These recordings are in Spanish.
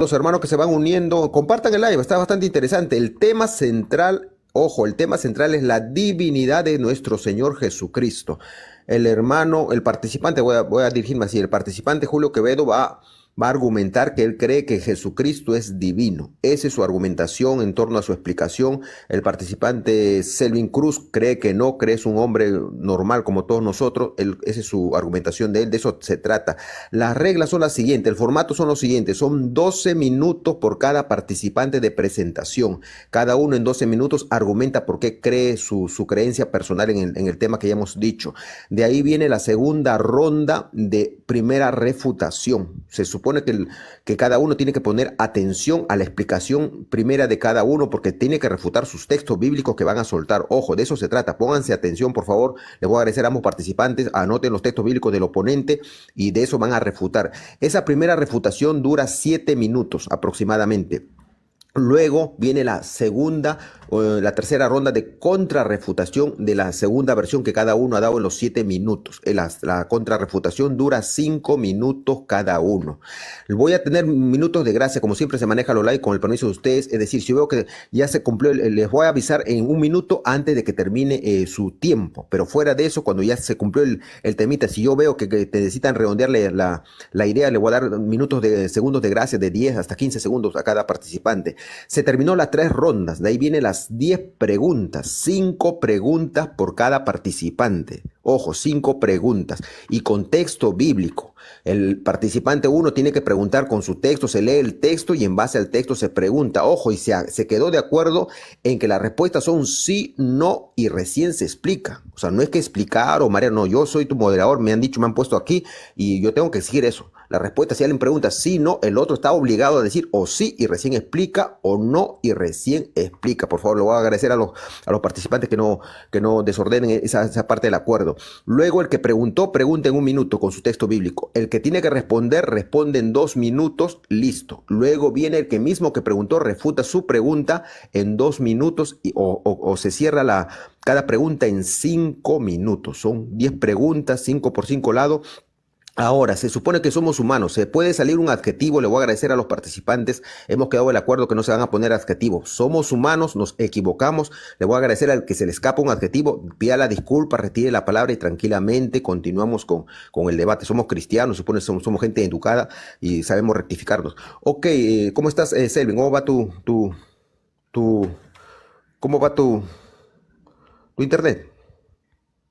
los hermanos que se van uniendo, compartan el live, está bastante interesante. El tema central, ojo, el tema central es la divinidad de nuestro Señor Jesucristo. El hermano, el participante, voy a dirigirme así, el participante Julio Quevedo va a argumentar que él cree que Jesucristo es divino. Esa es su argumentación en torno a su explicación. El participante Selvin Cruz cree que no, cree es un hombre normal como todos nosotros. Esa es su argumentación de él, de eso se trata. Las reglas son las siguientes, el formato son los siguientes, son 12 minutos por cada participante de presentación. Cada uno en 12 minutos argumenta por qué cree su creencia personal en el tema que ya hemos dicho. De ahí viene la segunda ronda de primera refutación. Se supone que cada uno tiene que poner atención a la explicación primera de cada uno porque tiene que refutar sus textos bíblicos que van a soltar. Ojo, de eso se trata. Pónganse atención, por favor. Les voy a agradecer a ambos participantes. Anoten los textos bíblicos del oponente y de eso van a refutar. Esa primera refutación dura 7 minutos aproximadamente. Luego viene la segunda o la tercera ronda de contrarrefutación de la segunda versión que cada uno ha dado en los 7 minutos. La contrarrefutación dura 5 minutos cada uno. Voy a tener minutos de gracia, como siempre se maneja los live con el permiso de ustedes. Es decir, si veo que ya se cumplió, les voy a avisar en un minuto antes de que termine su tiempo. Pero fuera de eso, cuando ya se cumplió el temita, si yo veo que te necesitan redondearle la idea, le voy a dar segundos de gracia de 10 hasta 15 segundos a cada participante. Se terminó las 3 rondas, de ahí vienen las 10 preguntas, 5 preguntas por cada participante. Ojo, 5 preguntas y contexto bíblico. El participante 1 tiene que preguntar con su texto, se lee el texto y en base al texto se pregunta. Ojo, y se quedó de acuerdo en que las respuestas son sí, no y recién se explica. O sea, no es que explicar o María, no, yo soy tu moderador, me han dicho, me han puesto aquí y yo tengo que exigir eso. La respuesta, si alguien pregunta sí, no, el otro está obligado a decir o sí y recién explica o no y recién explica. Por favor, le voy a agradecer a los participantes que no desordenen esa parte del acuerdo. Luego, el que preguntó, pregunta en 1 minuto con su texto bíblico. El que tiene que responder, responde en 2 minutos, listo. Luego viene el que mismo que preguntó, refuta su pregunta en 2 minutos o se cierra cada pregunta en 5 minutos. Son 10 preguntas, 5 por 5 lados. Ahora, se supone que somos humanos, se puede salir un adjetivo, le voy a agradecer a los participantes, hemos quedado del acuerdo que no se van a poner adjetivos, somos humanos, nos equivocamos, le voy a agradecer al que se le escapa un adjetivo, pida la disculpa, retire la palabra y tranquilamente continuamos con el debate, somos cristianos, se supone somos gente educada y sabemos rectificarnos. Ok, ¿cómo estás, Selvin? ¿Cómo va tu, cómo va tu internet?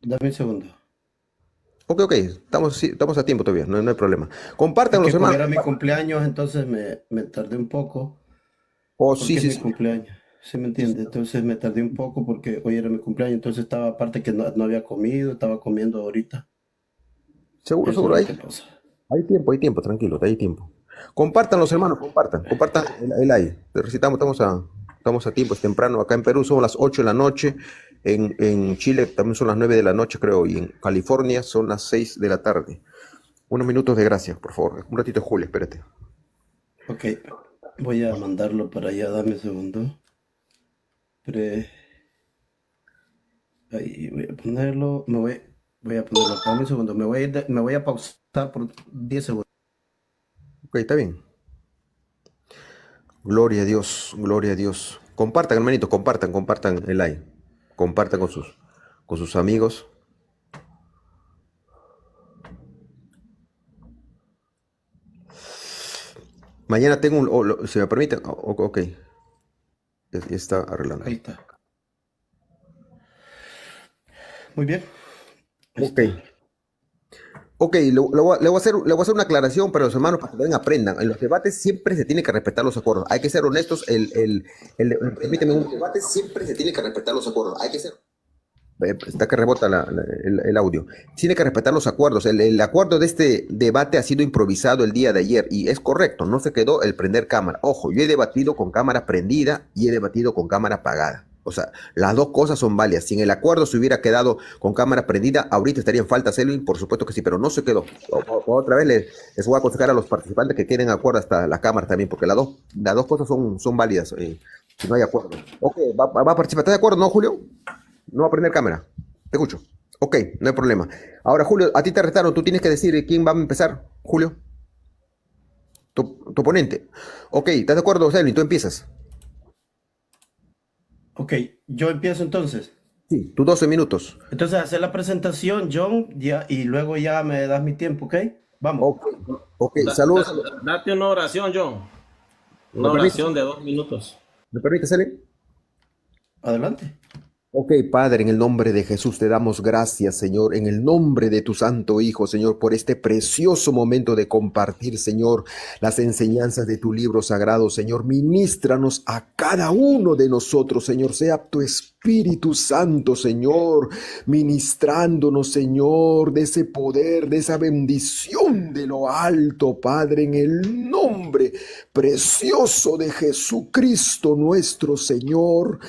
Dame un segundo. Ok, estamos a tiempo todavía, no hay problema. Es Compartan los que como hermanos. era mi cumpleaños, entonces me tardé un poco, Oh, sí, porque es sí, mi sí. cumpleaños. ¿Sí me Sí, sí. entiende? Entonces me tardé un poco porque hoy era mi cumpleaños, entonces estaba aparte que no había comido, estaba comiendo ahorita. Seguro, Eso es seguro, lo que pasa. hay tiempo, tranquilo, hay tiempo. Compartan los hermanos, compartan el like. Te recitamos, estamos a tiempo, es temprano. Acá en Perú son las 8 de la noche, en Chile también son las 9 de la noche, creo, y en California son las 6 de la tarde. Unos minutos de gracia, por favor. Un ratito, Julio, espérate. Ok, voy a mandarlo para allá, dame un segundo. Pre- Ahí voy a ponerlo, voy a ponerlo acá, dame un segundo. Me voy a pausar por 10 segundos. Ok, está bien. Gloria a Dios, gloria a Dios. Compartan, hermanito, compartan el like. Compartan con sus amigos. Mañana tengo si me permiten, ok, ya está Ahí arreglando. está. Muy bien, ahí Ok, está. ok, le voy a hacer una aclaración para los hermanos para que también aprendan. En los debates siempre se tiene que respetar los acuerdos. Hay que ser honestos. Permíteme, en un debate siempre se tiene que respetar los acuerdos. Hay que ser. Está que rebota el audio. Tiene que respetar los acuerdos. El acuerdo de este debate ha sido improvisado el día de ayer y es correcto, no se quedó el prender cámara. Ojo, yo he debatido con cámara prendida y he debatido con cámara apagada. O sea, las dos cosas son válidas. Si en el acuerdo se hubiera quedado con cámara prendida, ahorita estaría en falta Selvin, por supuesto que sí, pero no se quedó. Otra vez les voy a aconsejar a los participantes que queden de acuerdo hasta la cámara también, porque las dos cosas son válidas si no hay acuerdo. Ok, va a participar. ¿Estás de acuerdo, no, Julio? No va a prender cámara. Te escucho. Ok, no hay problema. Ahora, Julio, a ti te retaron. Tú tienes que decir quién va a empezar. Julio, tu oponente. Ok, ¿estás de acuerdo, Selvin? Tú empiezas. Ok, yo empiezo entonces. Sí, tus 12 minutos. Entonces, hacer la presentación, John, ya, y luego ya me das mi tiempo, ¿ok? Vamos. Ok, ok, saludos. Date una oración, John. ¿Me Una permites? oración de 2 minutos. ¿Me permites, Selvin? Adelante. Ok, Padre, en el nombre de Jesús te damos gracias, Señor, en el nombre de tu Santo Hijo, Señor, por este precioso momento de compartir, Señor, las enseñanzas de tu libro sagrado, Señor. Ministranos a cada uno de nosotros, Señor, sea tu Espíritu Santo, Señor, ministrándonos, Señor, de ese poder, de esa bendición de lo alto, Padre, en el nombre precioso de Jesucristo nuestro Señor.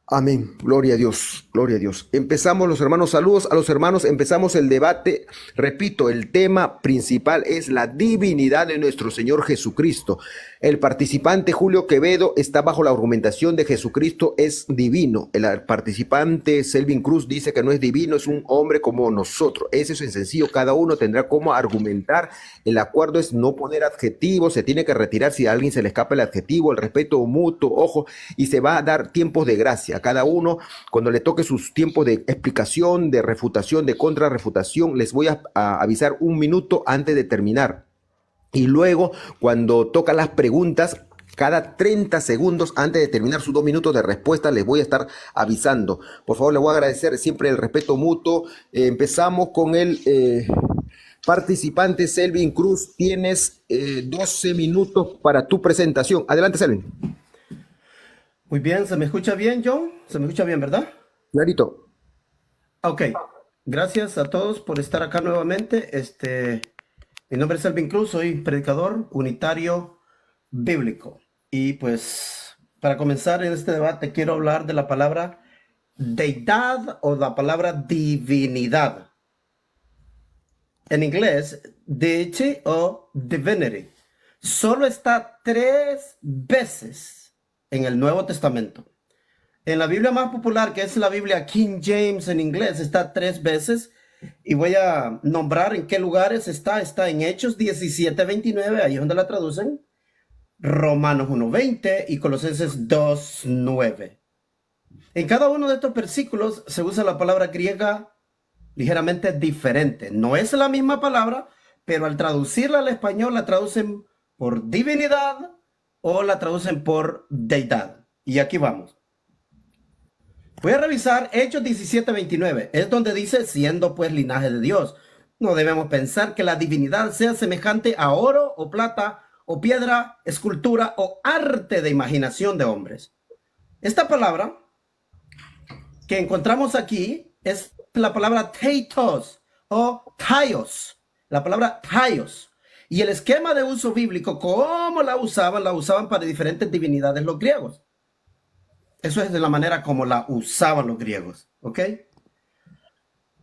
Amén. Gloria a Dios. Gloria a Dios. Empezamos los hermanos. Saludos a los hermanos. Empezamos el debate. Repito, el tema principal es la divinidad de nuestro Señor Jesucristo. El participante Julio Quevedo está bajo la argumentación de Jesucristo es divino. El participante Selvin Cruz dice que no es divino, es un hombre como nosotros. Eso es sencillo. Cada uno tendrá cómo argumentar. El acuerdo es no poner adjetivos. Se tiene que retirar si a alguien se le escapa el adjetivo, el respeto mutuo, ojo, y se va a dar tiempos de gracia. A cada uno, cuando le toque sus tiempos de explicación, de refutación, de contrarrefutación, les voy a avisar un minuto antes de terminar. Y luego, cuando toca las preguntas, cada 30 segundos antes de terminar sus 2 minutos de respuesta, les voy a estar avisando. Por favor, les voy a agradecer siempre el respeto mutuo. Empezamos con el participante Selvin Cruz. Tienes 12 minutos para tu presentación. Adelante, Selvin. Muy bien, ¿se me escucha bien, John? ¿Se me escucha bien, verdad? Clarito. Ok, gracias a todos por estar acá nuevamente. Mi nombre es Selvin Cruz, soy predicador unitario bíblico. Y pues, para comenzar en este debate, quiero hablar de la palabra deidad o la palabra divinidad. En inglés, deity o divinity. Solo está 3 veces en el Nuevo Testamento. En la Biblia más popular, que es la Biblia King James en inglés, está 3 veces. Y voy a nombrar en qué lugares está. Está en Hechos 17:29, ahí es donde la traducen. Romanos 1:20 y Colosenses 2:9. En cada uno de estos versículos se usa la palabra griega ligeramente diferente. No es la misma palabra, pero al traducirla al español la traducen por divinidad o la traducen por deidad. Y aquí vamos. Voy a revisar Hechos 17:29. Es donde dice, siendo pues linaje de Dios. No debemos pensar que la divinidad sea semejante a oro o plata o piedra, escultura o arte de imaginación de hombres. Esta palabra que encontramos aquí es la palabra thetos o thaios. La palabra thaios. Y el esquema de uso bíblico, ¿cómo la usaban para diferentes divinidades los griegos. Eso es de la manera como la usaban los griegos, ¿ok?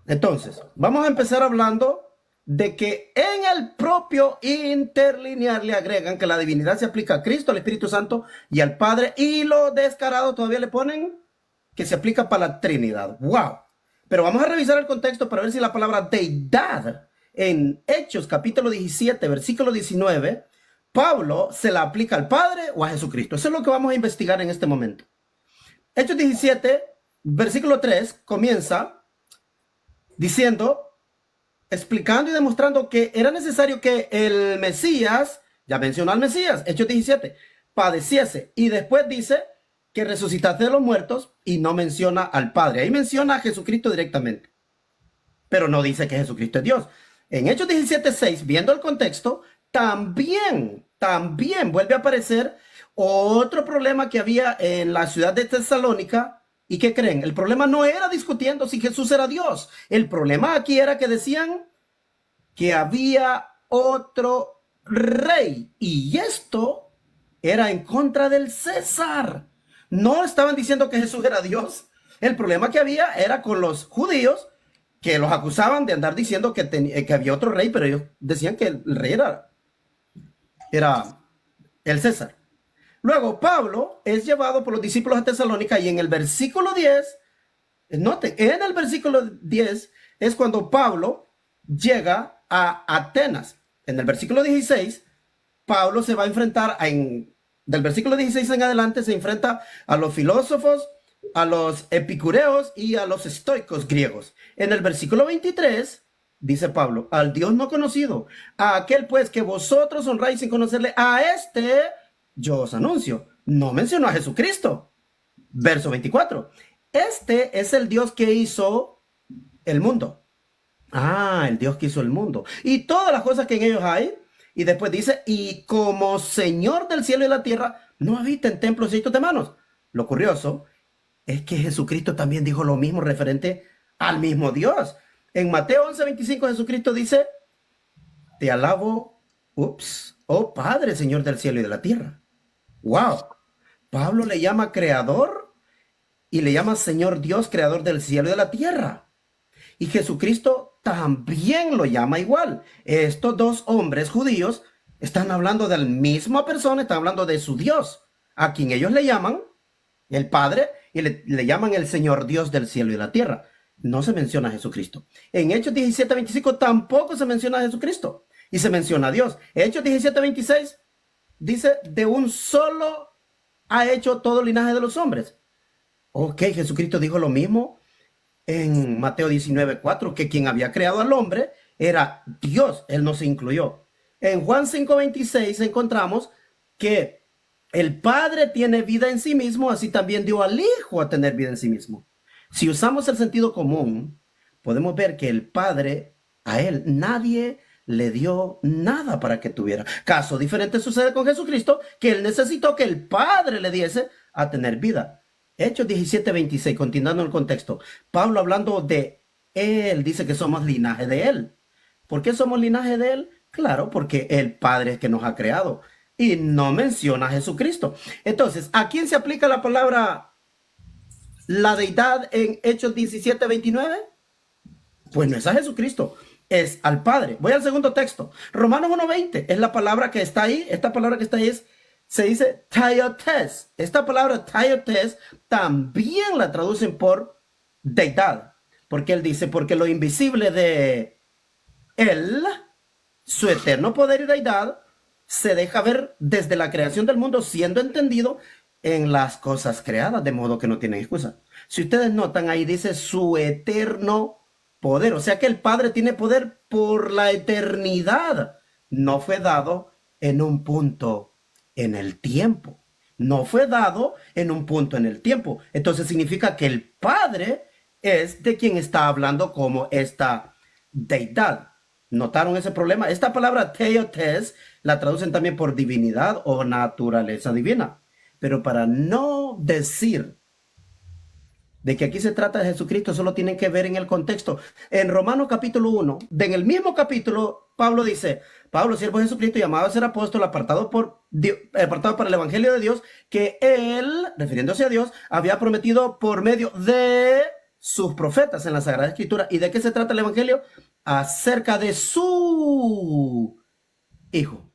Entonces, vamos a empezar hablando de que en el propio interlinear le agregan que la divinidad se aplica a Cristo, al Espíritu Santo y al Padre, y lo descarado todavía le ponen que se aplica para la Trinidad. ¡Wow! Pero vamos a revisar el contexto para ver si la palabra deidad en Hechos capítulo 17, versículo 19, Pablo se la aplica al Padre o a Jesucristo. Eso es lo que vamos a investigar en este momento. Hechos 17, versículo 3, comienza diciendo, explicando y demostrando que era necesario que el Mesías, ya mencionó al Mesías, Hechos 17, padeciese. Y después dice que resucitase de los muertos y no menciona al Padre. Ahí menciona a Jesucristo directamente. Pero no dice que Jesucristo es Dios. En Hechos 17:6, viendo el contexto, también vuelve a aparecer otro problema que había en la ciudad de Tesalónica. ¿Y qué creen? El problema no era discutiendo si Jesús era Dios. El problema aquí era que decían que había otro rey. Y esto era en contra del César. No estaban diciendo que Jesús era Dios. El problema que había era con los judíos, que los acusaban de andar diciendo que había otro rey, pero ellos decían que el rey era el César. Luego Pablo es llevado por los discípulos a Tesalónica y en el versículo 10, noten, en el versículo 10 es cuando Pablo llega a Atenas. En el versículo 16 Pablo se va a enfrentar del versículo 16 en adelante, se enfrenta a los filósofos, a los epicureos y a los estoicos griegos. En el versículo 23 dice Pablo: al Dios no conocido, a aquel pues que vosotros honráis sin conocerle, a este yo os anuncio. No mencionó a Jesucristo. Verso 24. Este es el Dios que hizo el mundo. El Dios que hizo el mundo y todas las cosas que en ellos hay. Y después dice: y como Señor del cielo y la tierra, no habita en templos hechos de manos. Lo curioso es que Jesucristo también dijo lo mismo referente al mismo Dios. En Mateo 11:25 Jesucristo dice: te alabo, oh Padre, Señor del cielo y de la tierra. ¡Wow! Pablo le llama creador y le llama Señor Dios, creador del cielo y de la tierra. Y Jesucristo también lo llama igual. Estos dos hombres judíos están hablando de la misma persona, están hablando de su Dios, a quien ellos le llaman el Padre y le llaman el Señor Dios del cielo y de la tierra. No se menciona a Jesucristo. En Hechos 17:25 tampoco se menciona a Jesucristo y se menciona a Dios. Hechos 17:26 dice: de un solo ha hecho todo el linaje de los hombres. Ok, Jesucristo dijo lo mismo en Mateo 19:4, que quien había creado al hombre era Dios, él no se incluyó. En Juan 5:26 encontramos que el Padre tiene vida en sí mismo, así también dio al Hijo a tener vida en sí mismo. Si usamos el sentido común, podemos ver que el Padre, a él nadie le dio nada para que tuviera. Caso diferente sucede con Jesucristo, que él necesitó que el Padre le diese a tener vida. Hechos 17:26, continuando el contexto. Pablo, hablando de él, dice que somos linaje de él. ¿Por qué somos linaje de él? Claro, porque el Padre es que nos ha creado. Y no menciona a Jesucristo. Entonces, ¿a quién se aplica la palabra la deidad en Hechos 17:29? Pues no es a Jesucristo, es al Padre. Voy al segundo texto. Romanos 1:20 es la palabra que está ahí. Esta palabra que está ahí se dice theotes. Esta palabra theotes también la traducen por deidad. Porque él dice: porque lo invisible de él, su eterno poder y deidad, se deja ver desde la creación del mundo, siendo entendido en las cosas creadas, de modo que no tienen excusa. Si ustedes notan, ahí dice su eterno poder, o sea que el Padre tiene poder por la eternidad. No fue dado en un punto en el tiempo. No fue dado en un punto en el tiempo. Entonces significa que el Padre es de quien está hablando como esta deidad. ¿Notaron ese problema? Esta palabra theotes la traducen también por divinidad o naturaleza divina. Pero para no decir de que aquí se trata de Jesucristo, solo tienen que ver en el contexto. En Romanos capítulo 1, en el mismo capítulo, Pablo dice: Pablo, siervo de Jesucristo, llamado a ser apóstol, apartado para el evangelio de Dios, que él, refiriéndose a Dios, había prometido por medio de sus profetas en la Sagrada Escritura. ¿Y de qué se trata el evangelio? Acerca de su hijo,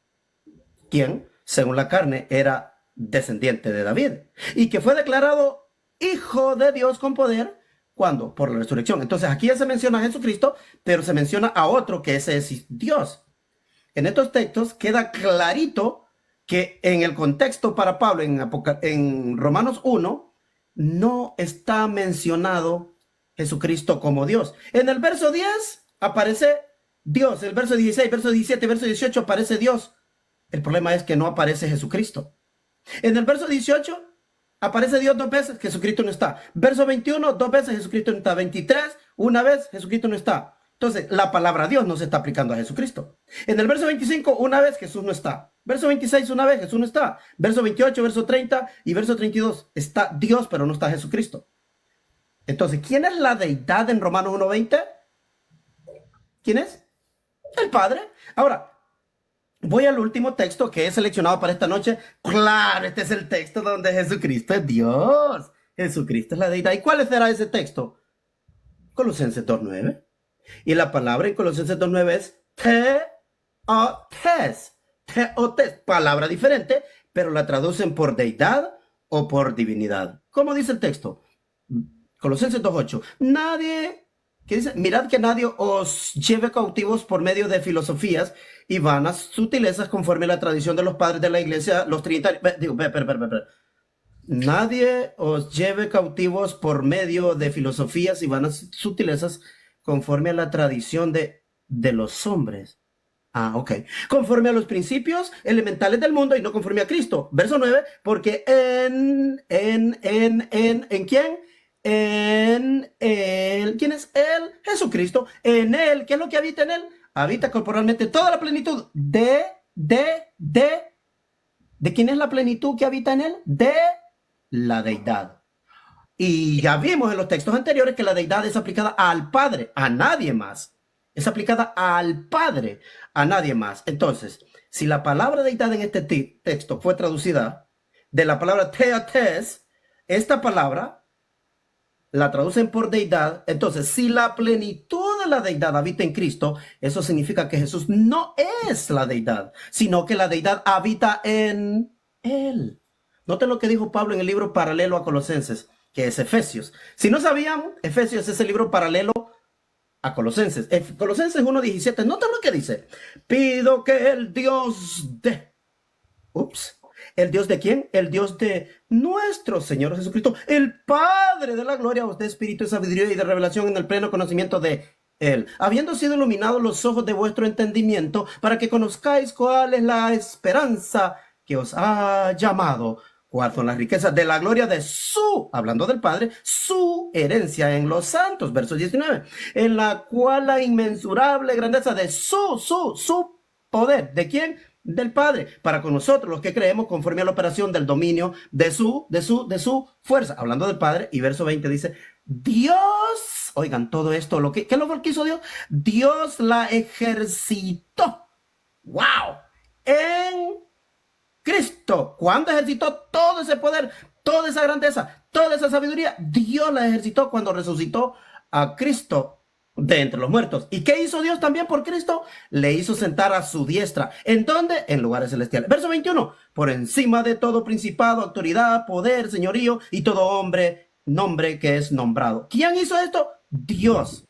quien, según la carne, era descendiente de David, y que fue declarado hijo de Dios con poder, ¿cuándo? Por la resurrección. Entonces aquí ya se menciona a Jesucristo, pero se menciona a otro, que ese es Dios. En estos textos queda clarito que en el contexto para Pablo, en Romanos 1, no está mencionado Jesucristo como Dios. En el verso 10 aparece Dios, el verso 16, verso 17, verso 18 aparece Dios. El problema es que no aparece Jesucristo. En el verso 18 aparece Dios 2 veces, Jesucristo no está. Verso 21, 2 veces, Jesucristo no está. 23, una vez, Jesucristo no está. Entonces, la palabra Dios no se está aplicando a Jesucristo. En el verso 25, una vez, Jesús no está. Verso 26, una vez, Jesús no está. Verso 28, verso 30 y verso 32, está Dios, pero no está Jesucristo. Entonces, ¿quién es la deidad en Romanos 1:20? ¿Quién es? El Padre. Ahora, voy al último texto que he seleccionado para esta noche. Claro, este es el texto donde Jesucristo es Dios. Jesucristo es la deidad. ¿Y cuál será ese texto? Colosenses 2:9. Y la palabra en Colosenses 2:9 es theotes. Theotes, palabra diferente, pero la traducen por deidad o por divinidad. ¿Cómo dice el texto? Colosenses 2:8. Nadie que dice, mirad que nadie os lleve cautivos por medio de filosofías y vanas sutilezas conforme a la tradición de los padres de la iglesia, los trinitarios. Nadie os lleve cautivos por medio de filosofías y vanas sutilezas conforme a la tradición de los hombres. Ah, ok. Conforme a los principios elementales del mundo y no conforme a Cristo. Verso 9, porque ¿en quién? En él. ¿Quién es él? Jesucristo. En él. ¿Qué es lo que habita en él? Habita corporalmente toda la plenitud ¿de quién es la plenitud que habita en él? De la deidad. Y ya vimos en los textos anteriores que la deidad es aplicada al Padre, a nadie más. Es aplicada al Padre, a nadie más. Entonces, si la palabra deidad en este texto fue traducida de la palabra theotes, esta palabra la traducen por deidad. Entonces, si la plenitud de la deidad habita en Cristo, eso significa que Jesús no es la deidad, sino que la deidad habita en él. Noten lo que dijo Pablo en el libro paralelo a Colosenses, que es Efesios. Si no sabían, Efesios es el libro paralelo a Colosenses. Colosenses 1:17, noten lo que dice. Pido que el Dios de... ¿El Dios de quién? El Dios de nuestro Señor Jesucristo, el Padre de la gloria, os dé espíritu de sabiduría y de revelación en el pleno conocimiento de Él, habiendo sido iluminados los ojos de vuestro entendimiento, para que conozcáis cuál es la esperanza que os ha llamado, cuáles son las riquezas de la gloria de su, hablando del Padre, su herencia en los santos, verso 19, en la cual la inmensurable grandeza de su poder, ¿de quién? Del Padre, para con nosotros los que creemos conforme a la operación del dominio de su fuerza, hablando del Padre. Y verso 20 dice, Dios, oigan todo esto, ¿qué es lo que hizo Dios? Dios la ejercitó, wow, en Cristo. ¿Cuándo ejercitó todo ese poder, toda esa grandeza, toda esa sabiduría? Dios la ejercitó cuando resucitó a Cristo de entre los muertos. ¿Y qué hizo Dios también por Cristo? Le hizo sentar a su diestra. ¿En dónde? En lugares celestiales. Verso 21. Por encima de todo principado, autoridad, poder, señorío y todo nombre que es nombrado. ¿Quién hizo esto? Dios.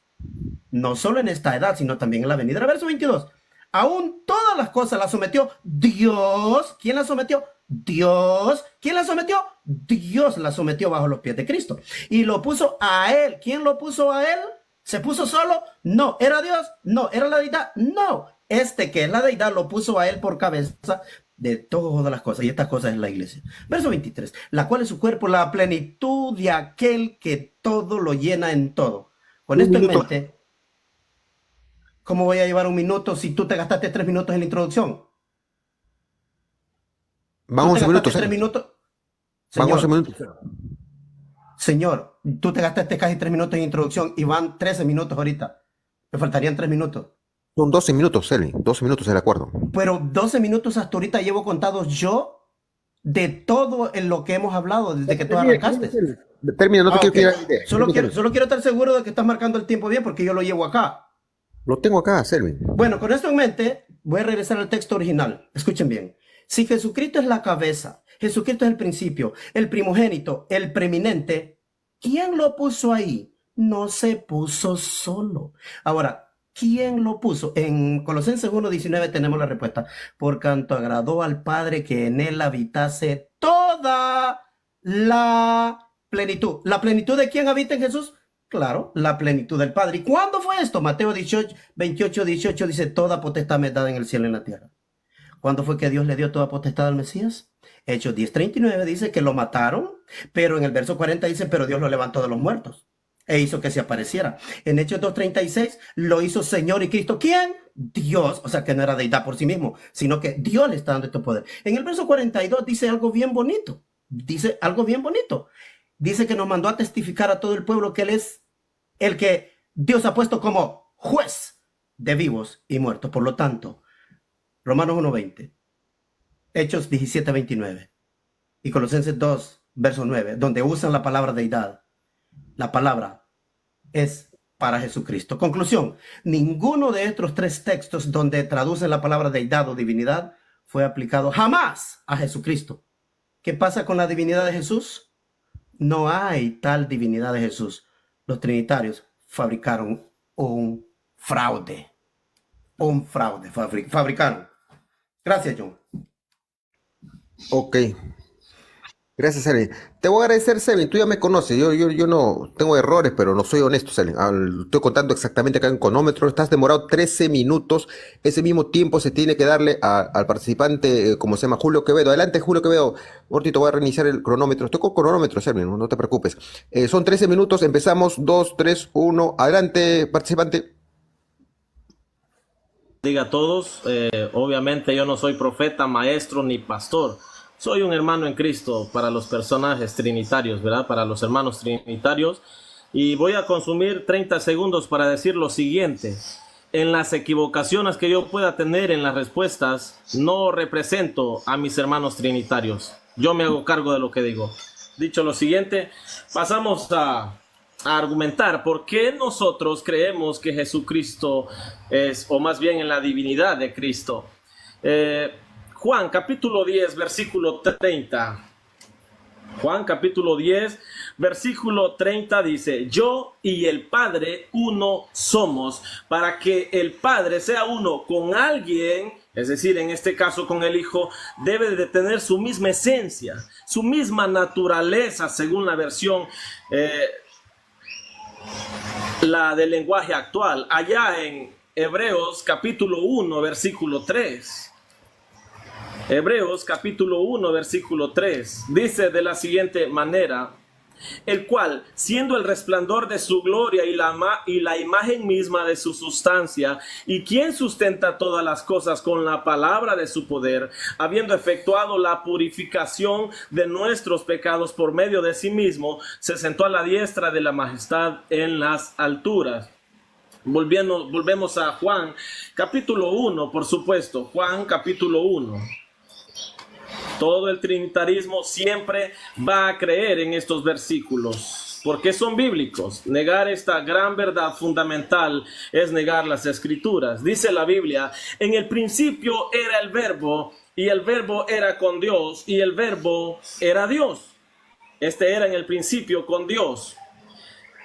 No solo en esta edad, sino también en la venidera. Verso 22. Aún todas las cosas las sometió Dios. ¿Quién las sometió? Dios. ¿Quién las sometió? Dios las sometió bajo los pies de Cristo. Y lo puso a él. ¿Quién lo puso a él? ¿Se puso solo? No. ¿Era Dios? No. ¿Era la deidad? No. Este que es la deidad lo puso a él por cabeza de todas las cosas. Y estas cosas es la iglesia. Verso 23. La cual es su cuerpo, la plenitud de aquel que todo lo llena en todo. Con esto en mente, ¿cómo voy a llevar un minuto si tú te gastaste 3 minutos en la introducción? Vamos 11 minutos. 3 minutos. Vamos 11 minutos. Señor, tú te gastaste casi 3 minutos en introducción y van 13 minutos ahorita. Me faltarían 3 minutos. Son 12 minutos, Selvi. 12 minutos el acuerdo. Pero 12 minutos hasta ahorita llevo contados yo de todo en lo que hemos hablado desde que tú arrancaste. Termina, no te quiero que Solo quiero estar seguro de que estás marcando el tiempo bien porque yo lo llevo acá. Lo tengo acá, Selvi. Bueno, con esto en mente, voy a regresar al texto original. Escuchen bien. Si Jesucristo es la cabeza, Jesucristo es el principio, el primogénito, el preeminente, ¿quién lo puso ahí? No se puso solo. Ahora, ¿quién lo puso? En Colosenses 1:19 tenemos la respuesta. Por cuanto agradó al Padre que en él habitase toda la plenitud. ¿La plenitud de quién habita en Jesús? Claro, la plenitud del Padre. ¿Y cuándo fue esto? Mateo 28:18 dice, toda potestad me es dada en el cielo y en la tierra. ¿Cuándo fue que Dios le dio toda potestad al Mesías? Hechos 10:39 dice que lo mataron, pero en el verso 40 dice, pero Dios lo levantó de los muertos e hizo que se apareciera. En Hechos 2:36 lo hizo Señor y Cristo. ¿Quién? Dios. O sea que no era deidad por sí mismo, sino que Dios le está dando este poder. En el verso 42 dice algo bien bonito. Dice algo bien bonito. Dice que nos mandó a testificar a todo el pueblo que Él es el que Dios ha puesto como juez de vivos y muertos. Por lo tanto, Romanos 1:20, Hechos 17:29 y Colosenses 2, verso 9, donde usan la palabra deidad. La palabra es para Jesucristo. Conclusión, ninguno de estos 3 textos donde traducen la palabra deidad o divinidad fue aplicado jamás a Jesucristo. ¿Qué pasa con la divinidad de Jesús? No hay tal divinidad de Jesús. Los trinitarios fabricaron un fraude. Un fraude fabricaron. Gracias, John. Ok. Gracias, Selin. Te voy a agradecer, Selin. Tú ya me conoces. Yo no tengo errores, pero no soy honesto, Selin. Estoy contando exactamente acá en cronómetro. Estás demorado 13 minutos. Ese mismo tiempo se tiene que darle al participante, como se llama, Julio Quevedo. Adelante, Julio Quevedo. Mortito, voy a reiniciar el cronómetro. Estoy con cronómetro, Selin, no te preocupes. Son 13 minutos. Empezamos. 2, 3, 1. Adelante, participante. Diga a todos, obviamente yo no soy profeta, maestro ni pastor. Soy un hermano en Cristo para los personajes trinitarios, ¿verdad? Para los hermanos trinitarios. Y voy a consumir 30 segundos para decir lo siguiente. En las equivocaciones que yo pueda tener en las respuestas, no represento a mis hermanos trinitarios. Yo me hago cargo de lo que digo. Dicho lo siguiente, pasamos a argumentar por qué nosotros creemos que Jesucristo es, o más bien en la divinidad de Cristo. Juan capítulo 10, versículo 30. Juan capítulo 10, versículo 30 dice: yo y el Padre uno somos. Para que el Padre sea uno con alguien, es decir, en este caso con el Hijo, debe de tener su misma esencia, su misma naturaleza, según la versión la del lenguaje actual. Allá en Hebreos capítulo 1, versículo 3. Hebreos capítulo 1, versículo 3. Dice de la siguiente manera: el cual, siendo el resplandor de su gloria y la imagen misma de su sustancia, y quien sustenta todas las cosas con la palabra de su poder, habiendo efectuado la purificación de nuestros pecados por medio de sí mismo, se sentó a la diestra de la majestad en las alturas. Volvemos a Juan capítulo 1, por supuesto. Juan capítulo 1. Todo el trinitarismo siempre va a creer en estos versículos, porque son bíblicos. Negar esta gran verdad fundamental es negar las Escrituras. Dice la Biblia: en el principio era el Verbo, y el Verbo era con Dios, y el Verbo era Dios. Este era en el principio con Dios.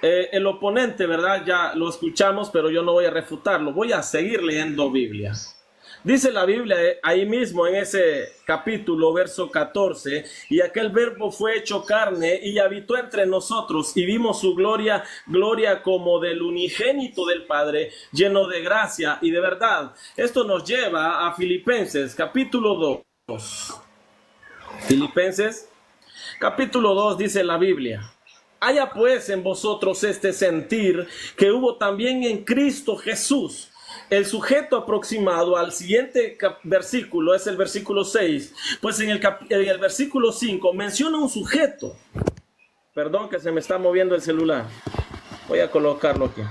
El oponente, ¿verdad? Ya lo escuchamos, pero yo no voy a refutarlo. Voy a seguir leyendo Biblia. Dice la Biblia ahí mismo en ese capítulo, verso 14: y aquel Verbo fue hecho carne y habitó entre nosotros, y vimos su gloria, gloria como del unigénito del Padre, lleno de gracia y de verdad. Esto nos lleva a Filipenses capítulo 2. Filipenses capítulo 2 dice la Biblia: haya pues en vosotros este sentir que hubo también en Cristo Jesús. El sujeto aproximado al siguiente versículo es el versículo 6, pues en el versículo 5 menciona un sujeto. Perdón que se me está moviendo el celular. Voy a colocarlo aquí.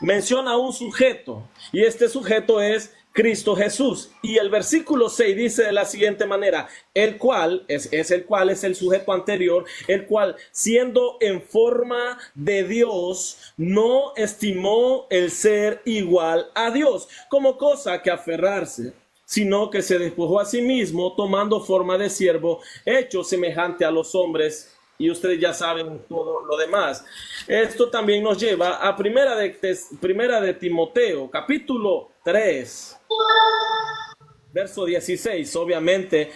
Menciona un sujeto, y este sujeto es Cristo Jesús. Y el versículo 6 dice de la siguiente manera: el cual es el sujeto anterior, el cual, siendo en forma de Dios, no estimó el ser igual a Dios como cosa que aferrarse, sino que se despojó a sí mismo, tomando forma de siervo, hecho semejante a los hombres. Y ustedes ya saben todo lo demás. Esto también nos lleva a primera de Timoteo, capítulo 3, verso 16. Obviamente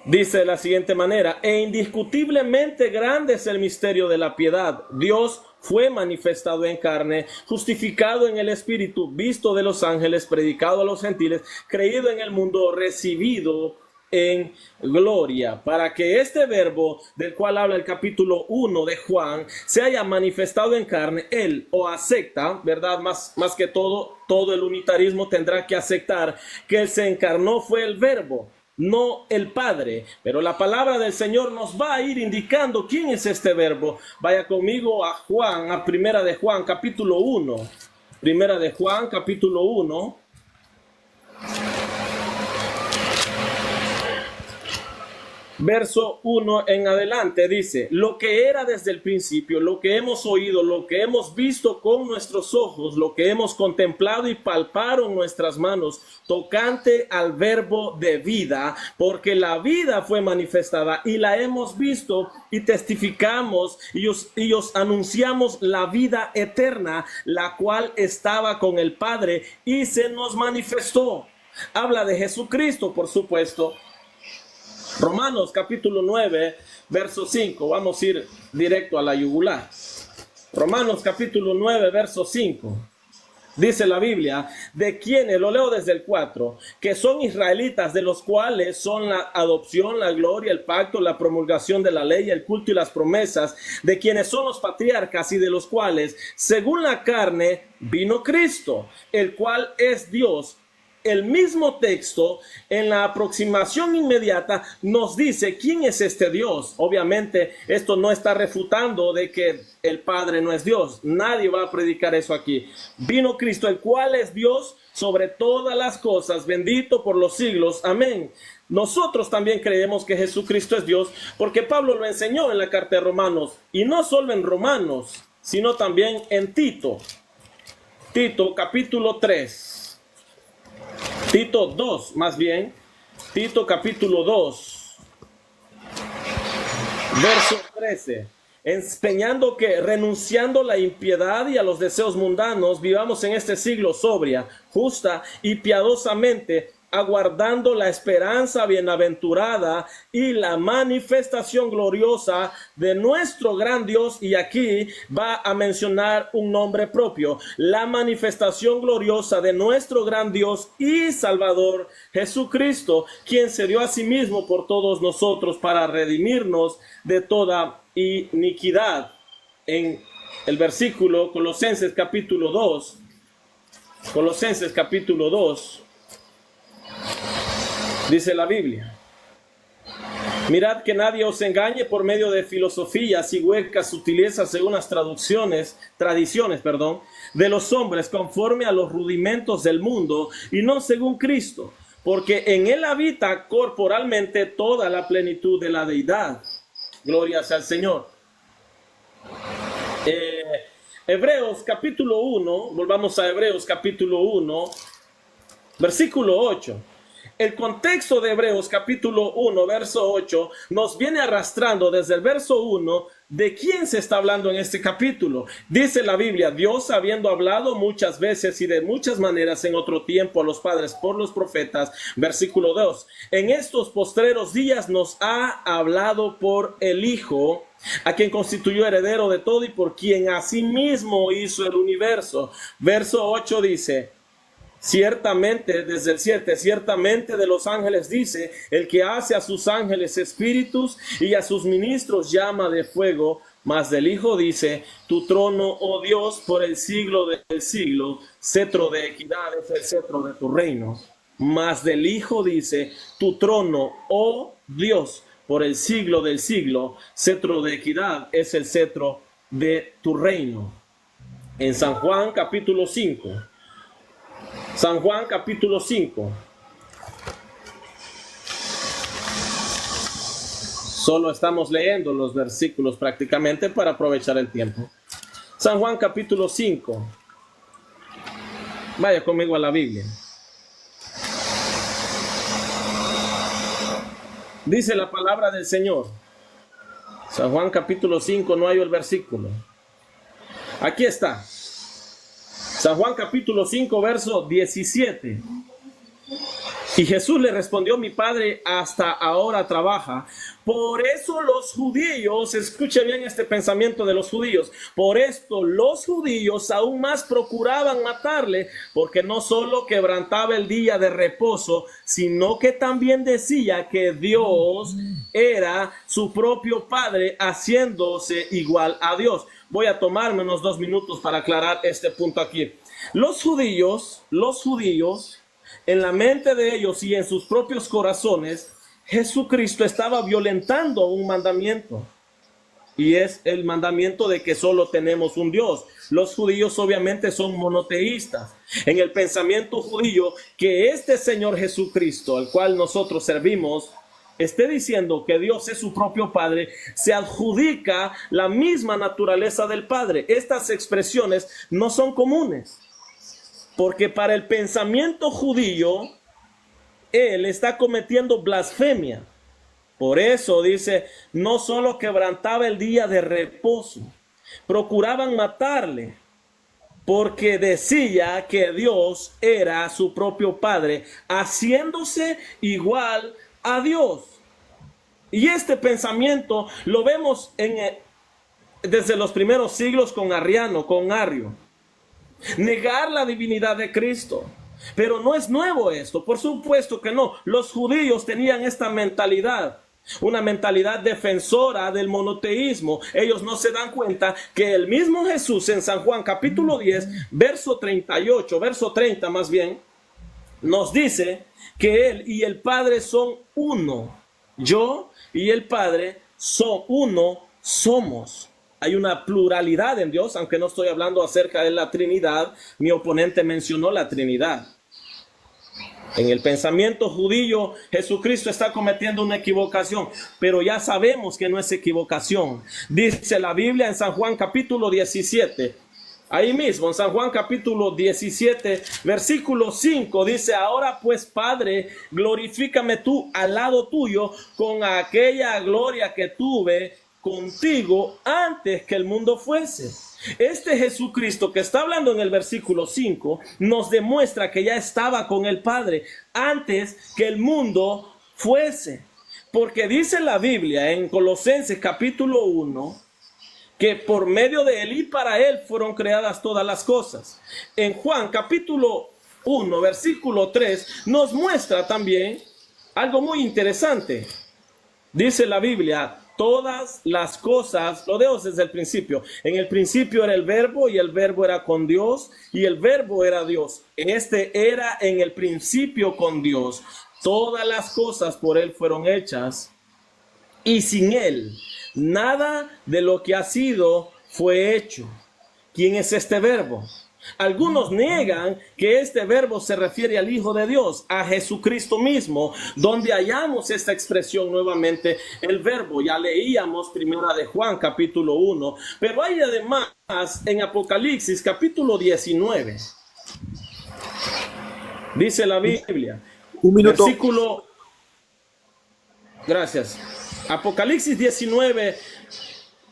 dice de la siguiente manera: e indiscutiblemente grande es el misterio de la piedad. Dios fue manifestado en carne, justificado en el Espíritu, visto de los ángeles, predicado a los gentiles, creído en el mundo, recibido en gloria, para que este Verbo del cual habla el capítulo 1 de Juan se haya manifestado en carne. Él o acepta, ¿verdad? Más que todo el unitarismo tendrá que aceptar que Él se encarnó, fue el Verbo, no el Padre. Pero la palabra del Señor nos va a ir indicando quién es este Verbo. Vaya conmigo a Juan, a primera de Juan capítulo 1. Primera de Juan capítulo 1. verso 1 en adelante, dice: lo que era desde el principio, lo que hemos oído, lo que hemos visto con nuestros ojos, lo que hemos contemplado y palparon nuestras manos, tocante al verbo de vida, porque la vida fue manifestada y la hemos visto y testificamos y os anunciamos la vida eterna, la cual estaba con el Padre y se nos manifestó. Habla de Jesucristo, por supuesto. Romanos capítulo 9, verso 5. Vamos a ir directo a la yugular. Romanos capítulo 9, verso 5. Dice la Biblia, de quienes, lo leo desde el 4, que son israelitas, de los cuales son la adopción, la gloria, el pacto, la promulgación de la ley, el culto y las promesas, de quienes son los patriarcas y de los cuales, según la carne, vino Cristo, el cual es Dios. El mismo texto, en la aproximación inmediata, nos dice quién es este Dios. Obviamente, esto no está refutando de que el Padre no es Dios. Nadie va a predicar eso aquí. Vino Cristo, el cual es Dios sobre todas las cosas, bendito por los siglos. Amén. Nosotros también creemos que Jesucristo es Dios, porque Pablo lo enseñó en la carta de Romanos, y no solo en Romanos, sino también en Tito. Tito, capítulo 3. Tito 2, más bien, Tito capítulo 2, verso 13, enseñando que renunciando a la impiedad y a los deseos mundanos, vivamos en este siglo sobria, justa y piadosamente, aguardando la esperanza bienaventurada y la manifestación gloriosa de nuestro gran Dios. Y aquí va a mencionar un nombre propio: la manifestación gloriosa de nuestro gran Dios y Salvador Jesucristo, quien se dio a sí mismo por todos nosotros para redimirnos de toda iniquidad. En el versículo Colosenses capítulo 2, Colosenses capítulo 2, dice la Biblia: mirad que nadie os engañe por medio de filosofías y huecas sutilezas según las tradiciones, de los hombres, conforme a los rudimentos del mundo, y no según Cristo, porque en él habita corporalmente toda la plenitud de la deidad. Gloria sea al Señor. Hebreos capítulo 1, volvamos a Hebreos capítulo 1, versículo 8. El contexto de Hebreos capítulo 1, verso 8, nos viene arrastrando desde el verso 1 de quién se está hablando en este capítulo. Dice la Biblia: Dios, habiendo hablado muchas veces y de muchas maneras en otro tiempo a los padres por los profetas, versículo 2, en estos postreros días nos ha hablado por el Hijo, a quien constituyó heredero de todo y por quien asimismo hizo el universo. Verso 8 dice: ciertamente, desde el 7, ciertamente de los ángeles dice, el que hace a sus ángeles espíritus y a sus ministros llama de fuego. Mas del Hijo dice: tu trono, oh Dios, por el siglo del siglo, cetro de equidad es el cetro de tu reino. Mas del Hijo dice: tu trono, oh Dios, por el siglo del siglo, cetro de equidad es el cetro de tu reino. En San Juan capítulo 5. San Juan capítulo 5. Solo estamos leyendo los versículos prácticamente para aprovechar el tiempo. San Juan capítulo 5. Vaya conmigo a la Biblia. Dice la palabra del Señor. San Juan capítulo 5, no hay el versículo. Aquí está. San Juan capítulo 5, verso 17. Y Jesús le respondió: mi Padre hasta ahora trabaja. Por eso los judíos, escuche bien este pensamiento de los judíos, por esto los judíos aún más procuraban matarle, porque no solo quebrantaba el día de reposo, sino que también decía que Dios era su propio Padre, haciéndose igual a Dios. Voy a tomarme unos 2 minutos para aclarar este punto aquí. Los judíos, en la mente de ellos y en sus propios corazones, Jesucristo estaba violentando un mandamiento. Y es el mandamiento de que solo tenemos un Dios. Los judíos obviamente son monoteístas. En el pensamiento judío, que este Señor Jesucristo, al cual nosotros servimos, esté diciendo que Dios es su propio Padre, se adjudica la misma naturaleza del Padre. Estas expresiones no son comunes, porque para el pensamiento judío, él está cometiendo blasfemia. Por eso dice, no solo quebrantaba el día de reposo, procuraban matarle, porque decía que Dios era su propio Padre, haciéndose igual a Dios. Y este pensamiento lo vemos desde los primeros siglos con Arriano, con Arrio. Negar la divinidad de Cristo. Pero no es nuevo esto, por supuesto que no. Los judíos tenían esta mentalidad, una mentalidad defensora del monoteísmo. Ellos no se dan cuenta que el mismo Jesús en San Juan capítulo 10, verso 38, verso 30 más bien, nos dice que Él y el Padre son uno. Yo y el Padre son uno, somos. Hay una pluralidad en Dios, aunque no estoy hablando acerca de la Trinidad. Mi oponente mencionó la Trinidad. En el pensamiento judío, Jesucristo está cometiendo una equivocación, pero ya sabemos que no es equivocación. Dice la Biblia en San Juan capítulo 17, ahí mismo en San Juan capítulo 17, versículo 5, dice, ahora pues Padre, glorifícame tú al lado tuyo con aquella gloria que tuve contigo antes que el mundo fuese. Este Jesucristo que está hablando en el versículo 5 nos demuestra que ya estaba con el Padre antes que el mundo fuese. Porque dice la Biblia en Colosenses capítulo 1 que por medio de Él y para Él fueron creadas todas las cosas. En Juan capítulo 1 versículo 3 nos muestra también algo muy interesante. Dice la Biblia, todas las cosas, lo dejo desde el principio. En el principio era el verbo y el verbo era con Dios y el verbo era Dios. Este era en el principio con Dios. Todas las cosas por Él fueron hechas y sin Él nada de lo que ha sido fue hecho. ¿Quién es este verbo? Algunos niegan que este verbo se refiere al Hijo de Dios, a Jesucristo mismo, donde hallamos esta expresión nuevamente, el verbo. Ya leíamos primera de Juan capítulo 1, pero hay además en Apocalipsis capítulo 19. Dice la Biblia, Un minuto. versículo, gracias, Apocalipsis 19,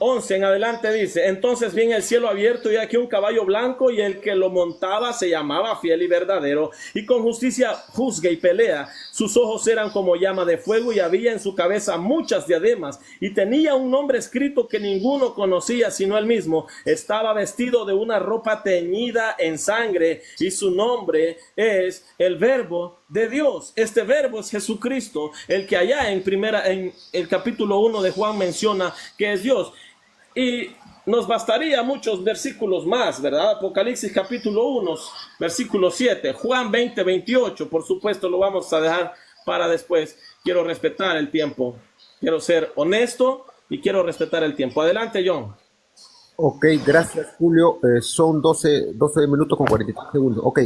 11 en adelante dice, entonces vi en el cielo abierto y aquí un caballo blanco y el que lo montaba se llamaba Fiel y Verdadero y con justicia juzga y pelea. Sus ojos eran como llama de fuego y había en su cabeza muchas diademas y tenía un nombre escrito que ninguno conocía sino él mismo. Estaba vestido de una ropa teñida en sangre y su nombre es el Verbo de Dios. Este verbo es Jesucristo, el que allá en el capítulo 1 de Juan menciona que es Dios. Y nos bastaría muchos versículos más, ¿verdad? Apocalipsis capítulo 1, versículo 7, Juan 20, 28, por supuesto lo vamos a dejar para después. Quiero respetar el tiempo, quiero ser honesto y quiero respetar el tiempo. Adelante, John. Ok, gracias, Julio. Son 12 minutos con 43 segundos. Ok,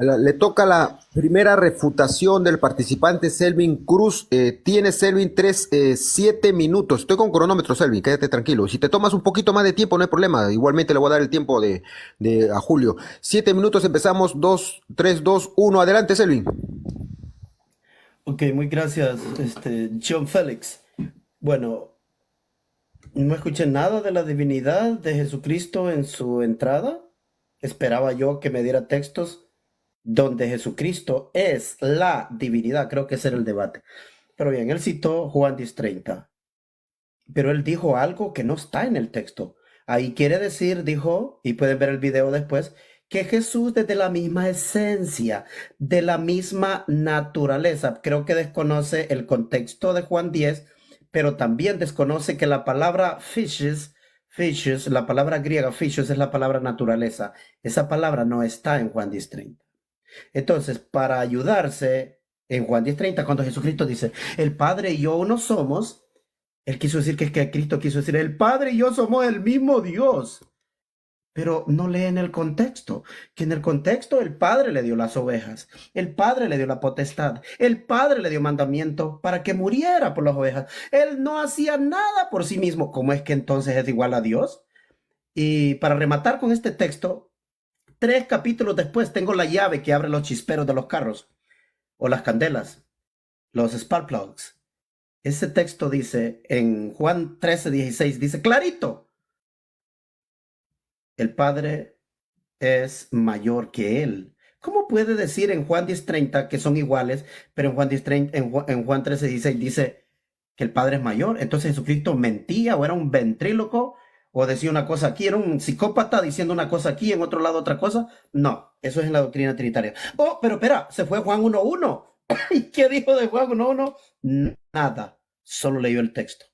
le toca la primera refutación del participante Selvin Cruz. Tiene Selvin 7 minutos. Estoy con cronómetro, Selvin, quédate tranquilo. Si te tomas un poquito más de tiempo, no hay problema. Igualmente le voy a dar el tiempo a Julio. 7 minutos, empezamos. 2, 3, 2, 1. Adelante, Selvin. Ok, muy gracias, John Félix. Bueno, no escuché nada de la divinidad de Jesucristo en su entrada. Esperaba yo que me diera textos donde Jesucristo es la divinidad. Creo que ese era el debate. Pero bien, él citó Juan 10:30. Pero él dijo algo que no está en el texto. Ahí quiere decir, dijo, y pueden ver el video después, que Jesús desde la misma esencia, de la misma naturaleza. Creo que desconoce el contexto de Juan 10, pero también desconoce que la palabra fishes, la palabra griega fishes es la palabra naturaleza. Esa palabra no está en Juan 10:30. Entonces, para ayudarse en Juan 10:30, cuando Jesucristo dice, el Padre y yo uno somos, él quiso decir que Cristo quiso decir, el Padre y yo somos el mismo Dios. pero no leen el contexto, que en el contexto el Padre le dio las ovejas, el Padre le dio la potestad, el Padre le dio mandamiento para que muriera por las ovejas. Él no hacía nada por sí mismo. ¿Cómo es que entonces es igual a Dios? Y para rematar con este texto, 3 capítulos después tengo la llave que abre los chisperos de los carros o las candelas, los spark plugs. Ese texto dice en Juan 13:16, dice clarito, el Padre es mayor que Él. ¿Cómo puede decir en Juan 10:30 que son iguales, pero en Juan 10:30, en Juan 13:16 dice que el Padre es mayor? Entonces Jesucristo mentía o era un ventríloco o decía una cosa aquí, era un psicópata diciendo una cosa aquí, en otro lado otra cosa. No, eso es en la doctrina trinitaria. Oh, pero espera, se fue Juan 1:1. ¿Y qué dijo de Juan 1:1? Nada, solo leyó el texto.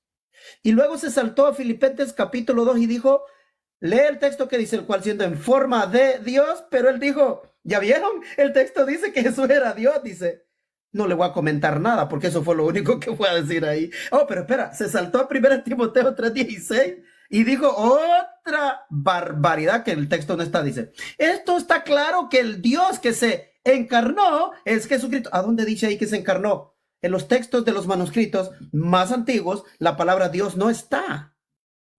Y luego se saltó a Filipenses capítulo 2 y dijo, lee el texto que dice, el cual siendo en forma de Dios, pero él dijo, ¿ya vieron? El texto dice que Jesús era Dios, dice. No le voy a comentar nada porque eso fue lo único que voy a decir ahí. Oh, pero espera, se saltó a 1 Timoteo 3:16 y dijo otra barbaridad que el texto no está, dice. Esto está claro que el Dios que se encarnó es Jesucristo. ¿A dónde dice ahí que se encarnó? En los textos de los manuscritos más antiguos, la palabra Dios no está.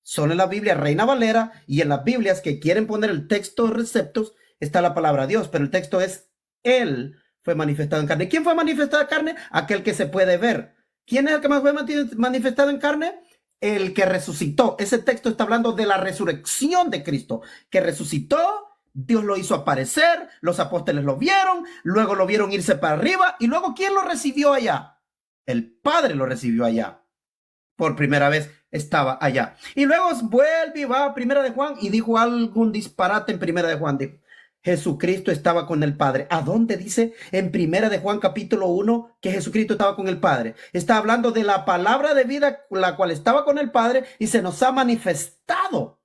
Solo en la Biblia Reina Valera y en las Biblias que quieren poner el texto receptos está la palabra Dios, pero el texto es Él fue manifestado en carne. ¿Quién fue manifestado en carne? Aquel que se puede ver. ¿Quién es el que más fue manifestado en carne? El que resucitó. Ese texto está hablando de la resurrección de Cristo, que resucitó, Dios lo hizo aparecer, los apóstoles lo vieron, luego lo vieron irse para arriba y luego ¿quién lo recibió allá? El Padre lo recibió allá. Por primera vez estaba allá. Y luego vuelve y va a 1 de Juan y dijo algún disparate en 1 de Juan. Dijo, Jesucristo estaba con el Padre. ¿A dónde dice en 1 de Juan capítulo 1 que Jesucristo estaba con el Padre? Está hablando de la palabra de vida, la cual estaba con el Padre y se nos ha manifestado.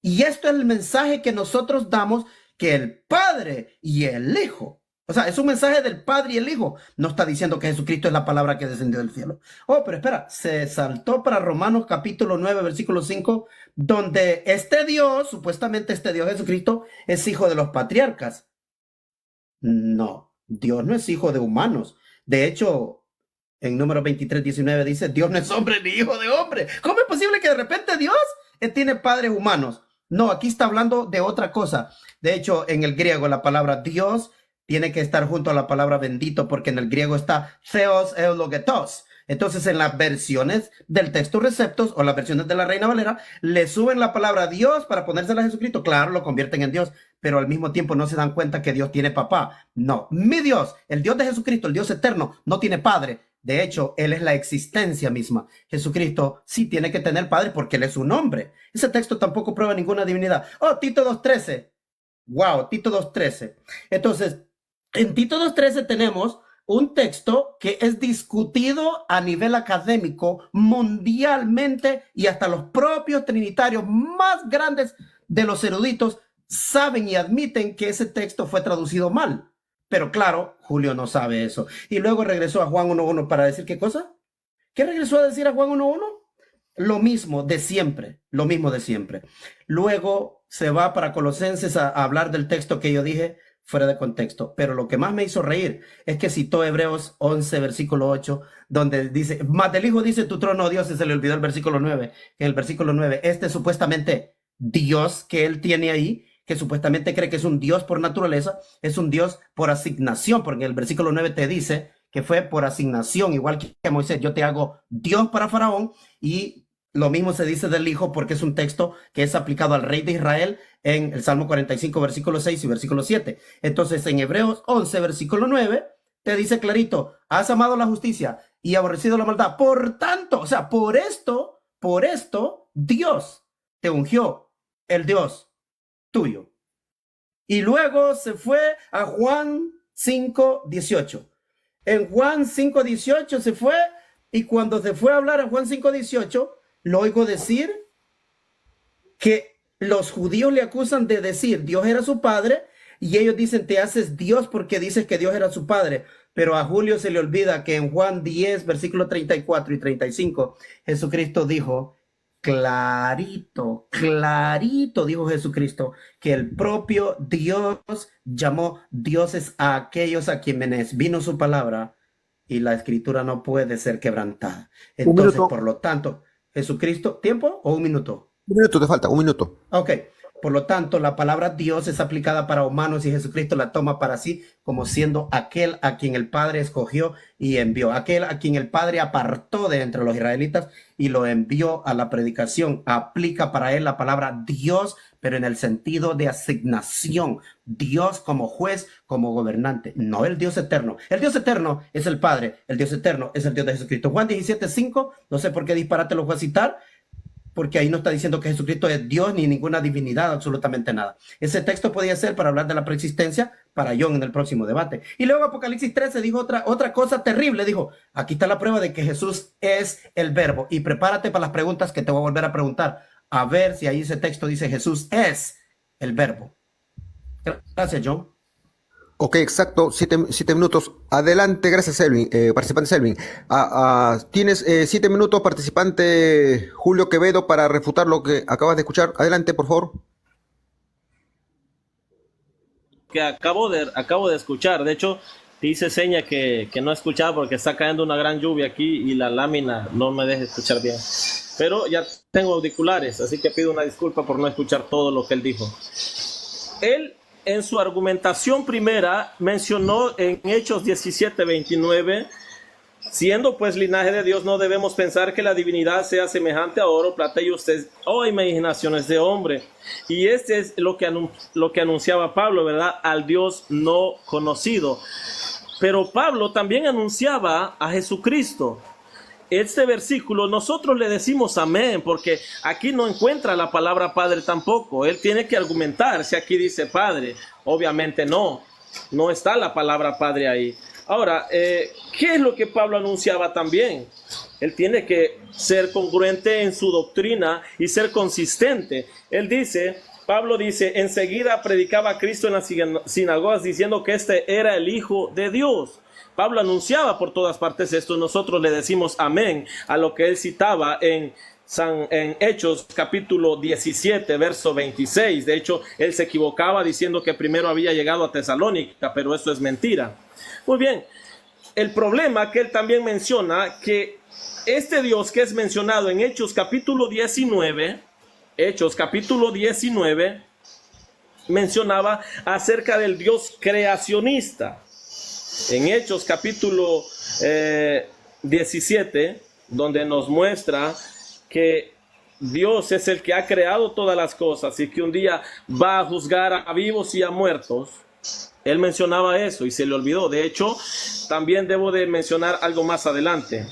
Y esto es el mensaje que nosotros damos, que el Padre y el Hijo, o sea, es un mensaje del Padre y el Hijo. No está diciendo que Jesucristo es la palabra que descendió del cielo. Oh, pero espera, se saltó para Romanos capítulo 9, versículo 5, donde este Dios, supuestamente este Dios Jesucristo, es hijo de los patriarcas. No, Dios no es hijo de humanos. De hecho, en Números 23:19 dice, Dios no es hombre ni hijo de hombre. ¿Cómo es posible que de repente Dios tiene padres humanos? No, aquí está hablando de otra cosa. De hecho, en el griego la palabra Dios tiene que estar junto a la palabra bendito, porque en el griego está theos eulogetos. Entonces, en las versiones del texto receptos o las versiones de la Reina Valera, le suben la palabra Dios para ponérsela a Jesucristo. Claro, lo convierten en Dios, pero al mismo tiempo no se dan cuenta que Dios tiene papá. No, mi Dios, el Dios de Jesucristo, el Dios eterno, no tiene padre. De hecho, Él es la existencia misma. Jesucristo sí tiene que tener padre porque Él es un hombre. Ese texto tampoco prueba ninguna divinidad. Oh, Tito 2:13. Wow, Tito 2:13. Entonces, en Tito 2:13 tenemos un texto que es discutido a nivel académico mundialmente y hasta los propios trinitarios más grandes de los eruditos saben y admiten que ese texto fue traducido mal. Pero claro, Julio no sabe eso. Y luego regresó a Juan 1:1 para decir ¿qué cosa? ¿Qué regresó a decir a Juan 1:1? Lo mismo de siempre, lo mismo de siempre. Luego se va para Colosenses a hablar del texto que yo dije fuera de contexto, pero lo que más me hizo reír es que citó Hebreos 11, versículo 8, donde dice, más del Hijo dice tu trono, oh Dios, y se le olvidó el versículo 9, en el versículo 9, supuestamente Dios que él tiene ahí, que supuestamente cree que es un Dios por naturaleza, es un Dios por asignación, porque en el versículo 9 te dice que fue por asignación, igual que Moisés, yo te hago Dios para Faraón, y lo mismo se dice del Hijo porque es un texto que es aplicado al rey de Israel en el Salmo 45, versículo 6 y versículo 7. Entonces, en Hebreos 11, versículo 9, te dice clarito, has amado la justicia y aborrecido la maldad. Por tanto, o sea, por esto, Dios te ungió, el Dios tuyo. Y luego se fue a Juan 5:18. En Juan 5:18 se fue, y cuando se fue a hablar a Juan 5:18, lo oigo decir que los judíos le acusan de decir Dios era su padre, y ellos dicen te haces Dios porque dices que Dios era su padre. Pero a Julio se le olvida que en Juan 10, versículo 34 y 35, Jesucristo dijo clarito, clarito, dijo Jesucristo, que el propio Dios llamó dioses a aquellos a quienes vino su palabra y la escritura no puede ser quebrantada. Un Entonces, minuto, por lo tanto, Jesucristo, ¿tiempo o un minuto? un minuto te falta, un minuto. Ok, por lo tanto, la palabra Dios es aplicada para humanos y Jesucristo la toma para sí como siendo aquel a quien el Padre escogió y envió, aquel a quien el Padre apartó de entre los israelitas y lo envió a la predicación. Aplica para él la palabra Dios, pero en el sentido de asignación. Dios como juez, como gobernante, no el Dios eterno. El Dios eterno es el Padre, el Dios eterno es el Dios de Jesucristo. Juan 17:5, no sé por qué disparate lo voy a citar, porque ahí no está diciendo que Jesucristo es Dios ni ninguna divinidad, absolutamente nada. Ese texto podía ser para hablar de la preexistencia para John en el próximo debate. Y luego Apocalipsis 13 dijo otra cosa terrible, dijo, aquí está la prueba de que Jesús es el verbo. Y prepárate para las preguntas que te voy a volver a preguntar, a ver si ahí ese texto dice Jesús es el verbo. Gracias, John. Ok, exacto, 7 minutos. Adelante, gracias, Selvin, participante Selvin. Tienes 7 minutos, participante Julio Quevedo, para refutar lo que acabas de escuchar. Adelante, por favor. Que acabo de escuchar. De hecho, te hice seña que no escuchaba porque está cayendo una gran lluvia aquí y la lámina no me deja escuchar bien. Pero ya tengo auriculares, así que pido una disculpa por no escuchar todo lo que él dijo. Él, en su argumentación primera, mencionó en Hechos 17:29, siendo pues linaje de Dios, no debemos pensar que la divinidad sea semejante a oro, plata y usted, o imaginaciones de hombre. Y este es lo que anunciaba Pablo, ¿verdad? Al Dios no conocido. Pero Pablo también anunciaba a Jesucristo. Este versículo nosotros le decimos amén, porque aquí no encuentra la palabra Padre tampoco. Él tiene que argumentar si aquí dice Padre. Obviamente no está la palabra Padre ahí. Ahora, ¿qué es lo que Pablo anunciaba también? Él tiene que ser congruente en su doctrina y ser consistente. Pablo dice, enseguida predicaba a Cristo en las sinagogas diciendo que este era el Hijo de Dios. Pablo anunciaba por todas partes esto. Nosotros le decimos amén a lo que él citaba en Hechos capítulo 17, verso 26. De hecho, él se equivocaba diciendo que primero había llegado a Tesalónica, pero eso es mentira. Muy bien, el problema que él también menciona, que este Dios que es mencionado en Hechos capítulo 19, mencionaba acerca del Dios creacionista. En Hechos capítulo 17, donde nos muestra que Dios es el que ha creado todas las cosas y que un día va a juzgar a vivos y a muertos. Él mencionaba eso y se le olvidó. De hecho, también debo de mencionar algo más adelante.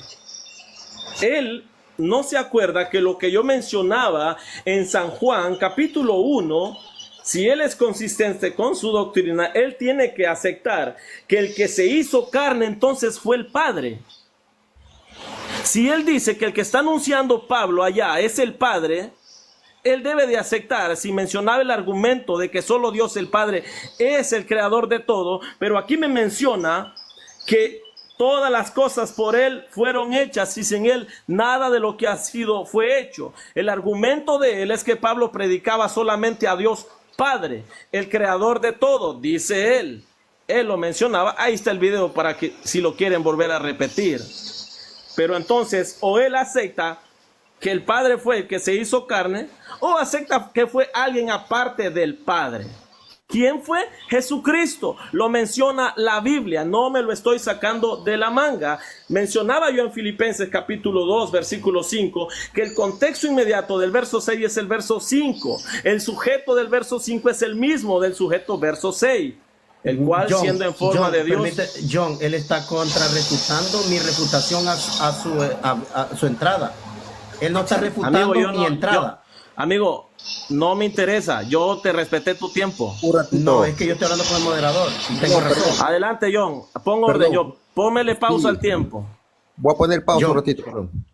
Él no se acuerda que lo que yo mencionaba en San Juan capítulo 1, si él es consistente con su doctrina, él tiene que aceptar que el que se hizo carne entonces fue el Padre. Si él dice que el que está anunciando Pablo allá es el Padre, él debe de aceptar, si mencionaba el argumento de que solo Dios el Padre es el creador de todo, pero aquí me menciona que todas las cosas por él fueron hechas y sin él nada de lo que ha sido fue hecho. El argumento de él es que Pablo predicaba solamente a Dios Padre, el creador de todo, dice él. Él lo mencionaba, ahí está el video para que si lo quieren volver a repetir. Pero entonces, o él acepta que el Padre fue el que se hizo carne, o acepta que fue alguien aparte del Padre. ¿Quién fue? Jesucristo. Lo menciona la Biblia, no me lo estoy sacando de la manga. Mencionaba yo en Filipenses capítulo 2, versículo 5, que el contexto inmediato del verso 6 es el verso 5. El sujeto del verso 5 es el mismo del sujeto verso 6. El cual, John, siendo en forma de Dios... John, él está contrarrefutando mi refutación a su entrada. Él no está refutando mi entrada. Amigo, no me interesa. Yo te respeté tu tiempo. No, es que yo estoy hablando con el moderador. Tengo razón. Adelante, John. Pon orden. Póngale pausa al tiempo. Voy a poner pausa un ratito.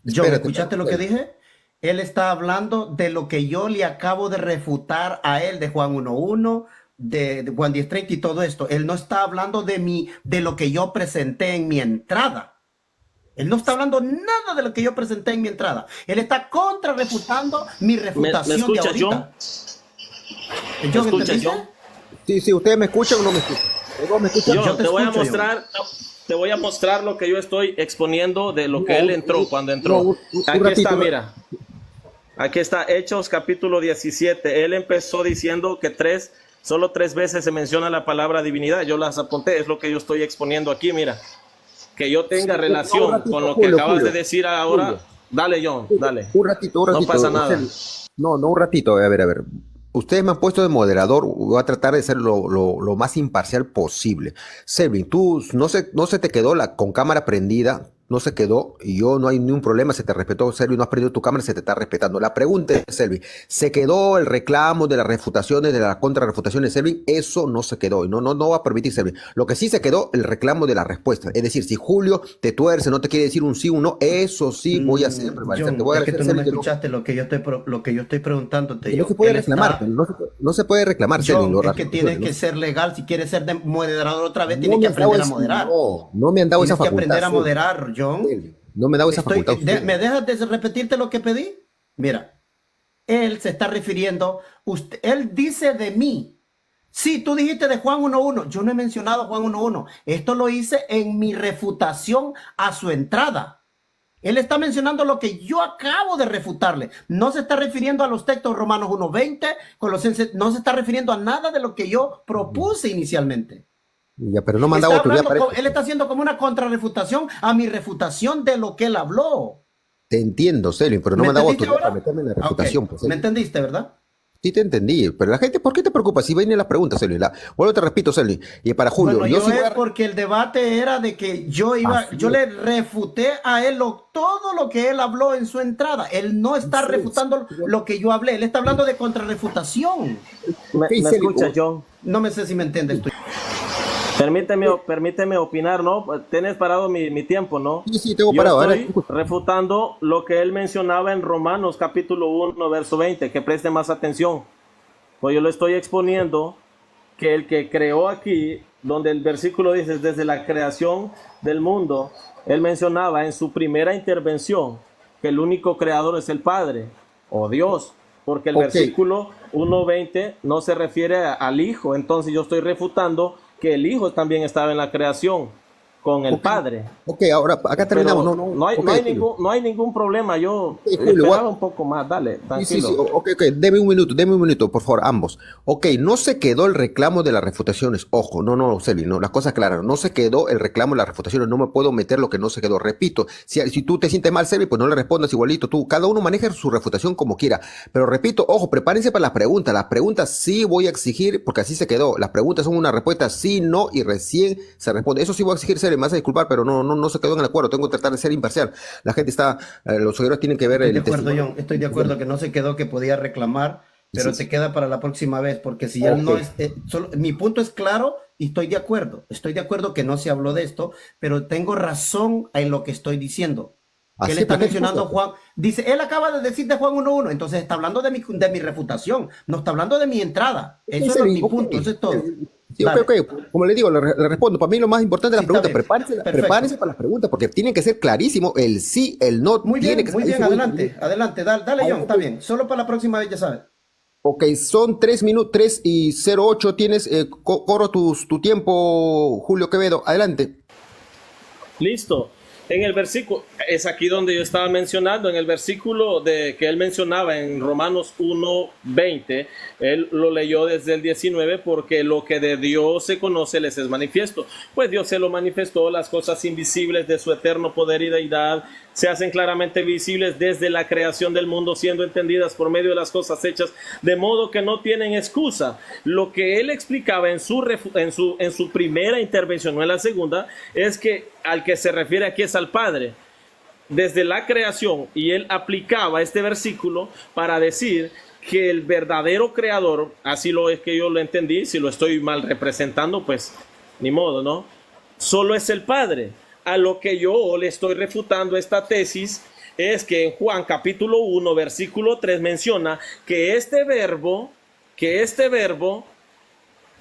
John, ¿escuchaste lo que dije? Él está hablando de lo que yo le acabo de refutar a él, de Juan 1.1, de Juan 10.30 y todo esto. Él no está hablando de lo que yo presenté en mi entrada. Él no está hablando nada de lo que yo presenté en mi entrada. Él está contrarrefutando mi refutación ¿Me escuchas, de John? ahorita. ¿Me ¿John, escuchas, entendiste? John? Sí, ¿ustedes me escuchan o no me escuchan? ¿Los dos me escuchan? Yo John, te te voy a escucho, mostrar, te voy a mostrar lo que yo estoy exponiendo de lo que No, él entró cuando entró. un Aquí ratito, está, mira. Aquí está Hechos capítulo 17. Él empezó diciendo que solo 3 veces se menciona la palabra divinidad. Yo las apunté, es lo que yo estoy exponiendo aquí, mira. Que yo tenga relación ratito, con lo que Julio, acabas Julio. de decir ahora. Julio. Dale, John, dale. Un ratito. No pasa nada. No, un ratito. A ver. Ustedes me han puesto de moderador. Voy a tratar de ser lo más imparcial posible. Selvin, tú no se te quedó con cámara prendida. No se quedó y yo no hay ningún problema, se te respetó, Selvin, no has prendido tu cámara, se te está respetando. La pregunta es, Selvin, ¿se quedó el reclamo de las refutaciones, de las contrarrefutaciones, Selvin? Eso no se quedó y no va a permitir, Selvin. Lo que sí se quedó, el reclamo de la respuesta. Es decir, si Julio te tuerce, no te quiere decir un sí o un no, eso sí voy a hacer. John, Te voy a es que tú agradecer, no me Selvin, escuchaste lo que yo estoy preguntándote. que no se puede reclamar, no se puede reclamar, Selvin. John, es que tienes que ser legal. Si quieres ser de moderador otra vez, tienes No que me han dado aprender a esa- moderar. no me han dado esa Tienes que facultad. aprender a Selvin. moderar, John. Selvin, no me han dado esa facultad. ¿Me dejas de repetirte lo que pedí? Mira, él se está refiriendo, él dice de mí. Sí, tú dijiste de Juan 1.1. Yo no he mencionado Juan 1.1. Esto lo hice en mi refutación a su entrada. Él está mencionando lo que yo acabo de refutarle. No se está refiriendo a los textos Romanos 1.20, Colosenses, no se está refiriendo a nada de lo que yo propuse inicialmente. Ya, pero no me han dado autoridad para Él está haciendo como una contrarrefutación a mi refutación de lo que él habló. Te entiendo, Selvin, pero no me han dado entendiste autoridad ahora? para meterme en la Ah, ok. refutación. Pues, ¿Me Selvin. entendiste, verdad? Sí te entendí, pero la gente, ¿por qué te preocupas? Si vienen las preguntas, Selvin. Vuelvo, te repito, Selvin. Y para Julio, Bueno, yo yo sí voy es a... porque el debate era de que yo Así yo es. le refuté a él todo lo que él habló en su entrada. Él no está Sí, refutando sí. lo que yo hablé. Él está hablando de contrarrefutación. ¿Me Sí, Selvin, escuchas, John? No me sé si me entiendes tú. Permíteme opinar, ¿no? Tienes parado mi tiempo, ¿no? Sí, tengo Yo parado. estoy refutando lo que él mencionaba en Romanos capítulo 1, verso 20, que preste más atención. Pues yo lo estoy exponiendo que el que creó aquí, donde el versículo dice, desde la creación del mundo, él mencionaba en su primera intervención que el único creador es el Padre o Dios, porque el Ok. versículo 1.20 no se refiere al Hijo. Entonces yo estoy refutando que el Hijo también estaba en la creación con el Ok. Padre. Ok, ahora acá terminamos. Pero No hay, no hay ningún problema. Yo Julio, esperaba un poco más. Dale, Sí, tranquilo. ok, deme un minuto, por favor, ambos. Ok, no se quedó el reclamo de las refutaciones, ojo, no, Selvin, no, las cosas claras, no se quedó el reclamo de las refutaciones, no me puedo meter lo que no se quedó, repito, si tú te sientes mal, Selvin, pues no le respondas igualito, cada uno maneja su refutación como quiera, pero repito, ojo, prepárense para las preguntas sí voy a exigir, porque así se quedó, las preguntas son una respuesta sí, no, y recién se responde, eso sí voy a exigir, Selvin, me vas a disculpar, pero no se quedó en el acuerdo, tengo que tratar de ser imparcial, la gente está, los seguidores tienen que ver Estoy de el acuerdo, testimonio. John. Estoy de acuerdo que no se quedó que podía reclamar, pero Sí, te sí. queda para la próxima vez, porque si él no Ok. es, mi punto es claro y estoy de acuerdo. Estoy de acuerdo que no se habló de esto, pero tengo razón en lo que estoy diciendo. Que él Así, está ¿para qué mencionando a disculpa? Juan, dice, él acaba de decir de Juan 1.1, entonces está hablando de mi refutación, no está hablando de mi entrada. Eso es Selvin, mi ok. punto, eso es todo. Sí, Dale. ok. Como le digo, le respondo. Para mí lo más importante de las Sí, está preguntas, bien. Perfecto. prepárense para las preguntas, porque tienen que ser clarísimo el sí, el no. Muy tiene bien, que muy ser bien, clarísimo. adelante, dale, John, está bien. Solo para la próxima vez, ya sabes. Ok, son 3 minutos, 3:08. Tienes, corro tu tiempo, Julio Quevedo. Adelante. Listo. En el versículo, es aquí donde yo estaba mencionando, en el versículo de que él mencionaba en Romanos 1:20, él lo leyó desde el 19, porque lo que de Dios se conoce les es manifiesto. Pues Dios se lo manifestó, las cosas invisibles de su eterno poder y deidad se hacen claramente visibles desde la creación del mundo, siendo entendidas por medio de las cosas hechas, de modo que no tienen excusa. Lo que él explicaba en su primera intervención, no en la segunda, es que al que se refiere aquí es al Padre, desde la creación, y él aplicaba este versículo para decir que el verdadero creador, así lo es que yo lo entendí, si lo estoy mal representando, pues ni modo, ¿no? Solo es el Padre. A lo que yo le estoy refutando esta tesis es que en Juan capítulo 1 versículo 3 menciona que este verbo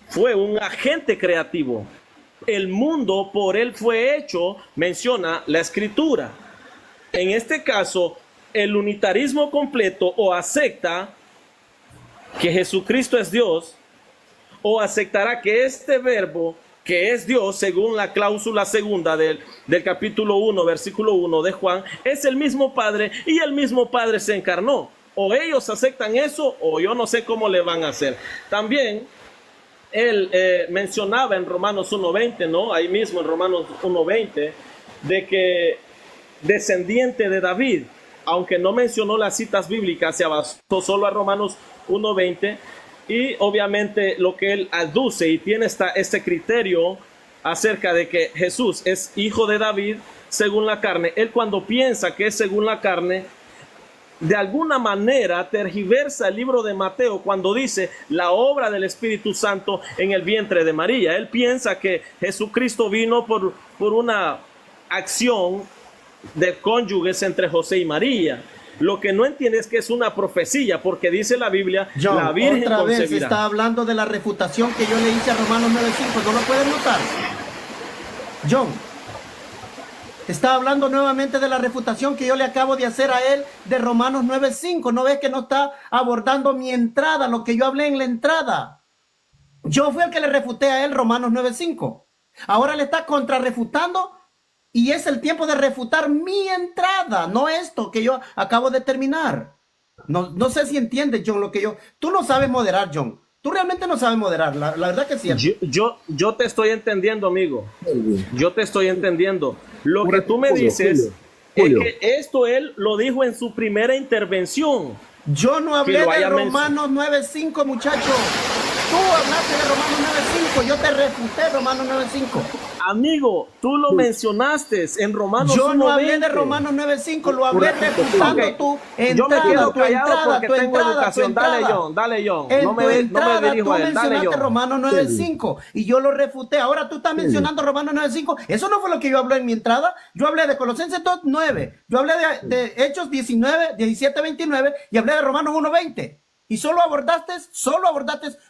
fue un agente creativo. el mundo por él fue hecho, menciona la escritura. En este caso, el unitarismo completo o acepta que Jesucristo es Dios, o aceptará que este verbo que es Dios, según la cláusula segunda del capítulo 1, versículo 1 de Juan, es el mismo Padre y el mismo Padre se encarnó. O ellos aceptan eso o yo no sé cómo le van a hacer. También él mencionaba en Romanos 1:20, ¿no? Ahí mismo en Romanos 1:20, de que descendiente de David, aunque no mencionó las citas bíblicas, se basó solo a Romanos 1:20, y obviamente lo que él aduce y tiene este criterio acerca de que Jesús es hijo de David según la carne. Él, cuando piensa que es según la carne, de alguna manera tergiversa el libro de Mateo cuando dice la obra del Espíritu Santo en el vientre de María. Él piensa que Jesucristo vino por una acción de cónyuges entre José y María. Lo que no entiende es que es una profecía, porque dice la Biblia, John, la Virgen otra vez concebirá. está hablando de la refutación que yo le hice a Romanos 9:5. ¿No lo pueden notar? John, está hablando nuevamente de la refutación que yo le acabo de hacer a él de Romanos 9:5. ¿No ves que no está abordando mi entrada, lo que yo hablé en la entrada? Yo fui el que le refuté a él Romanos 9:5. Ahora le está contrarrefutando. Y es el tiempo de refutar mi entrada, no esto que yo acabo de terminar. No sé si entiendes, John, lo que yo... Tú no sabes moderar, John. Tú realmente no sabes moderar, la verdad que sí. Yo te estoy entendiendo, amigo. Yo te estoy entendiendo. Lo que tú me dices Julio. es que esto él lo dijo en su primera intervención. Yo no hablé de Romanos 9:5, muchacho. Tú hablaste de Romanos 9:5, yo te refuté Romanos 9:5. Amigo, tú lo mencionaste en Romanos 1:20. Yo no hablé de Romanos 9:5, lo hablé refutando tu entrada. Yo me quedo callado porque tu tengo entrada, educación. tu entrada. Dale, John. En No tu me entrada, dirijo tú a él. Dale, mencionaste John. Romanos 9:5 y yo lo refuté. Ahora tú estás mencionando Romanos 9:5. Eso no fue lo que yo hablé en mi entrada. Yo hablé de Colosenses 2:9. Yo hablé de Hechos 17:29 y hablé de Romanos 1:20. Y solo abordaste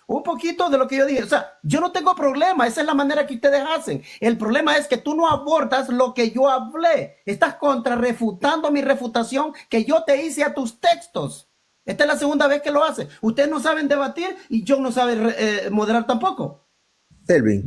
un poquito de lo que yo dije. O sea, yo no tengo problema. Esa es la manera que ustedes hacen. El problema es que tú no abordas lo que yo hablé. Estás contrarrefutando mi refutación que yo te hice a tus textos. Esta es la segunda vez que lo hace. Ustedes no saben debatir y John no sabe moderar tampoco. Selvin,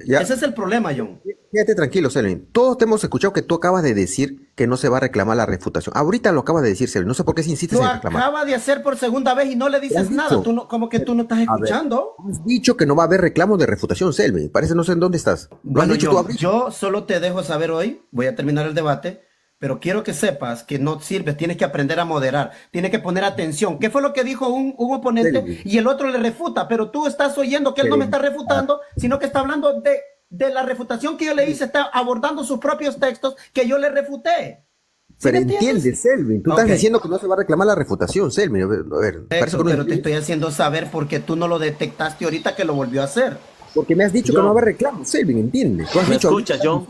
ya. Ese es el problema, John. Quédate tranquilo, Selvin. Todos te hemos escuchado que tú acabas de decir que no se va a reclamar la refutación. Ahorita lo acabas de decir, Selvin. No sé por qué insistes en reclamar. Lo acaba de hacer por segunda vez y no le dices nada. Tú no, como que tú no estás escuchando. Has dicho que no va a haber reclamo de refutación, Selvin. Parece no sé en dónde estás. ¿Lo has Bueno, dicho John, tú? yo solo te dejo saber hoy. Voy a terminar el debate. Pero quiero que sepas que no sirve, tienes que aprender a moderar, tienes que poner atención. ¿Qué fue lo que dijo un oponente? Sí. Y el otro le refuta, pero tú estás oyendo que él no me está refutando, sino que está hablando de la refutación que yo le hice, está abordando sus propios textos que yo le refuté. ¿Sí? Pero entiendes, Selvin, tú estás diciendo que no se va a reclamar la refutación, Selvin. A ver, pero te estoy haciendo saber porque tú no lo detectaste ahorita que lo volvió a hacer. Porque me has dicho que no va a haber reclamo, Selvin, ¿entiendes? ¿Me escuchas, John?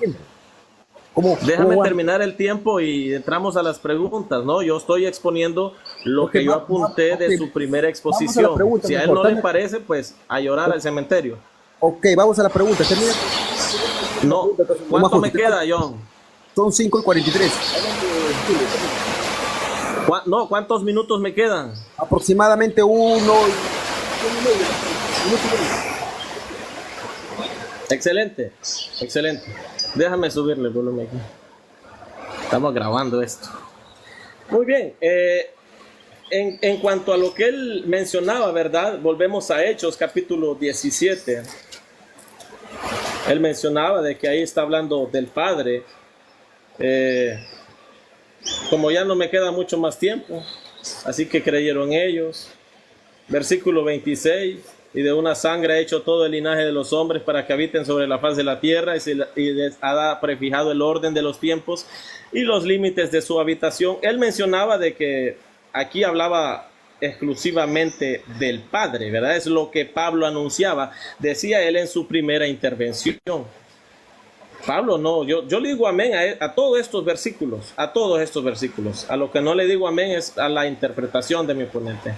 Déjame terminar el tiempo y entramos a las preguntas, ¿no? Yo estoy exponiendo lo que yo apunté de su primera exposición. Si a él no le parece, pues a llorar al cementerio. Ok, vamos a la pregunta. Termina. No, ¿cuánto me queda, John? Son 5:43. No, ¿cuántos minutos me quedan? Aproximadamente 1 Excelente, excelente. Déjame subirle el volumen aquí. Estamos grabando esto. Muy bien. En cuanto a lo que él mencionaba, ¿verdad? Volvemos a Hechos, capítulo 17. Él mencionaba de que ahí está hablando del Padre. Como ya no me queda mucho más tiempo, así que creyeron ellos. Versículo 26. Y de una sangre ha hecho todo el linaje de los hombres para que habiten sobre la faz de la tierra y les ha prefijado el orden de los tiempos y los límites de su habitación. Él mencionaba de que aquí hablaba exclusivamente del Padre, ¿verdad? Es lo que Pablo anunciaba, decía él en su primera intervención. Pablo no, yo le digo amén a todos estos versículos, a todos estos versículos. A lo que no le digo amén es a la interpretación de mi oponente.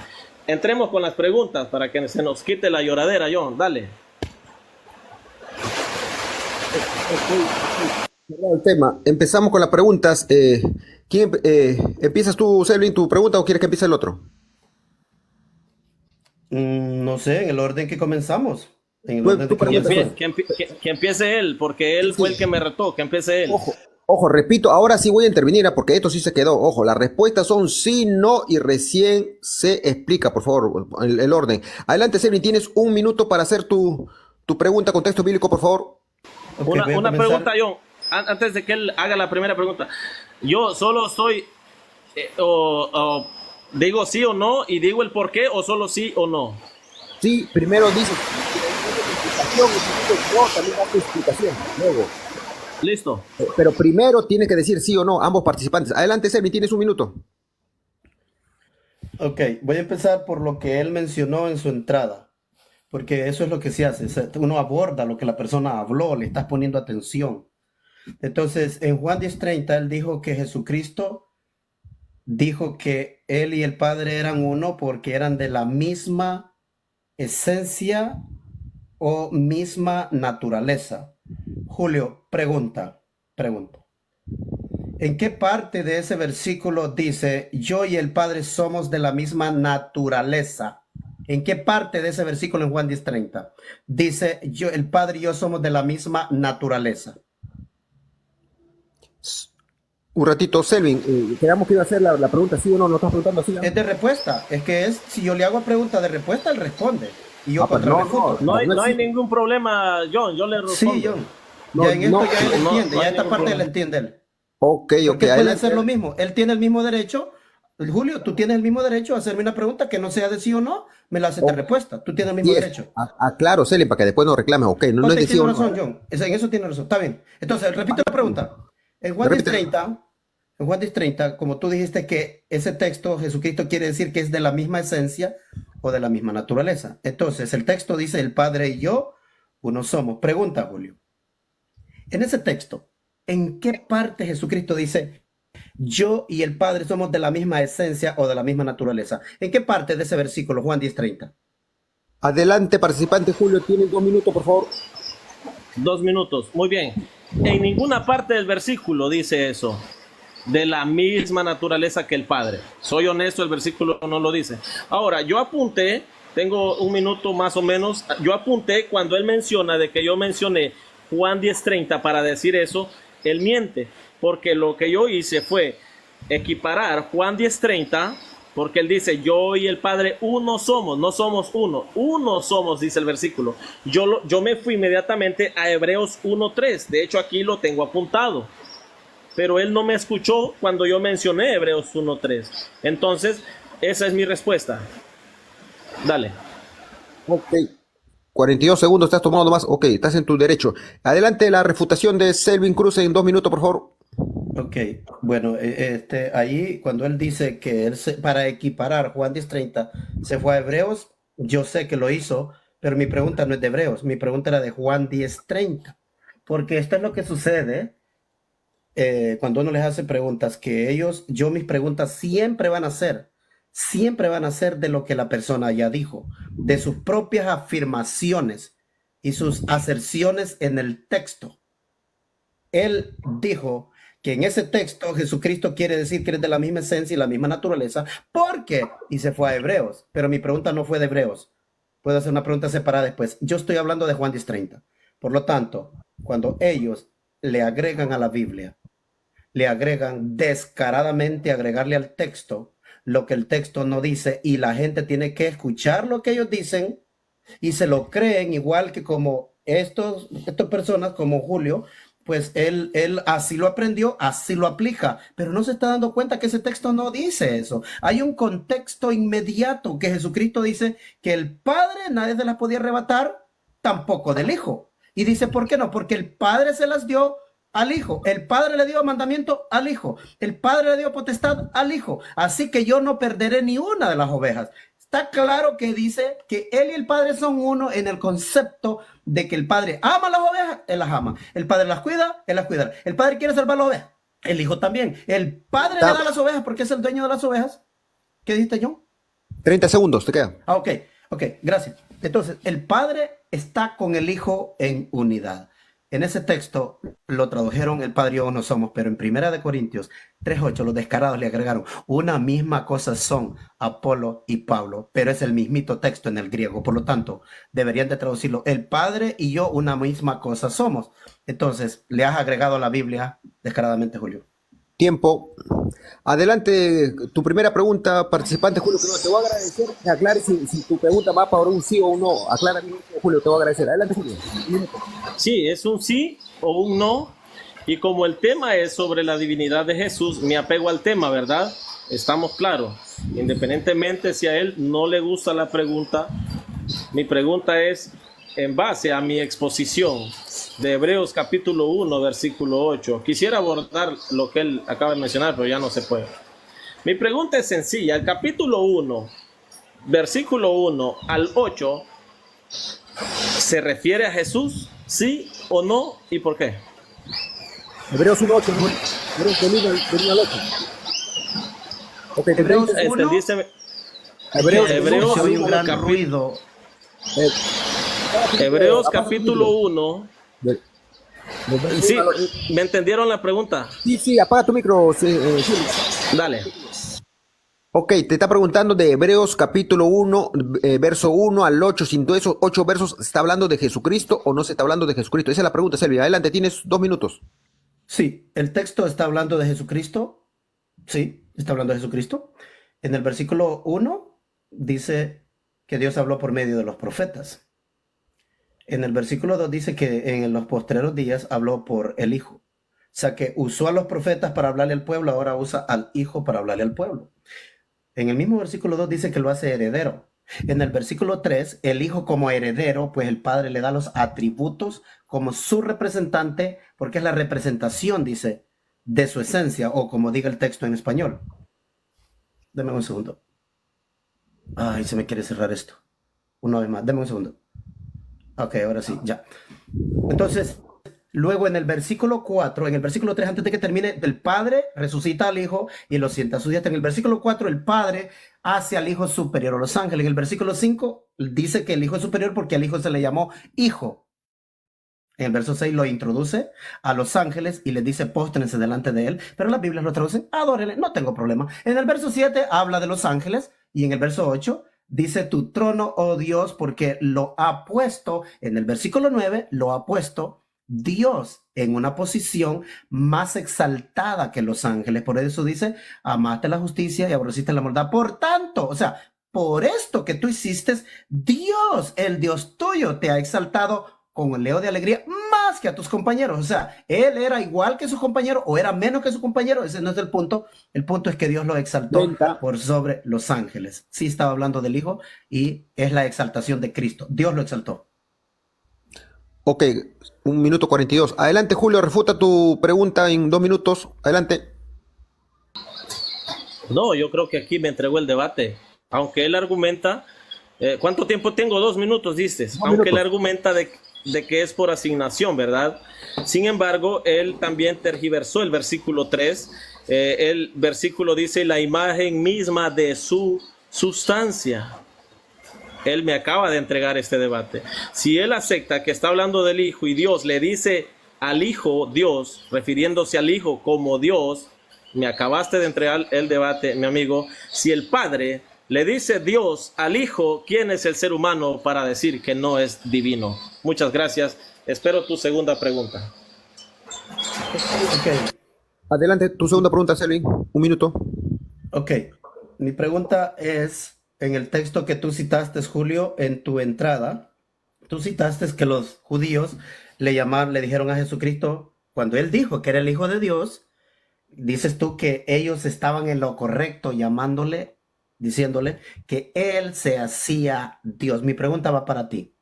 Entremos con las preguntas para que se nos quite la lloradera, John. Dale. Cerrado el tema. Empezamos con las preguntas. ¿Empiezas tú, Selvin, tu pregunta o quieres que empiece el otro? No sé, en el orden que comenzamos. En el Tú, orden tú de que preguntas. comenzamos. Que empiece él, porque él fue el que me retó, que empiece él. Ojo, ojo, repito, ahora sí voy a intervenir, porque esto sí se quedó. Ojo, las respuestas son sí, no y recién se explica, por favor, el orden. Adelante, Selvin, tienes un minuto para hacer tu pregunta con texto bíblico, por favor. Ok, voy a Una comenzar. pregunta, John, antes de que él haga la primera pregunta. Yo solo soy, o digo sí o no, y digo el por qué, o solo sí o no. Sí, primero dice explicación y segundo no, también da tu explicación. Luego. Listo. Pero primero tiene que decir sí o no, ambos participantes. Adelante, Selvin, tienes un minuto. Ok, voy a empezar por lo que él mencionó en su entrada, porque eso es lo que se hace. Uno aborda lo que la persona habló, le estás poniendo atención. Entonces, en Juan 10:30, él dijo que Jesucristo dijo que él y el Padre eran uno porque eran de la misma esencia o misma naturaleza. Julio, pregunta. ¿En qué parte de ese versículo dice, yo y el Padre somos de la misma naturaleza? ¿En qué parte de ese versículo en Juan 10:30 dice, yo, el Padre y yo somos de la misma naturaleza? Un ratito, Selvin, quedamos que iba a hacer la pregunta sí o no, ¿no estás preguntando así? Es de respuesta. Es que es, si yo le hago pregunta de respuesta, él responde. Y yo Ah, pues contrarrespondo. No hay ningún problema, John, yo le respondo. Sí, John. No, Ya en esto no, ya él entiende, no ya hay esta ningún parte problema. la entiende él. Ok, Porque él puede adelante. hacer lo mismo. Él tiene el mismo derecho. Julio, tú tienes el mismo derecho a hacerme una pregunta que no sea de sí o no, me la haces de respuesta. Tú tienes el mismo Yes. derecho. Claro, Selvin, para que después no reclames. Ok, no, no Ok, es de sí tiene o no. razón, John. En eso tiene razón. Está bien. Entonces, repito la pregunta. En Juan Repite. 10:30, en Juan 10:30, como tú dijiste que ese texto, Jesucristo quiere decir que es de la misma esencia o de la misma naturaleza. Entonces, el texto dice, el Padre y yo, uno somos. Pregunta, Julio. En ese texto, ¿en qué parte Jesucristo dice, yo y el Padre somos de la misma esencia o de la misma naturaleza? ¿En qué parte de ese versículo, Juan 10:30? Adelante, participante Julio, tienes 2 minutos, por favor. 2 minutos, muy bien. En ninguna parte del versículo dice eso, de la misma naturaleza que el Padre. Soy honesto, el versículo no lo dice. Ahora, yo apunté, tengo un minuto más o menos, yo apunté cuando él menciona de que yo mencioné Juan 10:30 para decir eso, él miente, porque lo que yo hice fue equiparar Juan 10:30, porque él dice, yo y el Padre uno somos, no somos uno, uno somos, dice el versículo. Yo me fui inmediatamente a Hebreos 1:3, de hecho aquí lo tengo apuntado, pero él no me escuchó cuando yo mencioné Hebreos 1:3. Entonces, esa es mi respuesta. Dale. Ok. 42 segundos, estás tomando más. Ok, estás en tu derecho. Adelante, la refutación de Selvin Cruz en 2 minutos, por favor. Ok, bueno, ahí cuando él dice que para equiparar Juan 10:30 se fue a Hebreos, yo sé que lo hizo, pero mi pregunta no es de Hebreos, mi pregunta era de Juan 10:30, porque esto es lo que sucede cuando uno les hace preguntas, que mis preguntas siempre van a ser de lo que la persona ya dijo, de sus propias afirmaciones y sus aserciones en el texto. Él dijo que en ese texto Jesucristo quiere decir que eres de la misma esencia y la misma naturaleza, porque, y se fue a Hebreos, pero mi pregunta no fue de Hebreos. Puedo hacer una pregunta separada después. Yo estoy hablando de Juan 10:30. Por lo tanto, cuando ellos le agregan a la Biblia, le agregan descaradamente, agregarle al texto lo que el texto no dice, y la gente tiene que escuchar lo que ellos dicen y se lo creen, igual que como estas personas, como Julio, pues él así lo aprendió, así lo aplica, pero no se está dando cuenta que ese texto no dice eso. Hay un contexto inmediato que Jesucristo dice que el Padre nadie se las podía arrebatar, tampoco del Hijo. Y dice, ¿por qué no? Porque el Padre se las dio al Hijo. El Padre le dio mandamiento al Hijo. El Padre le dio potestad al Hijo. Así que yo no perderé ni una de las ovejas. Está claro que dice que él y el Padre son uno en el concepto de que el Padre ama las ovejas, él las ama. El Padre las cuida, él las cuida. El Padre quiere salvar las ovejas, el Hijo también. El Padre le da las ovejas porque es el dueño de las ovejas. ¿Qué dijiste, John? 30 segundos, te queda. Ok, gracias. Entonces, el Padre está con el Hijo en unidad. En ese texto lo tradujeron el Padre y yo no somos, pero en Primera de Corintios 3:8 los descarados le agregaron una misma cosa son Apolo y Pablo, pero es el mismito texto en el griego, por lo tanto deberían de traducirlo el Padre y yo una misma cosa somos. Entonces le has agregado a la Biblia descaradamente, Julio. Tiempo. Adelante, tu primera pregunta, participante Julio. Te voy a agradecer que aclares si tu pregunta va para un sí o un no. Aclara bien, Julio, te voy a agradecer. Adelante, Julio. Sí, es un sí o un no. Y como el tema es sobre la divinidad de Jesús, me apego al tema, ¿verdad? Estamos claros. Independientemente si a él no le gusta la pregunta, mi pregunta es en base a mi exposición de Hebreos capítulo 1, versículo 8. Quisiera abordar lo que él acaba de mencionar, pero ya no se puede. Mi pregunta es sencilla. El capítulo 1, versículo 1 al 8, ¿se refiere a Jesús? ¿Sí o no? ¿Y por qué? Hebreos 1, 8. Hebreos 1 al 8. Okay, Hebreos 1. Hebreos un gran ruido. Hebreos capítulo 1. Sí, ¿me entendieron la pregunta? Sí, apaga tu micro. Dale. Ok, te está preguntando de Hebreos capítulo 1, verso 1 al 8. Si de esos 8 versos ¿se está hablando de Jesucristo o no se está hablando de Jesucristo? Esa es la pregunta, Selvia. Adelante, tienes 2 minutos. Sí, el texto está hablando de Jesucristo. Sí, está hablando de Jesucristo. En el versículo 1 dice que Dios habló por medio de los profetas. En el versículo 2 dice que en los postreros días habló por el Hijo. O sea que usó a los profetas para hablarle al pueblo, ahora usa al Hijo para hablarle al pueblo. En el mismo versículo 2 dice que lo hace heredero. En el versículo 3, el Hijo como heredero, pues el Padre le da los atributos como su representante, porque es la representación, dice, de su esencia, o como diga el texto en español. Deme un segundo. Ay, se me quiere cerrar esto. Una vez más, deme un segundo. Ok, ahora sí, ya. Entonces, luego en el versículo 4, en el versículo 3, antes de que termine, el Padre resucita al Hijo y lo sienta a su diestra. En el versículo 4, el Padre hace al Hijo superior a los ángeles. En el versículo 5, dice que el Hijo es superior porque al Hijo se le llamó Hijo. En el verso 6 lo introduce a los ángeles y les dice póstrense delante de él, pero las Biblias lo traducen, adórenle, no tengo problema. En el verso 7 habla de los ángeles y en el verso 8 dice tu trono, oh Dios, porque lo ha puesto, en el versículo 9 lo ha puesto Dios en una posición más exaltada que los ángeles. Por eso dice, amaste la justicia y aborreciste la maldad. Por tanto, o sea, por esto que tú hiciste, Dios, el Dios tuyo, te ha exaltado con el leo de alegría más que a tus compañeros. O sea, él era igual que su compañero o era menos que su compañero. Ese no es el punto. El punto es que Dios lo exaltó por sobre los ángeles. Sí estaba hablando del Hijo y es la exaltación de Cristo. Dios lo exaltó. Ok, 1 minuto 42. Adelante, Julio, refuta tu pregunta en 2 minutos. Adelante. No, yo creo que aquí me entregó el debate. Aunque él argumenta... ¿cuánto tiempo tengo? 2 minutos, dices. Aunque él argumenta de que es por asignación, ¿verdad? Sin embargo, él también tergiversó el versículo 3. El versículo dice la imagen misma de su sustancia. Él me acaba de entregar este debate. Si él acepta que está hablando del Hijo y Dios le dice al Hijo Dios, refiriéndose al Hijo como Dios, me acabaste de entregar el debate, mi amigo. Si el Padre le dice Dios al Hijo, ¿quién es el ser humano para decir que no es divino? Muchas gracias. Espero tu segunda pregunta. Okay. Adelante, tu segunda pregunta, Selvin. 1 minuto. Ok. Mi pregunta es, en el texto que tú citaste, Julio, en tu entrada, tú citaste que los judíos le dijeron a Jesucristo, cuando él dijo que era el Hijo de Dios, dices tú que ellos estaban en lo correcto diciéndole que él se hacía Dios. Mi pregunta va para ti.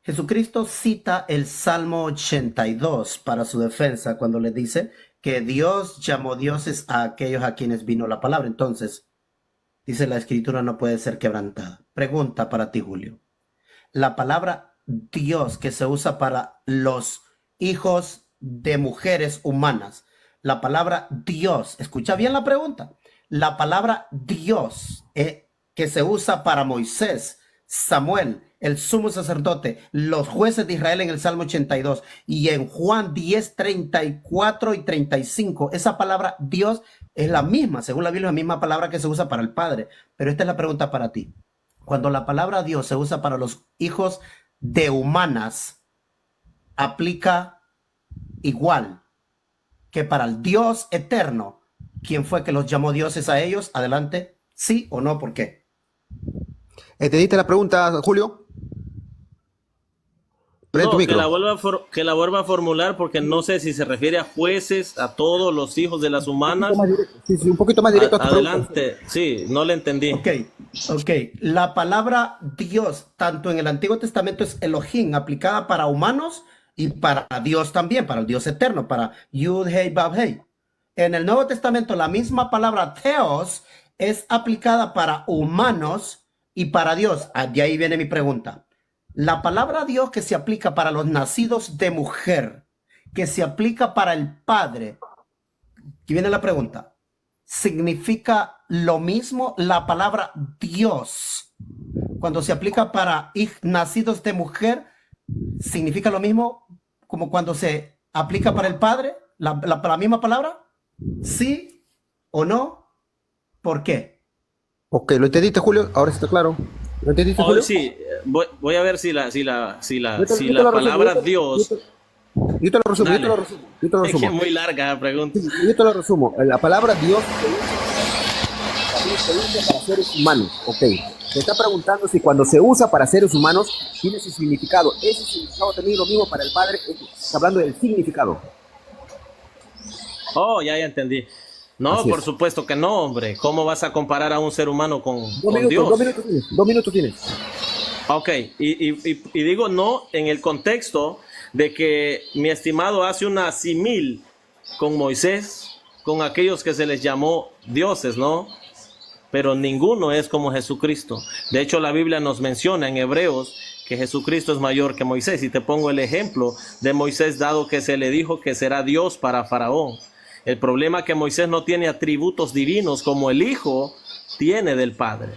Jesucristo cita el Salmo 82 para su defensa cuando le dice que Dios llamó dioses a aquellos a quienes vino la palabra. Entonces, dice la Escritura no puede ser quebrantada. Pregunta para ti, Julio. La palabra Dios que se usa para los hijos de mujeres humanas, la palabra Dios, escucha bien la pregunta. La palabra Dios que se usa para Moisés, Samuel, el sumo sacerdote, los jueces de Israel en el Salmo 82 y en Juan 10, 34 y 35. Esa palabra Dios es la misma, según la Biblia, la misma palabra que se usa para el Padre. Pero esta es la pregunta para ti. Cuando la palabra Dios se usa para los hijos de humanas, ¿aplica igual que para el Dios eterno? ¿Quién fue que los llamó dioses a ellos? Adelante. ¿Sí o no? ¿Por qué? ¿Entendiste la pregunta, Julio? Prende tu No, micro. que la vuelva a formular porque no sé si se refiere a jueces, a todos los hijos de las humanas. Sí, un poquito más directo a tu Adelante, sí, no le entendí. Ok. La palabra Dios, tanto en el Antiguo Testamento es Elohim, aplicada para humanos y para Dios también, para el Dios eterno, para Yud, Hei, Vav, Hei. En el Nuevo Testamento, la misma palabra Theos es aplicada para humanos y para Dios. De ahí viene mi pregunta. La palabra Dios que se aplica para los nacidos de mujer, que se aplica para el Padre, aquí viene la pregunta, ¿significa lo mismo la palabra Dios? Cuando se aplica para nacidos de mujer, ¿significa lo mismo como cuando se aplica para el Padre? ¿La misma palabra? ¿Sí o no? ¿Por qué? Ok, ¿lo entendiste, Julio? Ahora sí está claro. ¿Lo entendiste, Julio? Sí, voy a ver si la Yo te lo palabra resumo, Dios. Yo te lo resumo, Dale. yo te lo Es que es resumo. muy larga la pregunta. Sí, yo te lo resumo. La palabra Dios se usa para seres humanos. Ok. Se está preguntando si cuando se usa para seres humanos tiene ese significado. Ese significado también es lo mismo para el Padre. Está hablando del significado. Oh, ya entendí. No, Así por es. supuesto que no, hombre. ¿Cómo vas a comparar a un ser humano con Dios? 2 minutos tienes. 2 minutos tienes. Ok, y digo no en el contexto de que mi estimado hace una simil con Moisés, con aquellos que se les llamó dioses, ¿no? Pero ninguno es como Jesucristo. De hecho, la Biblia nos menciona en Hebreos que Jesucristo es mayor que Moisés. Y te pongo el ejemplo de Moisés, dado que se le dijo que será Dios para Faraón. El problema es que Moisés no tiene atributos divinos como el Hijo tiene del Padre.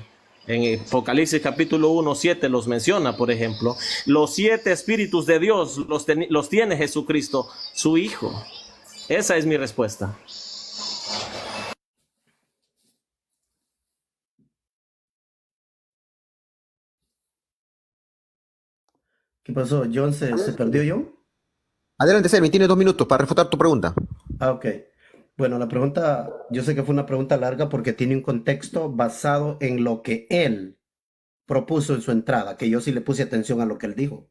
En Apocalipsis capítulo 1, 7 los menciona, por ejemplo. Los 7 espíritus de Dios los tiene Jesucristo, su Hijo. Esa es mi respuesta. ¿Qué pasó? ¿John se perdió, John? Adelante, Sermi, tienes 2 minutos para refutar tu pregunta. Ok. Bueno, la pregunta, yo sé que fue una pregunta larga porque tiene un contexto basado en lo que él propuso en su entrada, que yo sí le puse atención a lo que él dijo.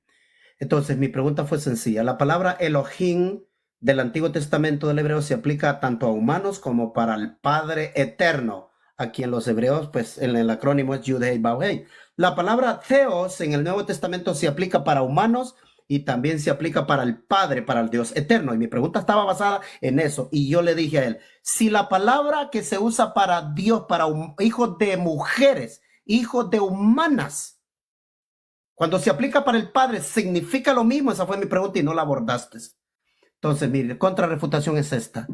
Entonces, mi pregunta fue sencilla. La palabra Elohim del Antiguo Testamento del hebreo se aplica tanto a humanos como para el Padre eterno, a quien los hebreos, pues en el acrónimo es Yud Hei Vav Hei. La palabra Theos en el Nuevo Testamento se aplica para humanos y también se aplica para el Padre, para el Dios eterno. Y mi pregunta estaba basada en eso. Y yo le dije a él, si la palabra que se usa para Dios, para hijos de mujeres, hijos de humanas, cuando se aplica para el Padre, ¿significa lo mismo? Esa fue mi pregunta y no la abordaste. Entonces, mi contrarrefutación es esta.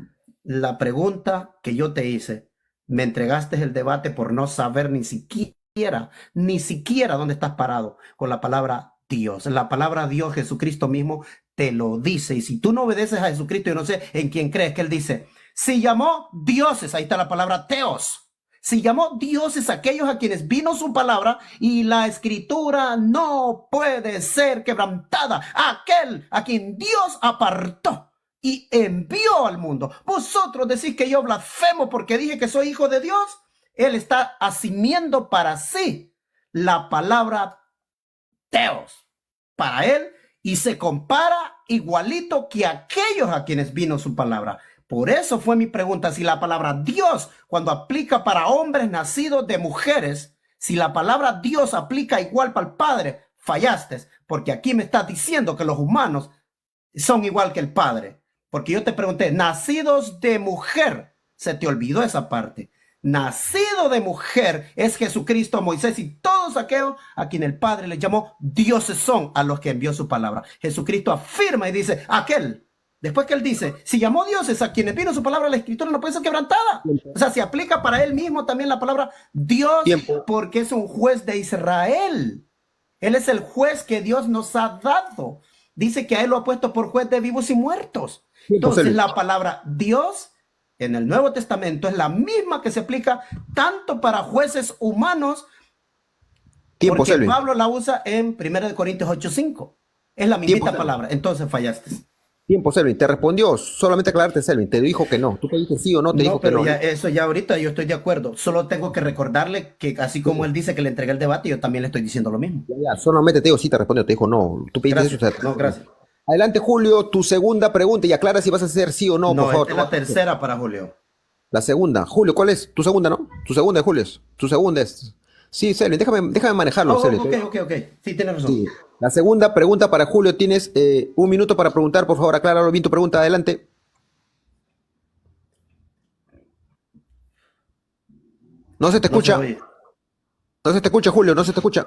La pregunta que yo te hice, me entregaste el debate por no saber ni siquiera dónde estás parado con la palabra Dios. La palabra Dios, Jesucristo mismo, te lo dice. Y si tú no obedeces a Jesucristo, yo no sé en quién crees que él dice. Si llamó dioses, ahí está la palabra Theos. Si llamó dioses a aquellos a quienes vino su palabra y la escritura no puede ser quebrantada. Aquel a quien Dios apartó y envió al mundo. Vosotros decís que yo blasfemo porque dije que soy hijo de Dios. Él está asumiendo para sí la palabra Theos para él y se compara igualito que aquellos a quienes vino su palabra. Por eso fue mi pregunta, si la palabra Dios, cuando aplica para hombres nacidos de mujeres, si la palabra Dios aplica igual para el Padre, fallaste, porque aquí me estás diciendo que los humanos son igual que el Padre. Porque yo te pregunté, nacidos de mujer, se te olvidó esa parte. Nacido de mujer es Jesucristo, Moisés y todos aquellos a quien el Padre les llamó dioses son a los que envió su palabra. Jesucristo afirma y dice, aquel. Después que él dice, si llamó dioses a quienes vino su palabra, la escritura no puede ser quebrantada. O sea, se aplica para él mismo también la palabra Dios, porque es un juez de Israel. Él es el juez que Dios nos ha dado. Dice que a él lo ha puesto por juez de vivos y muertos. Entonces la palabra Dios en el Nuevo Testamento es la misma que se aplica tanto para jueces humanos, porque Selvin. Pablo la usa en 1 Corintios 8:5. Es la misma palabra. Entonces fallaste. Tiempo, Selvin. Te respondió. Solamente aclararte, Selvin. Te dijo que no. Tú te dijiste sí o no, te dijo que no. Eso ya ahorita yo estoy de acuerdo. Solo tengo que recordarle que así como él dice que le entregué el debate, yo también le estoy diciendo lo mismo. Solamente te digo sí, te respondió. Te dijo no. Tú pediste eso. No, gracias. Adelante, Julio, tu segunda pregunta y aclara si vas a hacer sí o no, por favor. Esta es la tercera para Julio. La segunda. Julio, ¿cuál es? Tu segunda, ¿no? Tu segunda, Julio. Tu segunda es... Sí, Selvin, déjame manejarlo, Selvin. Ok. Sí, tienes razón. Sí. La segunda pregunta para Julio. Tienes 1 minuto para preguntar, por favor. Acláralo bien tu pregunta. Adelante. No se te escucha. No se te escucha, Julio. No se te escucha.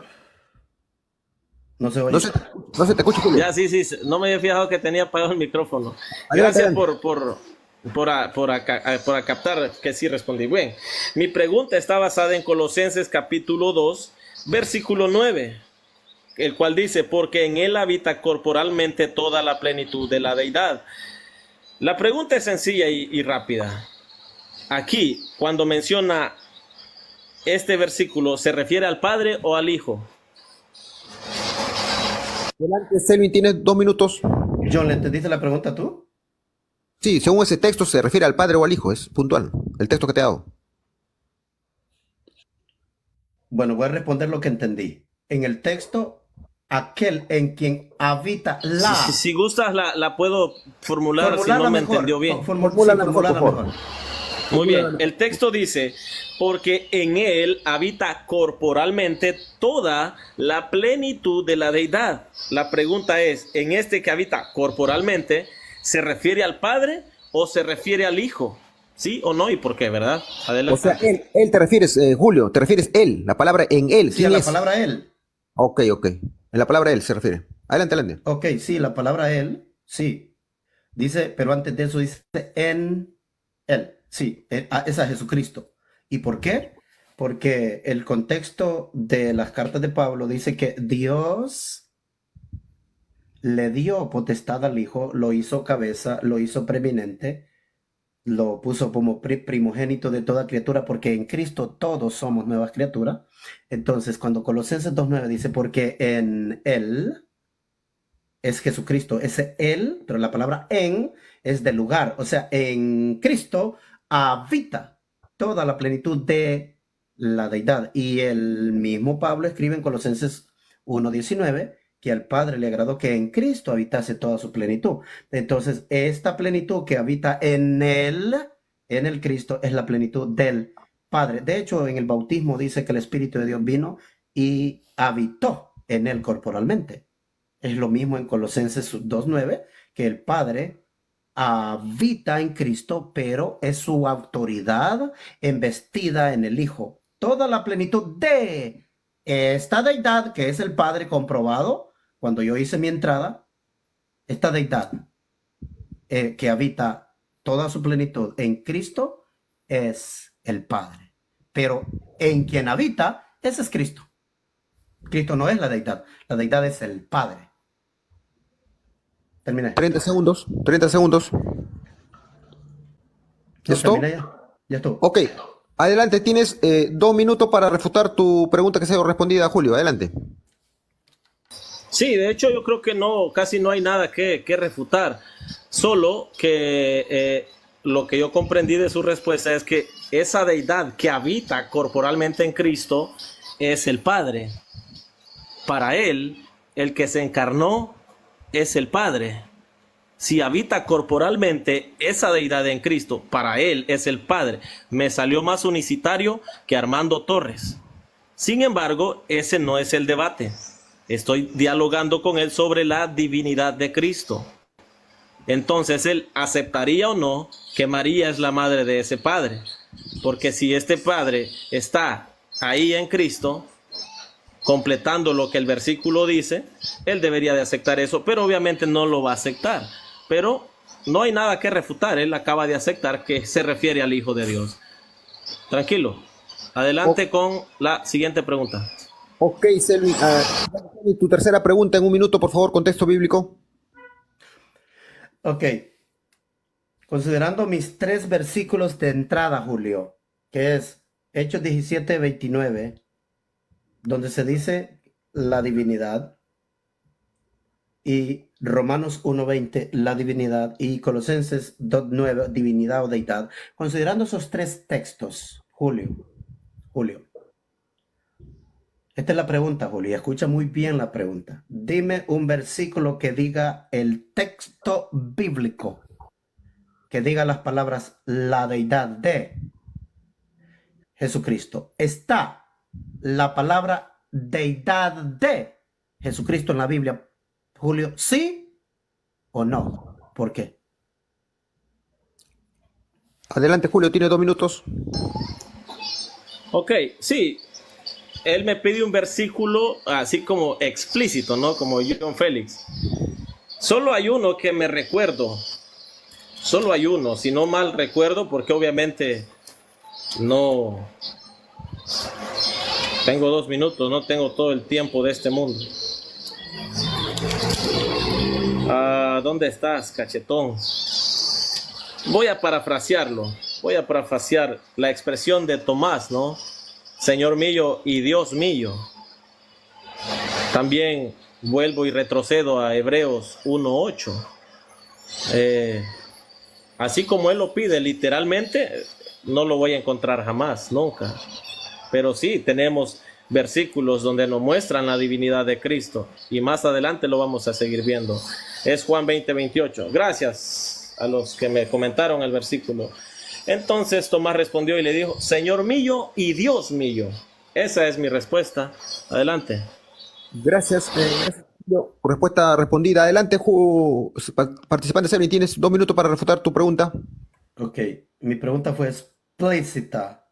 No se oye. No se te escucha, Julio. Ya, sí. No me había fijado que tenía apagado el micrófono. Adelante, Gracias por captar que sí respondí bien. Mi pregunta está basada en Colosenses capítulo 2, versículo 9, el cual dice, porque en él habita corporalmente toda la plenitud de la deidad. La pregunta es sencilla y rápida. Aquí, cuando menciona este versículo, ¿se refiere al Padre o al Hijo? Adelante, Selvin, tienes 2 minutos. John, ¿le entendiste la pregunta tú? Sí, según ese texto se refiere al Padre o al Hijo, es puntual, el texto que te he dado. Bueno, voy a responder lo que entendí. En el texto, aquel en quien habita la... Si gustas, la puedo formular si no me entendió bien. Formúlala mejor. Muy bien, el texto dice, porque en él habita corporalmente toda la plenitud de la deidad. La pregunta es, en este que habita corporalmente, ¿se refiere al Padre o se refiere al Hijo? ¿Sí o no? ¿Y por qué, verdad? Adelante. O sea, él te refieres, Julio, te refieres él, la palabra en él. Sí, a la palabra él. Ok. En la palabra él se refiere. Adelante. Ok, sí, la palabra él, sí. Dice, pero antes de eso dice en él. Sí, esa es Jesucristo. ¿Y por qué? Porque el contexto de las cartas de Pablo dice que Dios le dio potestad al Hijo, lo hizo cabeza, lo hizo preeminente, lo puso como primogénito de toda criatura, porque en Cristo todos somos nuevas criaturas. Entonces, cuando Colosenses 2:9 dice, porque en Él es Jesucristo, ese Él, pero la palabra en es de lugar, o sea, en Cristo habita toda la plenitud de la deidad. Y el mismo Pablo escribe en Colosenses 1:19 que al Padre le agradó que en Cristo habitase toda su plenitud. Entonces, esta plenitud que habita en el Cristo, es la plenitud del Padre. De hecho, en el bautismo dice que el Espíritu de Dios vino y habitó en él corporalmente. Es lo mismo en Colosenses 2:9, que el Padre habita en Cristo, pero es su autoridad embestida en el Hijo. Toda la plenitud de esta deidad, que es el Padre comprobado, cuando yo hice mi entrada, esta deidad que habita toda su plenitud en Cristo es el Padre. Pero en quien habita, ese es Cristo. Cristo no es la deidad es el Padre. Terminé. 30 segundos. ¿Listo? Ya estuvo. Ok. Adelante, tienes 2 minutos para refutar tu pregunta que se ha respondida, Julio. Adelante. Sí, de hecho yo creo que casi no hay nada que refutar. Solo que lo que yo comprendí de su respuesta es que esa deidad que habita corporalmente en Cristo es el Padre. Para él, el que se encarnó es el Padre. Si habita corporalmente esa deidad en Cristo, para él es el Padre. Me salió más unicitario que Armando Torres. Sin embargo, ese no es el debate. Estoy dialogando con él sobre la divinidad de Cristo. Entonces, él aceptaría o no que María es la madre de ese Padre. Porque si este Padre está ahí en Cristo, completando lo que el versículo dice, él debería de aceptar eso, pero obviamente no lo va a aceptar. Pero no hay nada que refutar, él acaba de aceptar que se refiere al Hijo de Dios. Tranquilo, adelante con la siguiente pregunta. Ok, Selvin, tu tercera pregunta en un minuto, por favor, contexto bíblico. Ok, considerando mis tres versículos de entrada, Julio, que es Hechos 17:29, donde se dice la divinidad, y Romanos 1:20, la divinidad, y Colosenses 2:9, divinidad o deidad. Considerando esos tres textos, Julio, esta es la pregunta, Julio, y escucha muy bien la pregunta. Dime un versículo que diga el texto bíblico, que diga las palabras la deidad de Jesucristo. ¿Está la palabra deidad de Jesucristo en la Biblia, Julio? ¿Sí o no? ¿Por qué? Adelante, Julio, tiene 2 minutos. Ok, sí. Él me pide un versículo así como explícito, ¿no? Como John Félix. Solo hay uno que me recuerdo. Solo hay uno, si no mal recuerdo, porque obviamente no tengo 2 minutos, no tengo todo el tiempo de este mundo. ¿Dónde estás, cachetón? Voy a parafrasearlo. Voy a parafrasear la expresión de Tomás, ¿no? Señor mío y Dios mío. También vuelvo y retrocedo a Hebreos 1:8. Así como él lo pide literalmente, no lo voy a encontrar jamás, nunca. Pero sí, tenemos versículos donde nos muestran la divinidad de Cristo. Y más adelante lo vamos a seguir viendo. Es Juan 20:28. Gracias a los que me comentaron el versículo. Entonces Tomás respondió y le dijo, Señor mío y Dios mío. Esa es mi respuesta. Adelante. Gracias, Julio. Respuesta respondida. Adelante, participante Selvin, tienes 2 minutos para refutar tu pregunta. Ok, mi pregunta fue explícita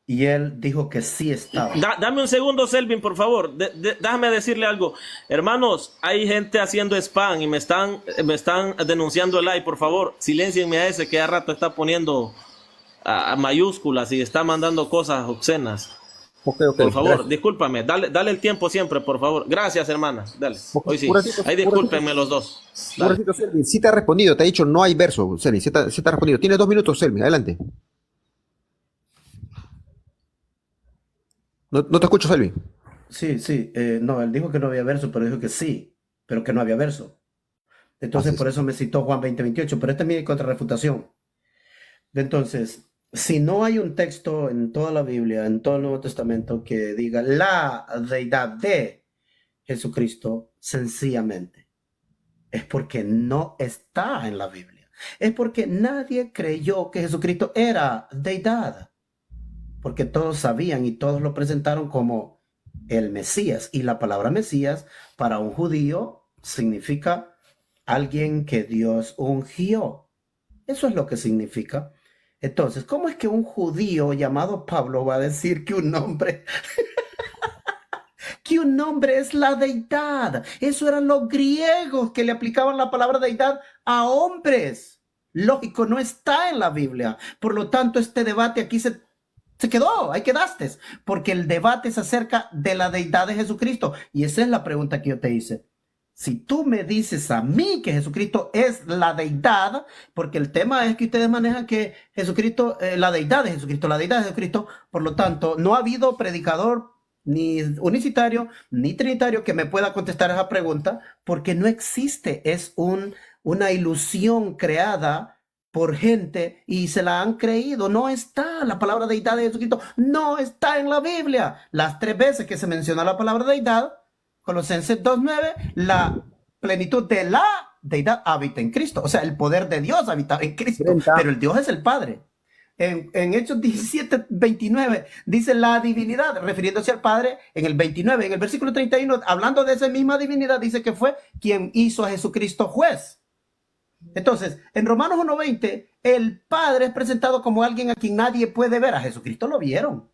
y él dijo que sí estaba. Dame un segundo, Selvin, por favor. Déjame decirle algo. Hermanos, hay gente haciendo spam y me están denunciando el like. Por favor, siléncienme a ese que a rato está poniendo a mayúsculas y está mandando cosas obscenas. Okay, por favor, gracias. Discúlpame. Dale el tiempo siempre, por favor. Gracias, hermana. Dale. Hoy sí. Ahí discúlpenme los dos. Selvin, sí te ha respondido. Te ha dicho no hay verso, Selvin. Sí te ha respondido. Tienes 2 minutos, Selvin. Adelante. No te escucho, Selvin. Sí, no, él dijo que no había verso, pero dijo que sí, pero que no había verso. Entonces, por eso me citó Juan 20:28, pero esta es mi contrarrefutación. Entonces, si no hay un texto en toda la Biblia, en todo el Nuevo Testamento, que diga la deidad de Jesucristo, sencillamente, es porque no está en la Biblia. Es porque nadie creyó que Jesucristo era deidad. Porque todos sabían y todos lo presentaron como el Mesías. Y la palabra Mesías para un judío significa alguien que Dios ungió. Eso es lo que significa. Entonces, ¿cómo es que un judío llamado Pablo va a decir que un nombre que un nombre es la deidad? Eso eran los griegos que le aplicaban la palabra deidad a hombres. Lógico, no está en la Biblia. Por lo tanto, este debate aquí se quedó, ahí quedaste, porque el debate es acerca de la deidad de Jesucristo. Y esa es la pregunta que yo te hice. Si tú me dices a mí que Jesucristo es la deidad, porque el tema es que ustedes manejan que Jesucristo, la deidad de Jesucristo, por lo tanto, no ha habido predicador ni unicitario ni trinitario que me pueda contestar esa pregunta, porque no existe, es una ilusión creada por gente y se la han creído. No está la palabra deidad de Jesucristo, no está en la Biblia. Las 3 veces que se menciona la palabra deidad, Colosenses 2:9, la plenitud de la deidad habita en Cristo. O sea, el poder de Dios habita en Cristo, pero el Dios es el Padre. En Hechos 17:29 dice la divinidad, refiriéndose al Padre. En el 29, en el versículo 31, hablando de esa misma divinidad, dice que fue quien hizo a Jesucristo juez. Entonces, en Romanos 1:20, el Padre es presentado como alguien a quien nadie puede ver. A Jesucristo lo vieron.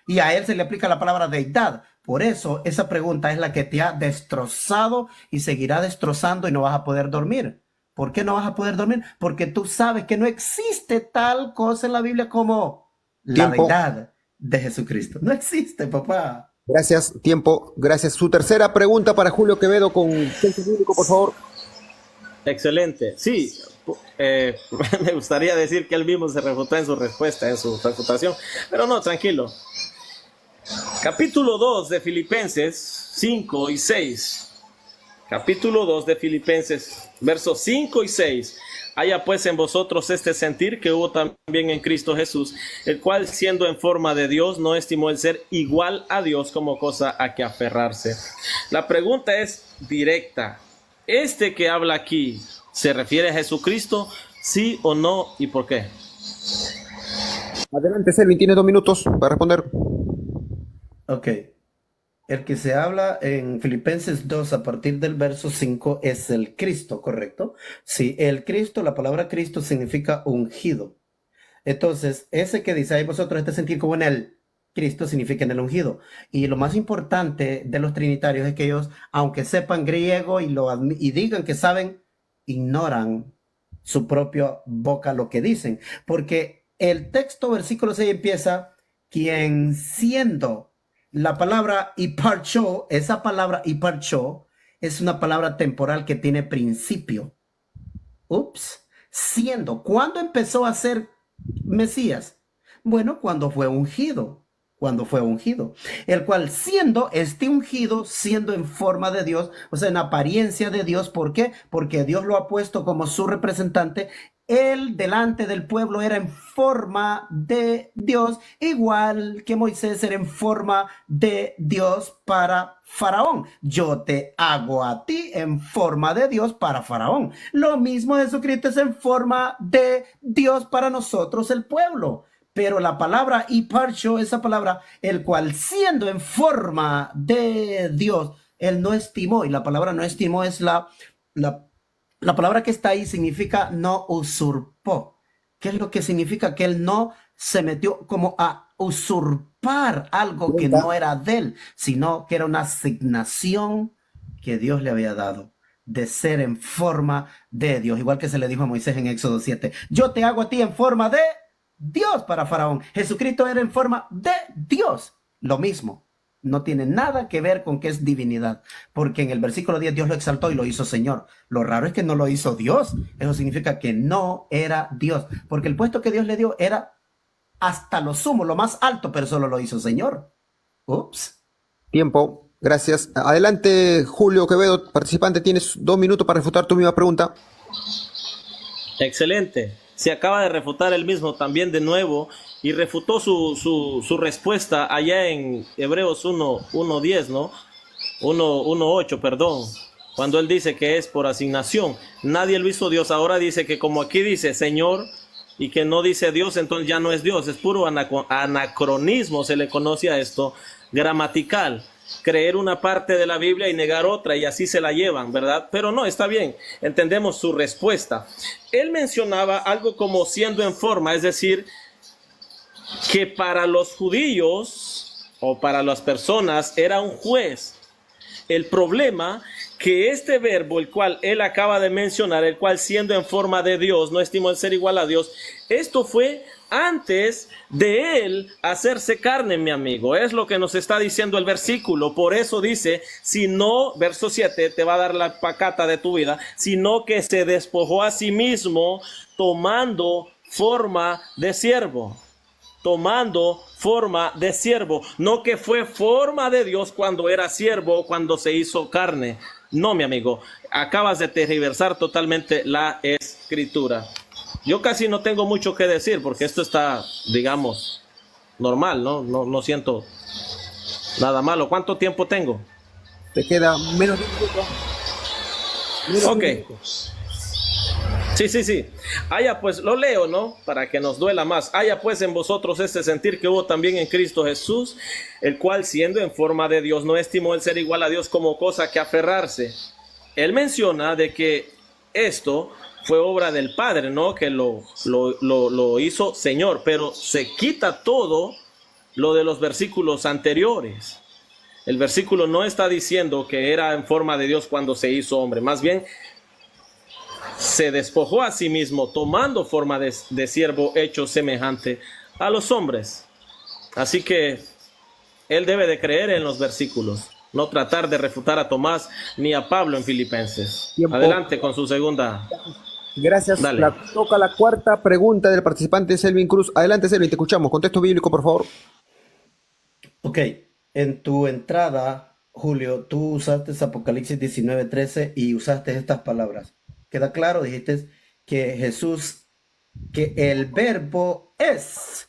Y a él se le aplica la palabra deidad. Por eso, esa pregunta es la que te ha destrozado y seguirá destrozando y no vas a poder dormir. ¿Por qué no vas a poder dormir? Porque tú sabes que no existe tal cosa en la Biblia como la deidad de Jesucristo. No existe, papá. Gracias, tiempo. Gracias. Su tercera pregunta para Julio Quevedo con texto bíblico, por favor. Excelente. Sí, eh, me gustaría decir que él mismo se refutó en su respuesta, en su refutación, pero no, tranquilo. Capítulo 2 de Filipenses 5 y 6. Capítulo 2 de Filipenses, versos 5 y 6. Haya pues en vosotros este sentir que hubo también en Cristo Jesús, el cual siendo en forma de Dios no estimó el ser igual a Dios como cosa a que aferrarse. La pregunta es directa. ¿Este que habla aquí se refiere a Jesucristo? ¿Sí o no? ¿Y por qué? Adelante, Selvin, tiene 2 minutos para responder. Ok. El que se habla en Filipenses 2 a partir del verso 5 es el Cristo, ¿correcto? Sí, el Cristo, la palabra Cristo significa ungido. Entonces, ese que dice ahí vosotros, este sentir como en el Cristo significa en el ungido. Y lo más importante de los trinitarios es que ellos, aunque sepan griego y digan que saben, ignoran su propia boca lo que dicen. Porque el texto, versículo 6 empieza, quien siendo la palabra hiparcho, esa palabra hiparcho es una palabra temporal que tiene principio. Ups, siendo. ¿Cuándo empezó a ser Mesías? Bueno, cuando fue ungido. Cuando fue ungido. El cual siendo este ungido, siendo en forma de Dios, o sea, en apariencia de Dios. ¿Por qué? Porque Dios lo ha puesto como su representante. Él delante del pueblo era en forma de Dios, igual que Moisés era en forma de Dios para Faraón. Yo te hago a ti en forma de Dios para Faraón. Lo mismo Jesucristo es en forma de Dios para nosotros, el pueblo. Pero la palabra hiparcho, esa palabra, el cual siendo en forma de Dios, él no estimó, y la palabra no estimó es la palabra que está ahí significa no usurpó. ¿Qué es lo que significa? Que él no se metió como a usurpar algo que no era de él, sino que era una asignación que Dios le había dado de ser en forma de Dios. Igual que se le dijo a Moisés en Éxodo 7. Yo te hago a ti en forma de Dios para Faraón. Jesucristo era en forma de Dios. Lo mismo. No tiene nada que ver con que es divinidad, porque en el versículo 10 Dios lo exaltó y lo hizo Señor. Lo raro es que no lo hizo Dios. Eso significa que no era Dios, porque el puesto que Dios le dio era hasta lo sumo, lo más alto, pero solo lo hizo Señor. Ups. Tiempo. Gracias. Adelante, Julio Quevedo, participante, tienes 2 minutos para refutar tu misma pregunta. Excelente. Se acaba de refutar él mismo también de nuevo y refutó su respuesta allá en Hebreos 1:10, ¿no? 1:8, perdón. Cuando él dice que es por asignación. Nadie lo hizo Dios. Ahora dice que como aquí dice Señor y que no dice Dios, entonces ya no es Dios. Es puro anacronismo, se le conoce a esto, gramatical. Creer una parte de la Biblia y negar otra, y así se la llevan, ¿verdad? Pero no, está bien, entendemos su respuesta. Él mencionaba algo como siendo en forma, es decir, que para los judíos o para las personas era un juez. El problema que este verbo, el cual él acaba de mencionar, el cual siendo en forma de Dios, no estimó el ser igual a Dios, esto fue antes de él hacerse carne, mi amigo. Es lo que nos está diciendo el versículo. Por eso dice, si no, verso 7, te va a dar la pacata de tu vida, sino que se despojó a sí mismo tomando forma de siervo. Tomando forma de siervo. No que fue forma de Dios cuando era siervo, cuando se hizo carne. No, mi amigo, acabas de tergiversar totalmente la escritura. Yo casi no tengo mucho que decir porque esto está, digamos, normal, ¿no? No siento nada malo. ¿Cuánto tiempo tengo? Te queda menos de un minuto. Ok. Sí. Haya pues, lo leo, ¿no? Para que nos duela más. Haya pues en vosotros este sentir que hubo también en Cristo Jesús, el cual siendo en forma de Dios no estimó el ser igual a Dios como cosa que aferrarse. Él menciona de que esto fue obra del Padre, ¿no? Que lo hizo Señor, pero se quita todo lo de los versículos anteriores. El versículo no está diciendo que era en forma de Dios cuando se hizo hombre, más bien se despojó a sí mismo tomando forma de siervo hecho semejante a los hombres. Así que Él debe de creer en los versículos, no tratar de refutar a Tomás ni a Pablo en Filipenses. Tiempo. Adelante con su segunda. Gracias. Dale. Toca la cuarta pregunta del participante Selvin Cruz. Adelante, Selvin, te escuchamos. Contexto bíblico, por favor. Ok, en tu entrada, Julio, tú usaste Apocalipsis 19:13 y usaste estas palabras. ¿Queda claro? Dijiste que Jesús, que el verbo es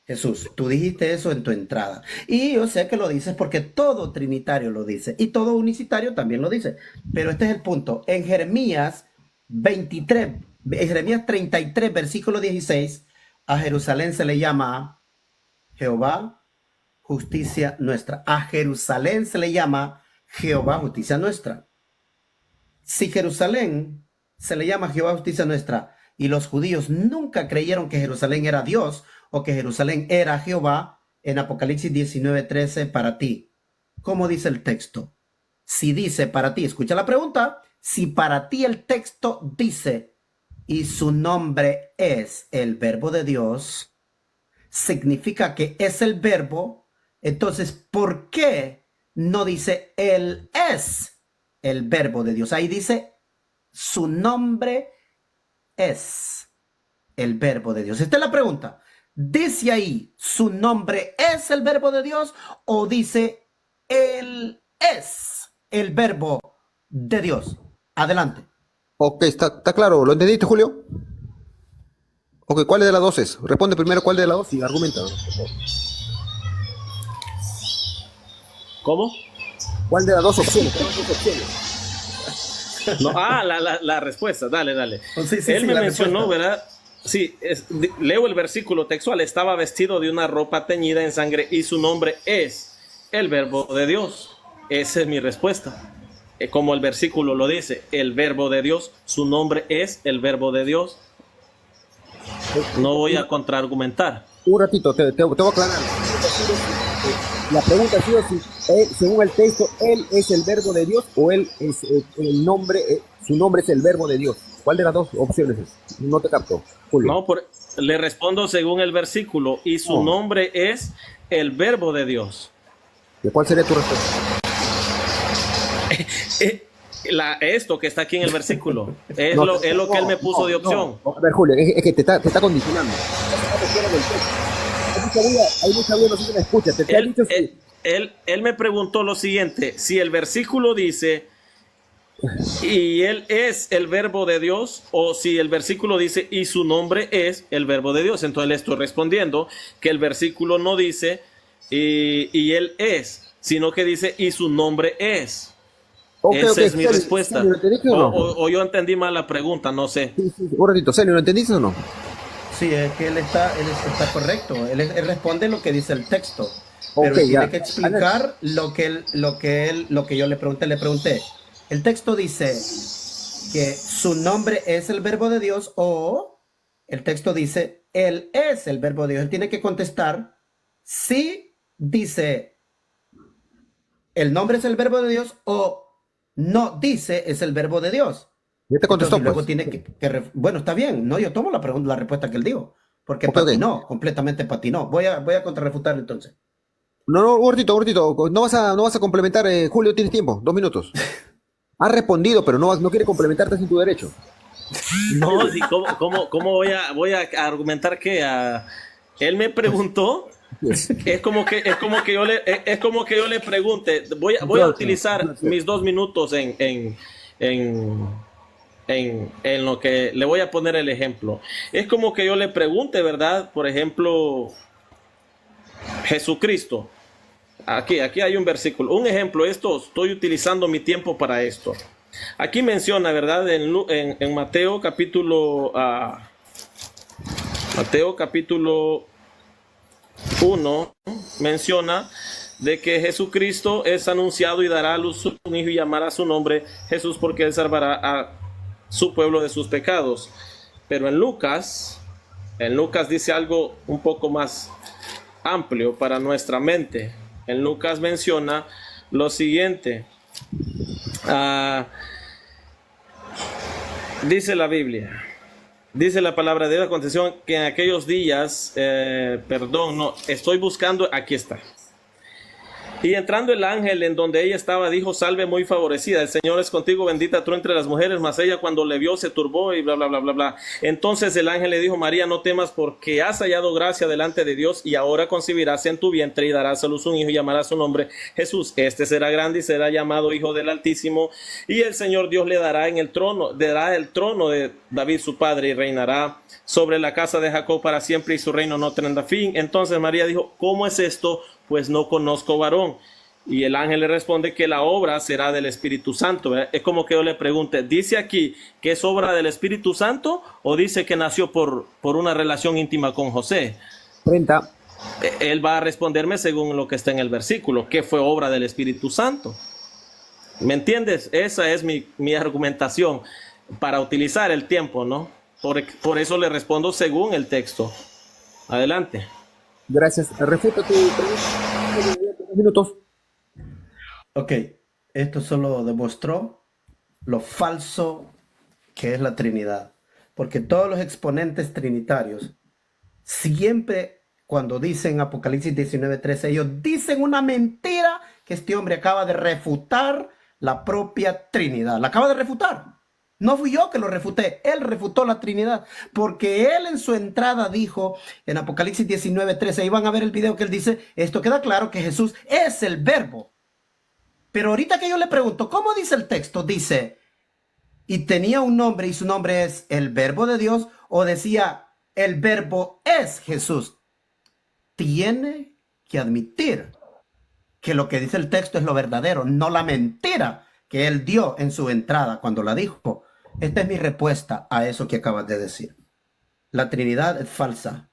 Jesús. Tú dijiste eso en tu entrada. Y yo sé que lo dices porque todo trinitario lo dice y todo unicitario también lo dice. Pero este es el punto. En Jeremías 23, en Jeremías 33, versículo 16, a Jerusalén se le llama Jehová, justicia nuestra. A Jerusalén se le llama Jehová, justicia nuestra. Si Jerusalén se le llama Jehová, justicia nuestra, y los judíos nunca creyeron que Jerusalén era Dios o que Jerusalén era Jehová, en Apocalipsis 19:13, para ti, ¿cómo dice el texto? Si dice para ti, escucha la pregunta, si para ti el texto dice, y su nombre es el verbo de Dios, significa que es el verbo. Entonces, ¿por qué no dice Él es el verbo de Dios? Ahí dice, su nombre es el verbo de Dios. Esta es la pregunta. ¿Dice ahí, su nombre es el verbo de Dios? ¿O dice, Él es el verbo de Dios? Adelante. Ok, está claro. ¿Lo entendiste, Julio? Ok, ¿cuál de las dos es? Responde primero cuál de las dos y argumenta. ¿Cómo? ¿Cuál de las dos opciones? No, la respuesta, dale. Sí, Él me la mencionó, respuesta. ¿verdad? Sí, leo el versículo textual. Estaba vestido de una ropa teñida en sangre y su nombre es el verbo de Dios. Esa es mi respuesta. Como el versículo lo dice, el verbo de Dios, su nombre es el verbo de Dios. No voy a contraargumentar. Un ratito, te voy a aclarar. La pregunta ha sido si, según el texto, Él es el verbo de Dios o Él es el nombre, su nombre es el verbo de Dios. ¿Cuál de las dos opciones es? No te capto, Julio. No, le respondo según el versículo y su nombre es el verbo de Dios. ¿Y cuál sería tu respuesta? Esto que está aquí en el versículo es lo que él me puso de opción. A ver, Julio, es que te está condicionando. Hay mucha buena, no sé si me escucha. Él me preguntó lo siguiente: si el versículo dice y él es el verbo de Dios, o si el versículo dice y su nombre es el verbo de Dios. Entonces le estoy respondiendo que el versículo no dice y él es, sino que dice y su nombre es. Esa es mi respuesta. O yo entendí mal la pregunta, no sé. Sí, un ratito, Celio, ¿lo entendiste o no? Sí, es que él está correcto. Él responde lo que dice el texto. Pero Okay, tiene que explicar lo que yo le pregunté. El texto dice que su nombre es el verbo de Dios, o el texto dice Él es el verbo de Dios. Él tiene que contestar si dice el nombre es el verbo de Dios o no dice es el verbo de Dios. Ya te contestó. Entonces, luego pues. tiene bueno, está bien. No, yo tomo la respuesta que él dijo. Porque patinó, completamente patinó. Voy a contrarrefutar entonces. No, un ratito. No vas a complementar, Julio, tienes tiempo, 2 minutos. Has respondido, pero no quiere complementarte sin tu derecho. No, sí, ¿cómo voy a argumentar que él me preguntó? Es como que yo le pregunte. Voy a utilizar mis 2 minutos en lo que le voy a poner el ejemplo. Es como que yo le pregunte, ¿verdad? Por ejemplo, Jesucristo. Aquí hay un versículo. Un ejemplo, estoy utilizando mi tiempo para esto. Aquí menciona, ¿verdad? En Mateo capítulo 1 menciona de que Jesucristo es anunciado y dará a luz un hijo y llamará su nombre Jesús, porque él salvará a su pueblo de sus pecados. Pero en Lucas dice algo un poco más amplio para nuestra mente. En Lucas menciona lo siguiente. Dice la Biblia, dice la palabra de Dios, aconteció que en aquellos días, estoy buscando, aquí está. Y entrando el ángel en donde ella estaba, dijo: salve muy favorecida, el Señor es contigo, bendita tú entre las mujeres. Mas ella, cuando le vio, se turbó y bla, bla, bla, bla, bla. Entonces el ángel le dijo: María, no temas, porque has hallado gracia delante de Dios, y ahora concebirás en tu vientre y darás a luz un hijo y llamarás su nombre Jesús. Este será grande y será llamado Hijo del Altísimo, y el Señor Dios le dará el trono de David su padre, y reinará sobre la casa de Jacob para siempre, y su reino no tendrá fin. Entonces María dijo: ¿cómo es esto? Pues no conozco varón. Y el ángel le responde que la obra será del Espíritu Santo. Es como que yo le pregunte: ¿dice aquí que es obra del Espíritu Santo o dice que nació por una relación íntima con José? 30. Él va a responderme según lo que está en el versículo, que fue obra del Espíritu Santo. ¿Me entiendes? Esa es mi argumentación para utilizar el tiempo, ¿no? Por eso le respondo según el texto. Adelante. Gracias. Refuta tu pregunta. 2 minutos. Ok, esto solo demostró lo falso que es la Trinidad. Porque todos los exponentes trinitarios, siempre cuando dicen Apocalipsis 19:13, ellos dicen una mentira que este hombre acaba de refutar la propia Trinidad. La acaba de refutar. No fui yo que lo refuté, él refutó la Trinidad, porque él en su entrada dijo en Apocalipsis 19:13, ahí van a ver el video que él dice, esto queda claro que Jesús es el verbo. Pero ahorita que yo le pregunto, ¿cómo dice el texto? Dice, y tenía un nombre y su nombre es el verbo de Dios, o decía, el verbo es Jesús. Tiene que admitir que lo que dice el texto es lo verdadero, no la mentira que él dio en su entrada cuando la dijo. Esta es mi respuesta a eso que acabas de decir. La Trinidad es falsa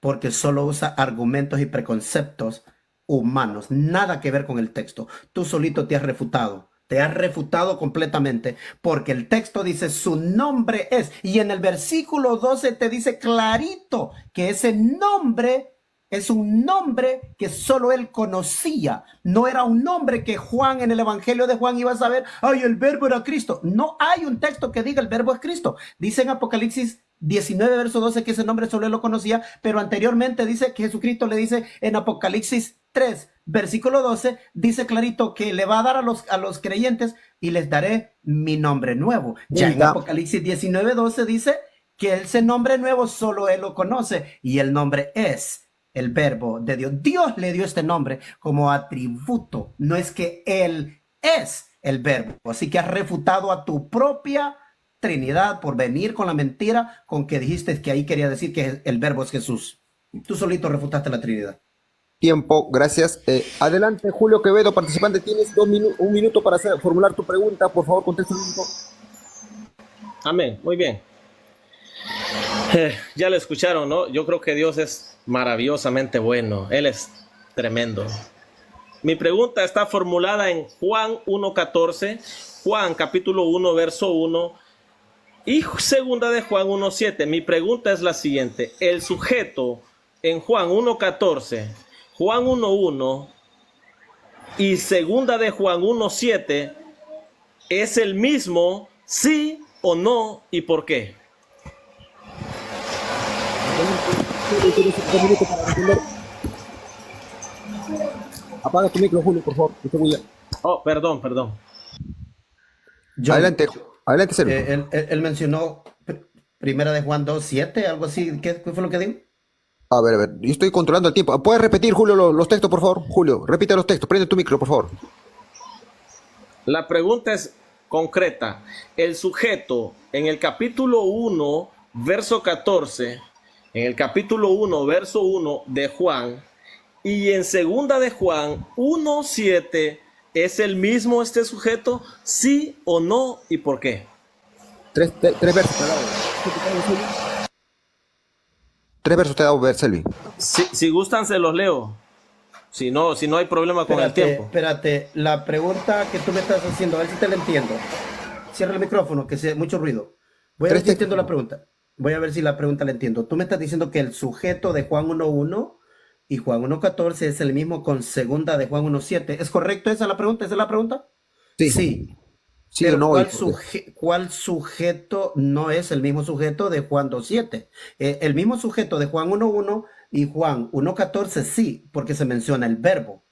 porque solo usa argumentos y preconceptos humanos, nada que ver con el texto. Tú solito te has refutado completamente, porque el texto dice su nombre es, y en el versículo 12 te dice clarito que ese nombre es un nombre que solo él conocía. No era un nombre que Juan en el Evangelio de Juan iba a saber, ay, el verbo era Cristo. No hay un texto que diga el verbo es Cristo. Dice en Apocalipsis 19, verso 12, que ese nombre solo él lo conocía, pero anteriormente dice que Jesucristo le dice en Apocalipsis 3, versículo 12, dice clarito que le va a dar a los creyentes y les daré mi nombre nuevo. Ya en Apocalipsis 19, 12 dice que ese nombre nuevo solo él lo conoce y el nombre es el verbo de Dios. Dios le dio este nombre como atributo, no es que él es el verbo. Así que has refutado a tu propia Trinidad por venir con la mentira con que dijiste que ahí quería decir que el verbo es Jesús. Tú solito refutaste la Trinidad. Tiempo, gracias. Adelante, Julio Quevedo, participante, tienes 1 minuto para formular tu pregunta. Por favor, contesta un minuto. Amén, muy bien. Ya lo escucharon, ¿no? Yo creo que Dios es maravillosamente bueno. Él es tremendo. Mi pregunta está formulada en Juan 1:14, Juan capítulo 1, verso 1 y segunda de Juan 1:7. Mi pregunta es la siguiente. El sujeto en Juan 1:14, Juan 1:1 y segunda de Juan 1:7 es el mismo, sí o no, y por qué. Apaga tu micro, Julio, por favor. Oh, perdón. John, adelante, Sergio. Él mencionó primera de Juan 2:7, algo así. ¿Qué fue lo que dijo? A ver, yo estoy controlando el tiempo. ¿Puedes repetir, Julio, los textos, por favor? Julio, repite los textos. Prende tu micro, por favor. La pregunta es concreta. El sujeto en el capítulo 1, verso 14, en el capítulo 1, verso 1 de Juan, y en segunda de Juan 1:7, ¿es el mismo este sujeto? ¿Sí o no? ¿Y por qué? Tres versos te he dado. 3 versos te he dado, Selvi. Si gustan, se los leo. Si no hay problema con el tiempo. Espérate, la pregunta que tú me estás haciendo, a ver si te la entiendo. Cierra el micrófono, que sea mucho ruido. Voy a ver si entiendo la pregunta. Voy a ver si la pregunta la entiendo. Tú me estás diciendo que el sujeto de Juan 1:1 y Juan 1:14 es el mismo con segunda de Juan 1:7. ¿Es correcto esa la pregunta? ¿Esa es la pregunta? Sí. Sí pero o no. ¿cuál sujeto no es el mismo sujeto de Juan 2:7? El mismo sujeto de Juan 1:1 y Juan 1:14 sí, porque se menciona el verbo.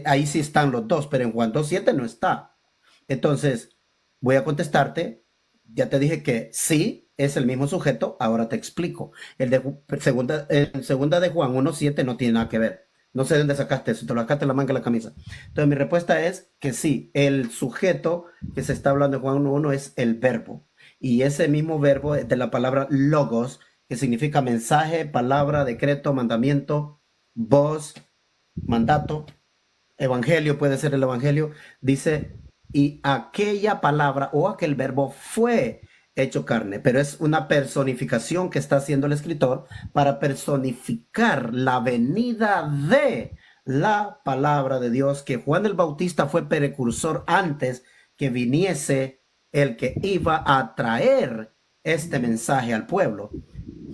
Ahí sí están los dos, pero en Juan 2:7 no está. Entonces, voy a contestarte. Ya te dije que sí, es el mismo sujeto. Ahora te explico. El segunda de Juan 1:7 no tiene nada que ver. No sé de dónde sacaste eso, te lo sacaste en la manga de la camisa. Entonces, mi respuesta es que sí, el sujeto que se está hablando en Juan 1:1 es el verbo. Y ese mismo verbo es de la palabra logos, que significa mensaje, palabra, decreto, mandamiento, voz, mandato, evangelio, puede ser el evangelio. Dice, y aquella palabra o aquel verbo fue hecho carne, pero es una personificación que está haciendo el escritor para personificar la venida de la palabra de Dios, que Juan el Bautista fue precursor antes que viniese el que iba a traer este mensaje al pueblo.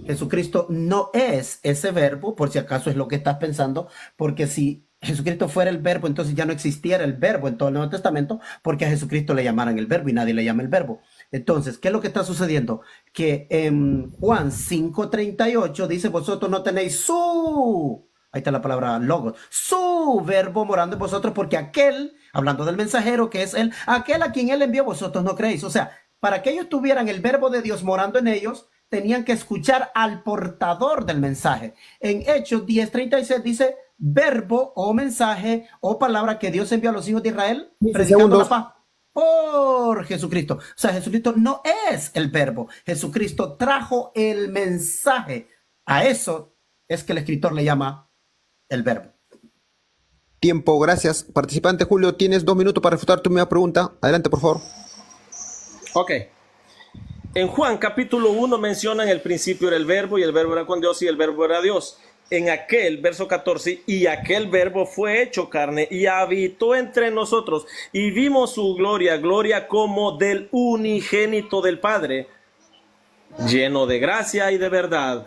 Jesucristo no es ese verbo, por si acaso es lo que estás pensando, porque si Jesucristo fuera el verbo, entonces ya no existiera el verbo en todo el Nuevo Testamento, porque a Jesucristo le llamaran el verbo y nadie le llama el verbo. Entonces, ¿qué es lo que está sucediendo? Que en Juan 5:38 dice, vosotros no tenéis su, ahí está la palabra logos, su verbo morando en vosotros, porque aquel, hablando del mensajero que es él, aquel a quien él envió, vosotros no creéis. O sea, para que ellos tuvieran el verbo de Dios morando en ellos, tenían que escuchar al portador del mensaje. En Hechos 10:36 dice, verbo o mensaje o palabra que Dios envió a los hijos de Israel, 15 predicando la segundos. paz por Jesucristo. O sea, Jesucristo no es el verbo. Jesucristo trajo el mensaje. A eso es que el escritor le llama el verbo. Tiempo, gracias. Participante Julio, tienes 2 minutos para refutar tu misma pregunta. Adelante, por favor. Ok. En Juan capítulo 1 menciona en el principio era el verbo y el verbo era con Dios y el verbo era Dios. En aquel, verso 14, y aquel verbo fue hecho carne y habitó entre nosotros y vimos su gloria, gloria como del unigénito del Padre, lleno de gracia y de verdad.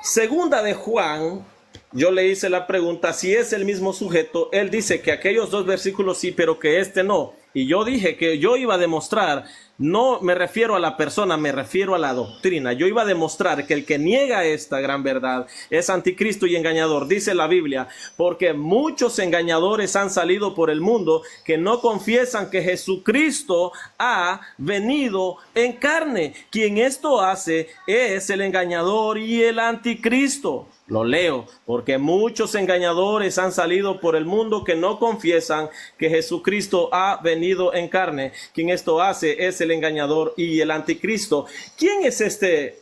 Segunda de Juan, yo le hice la pregunta si es el mismo sujeto. Él dice que aquellos 2 versículos sí, pero que este no. Y yo dije que yo iba a demostrar, no me refiero a la persona, me refiero a la doctrina. Yo iba a demostrar que el que niega esta gran verdad es anticristo y engañador. Dice la Biblia, porque muchos engañadores han salido por el mundo que no confiesan que Jesucristo ha venido en carne. Quien esto hace es el engañador y el anticristo. Lo leo, porque muchos engañadores han salido por el mundo que no confiesan que Jesucristo ha venido en carne. Quien esto hace es el engañador y el anticristo. ¿Quién es este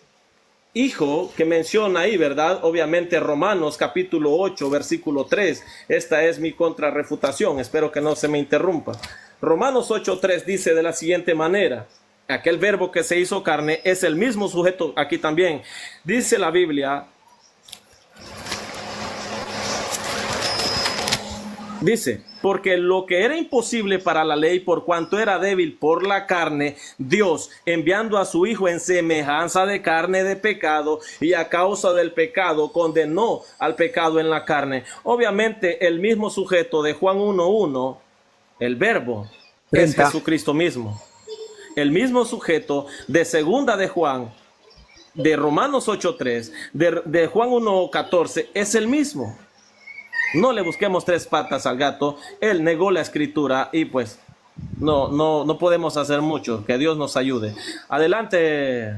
hijo que menciona ahí, verdad? Obviamente Romanos capítulo 8, versículo 3. Esta es mi contrarrefutación, espero que no se me interrumpa. Romanos 8:3 dice de la siguiente manera: aquel verbo que se hizo carne es el mismo sujeto aquí también. Dice la Biblia, dice, porque lo que era imposible para la ley, por cuanto era débil por la carne, Dios, enviando a su Hijo en semejanza de carne de pecado, y a causa del pecado, condenó al pecado en la carne. Obviamente, el mismo sujeto de Juan 1:1, el verbo, 30. es Jesucristo mismo. El mismo sujeto de segunda de Juan, de Romanos 8:3, de Juan 1:14, es el mismo. No le busquemos 3 patas al gato. Él negó la escritura y pues no podemos hacer mucho. Que Dios nos ayude. Adelante,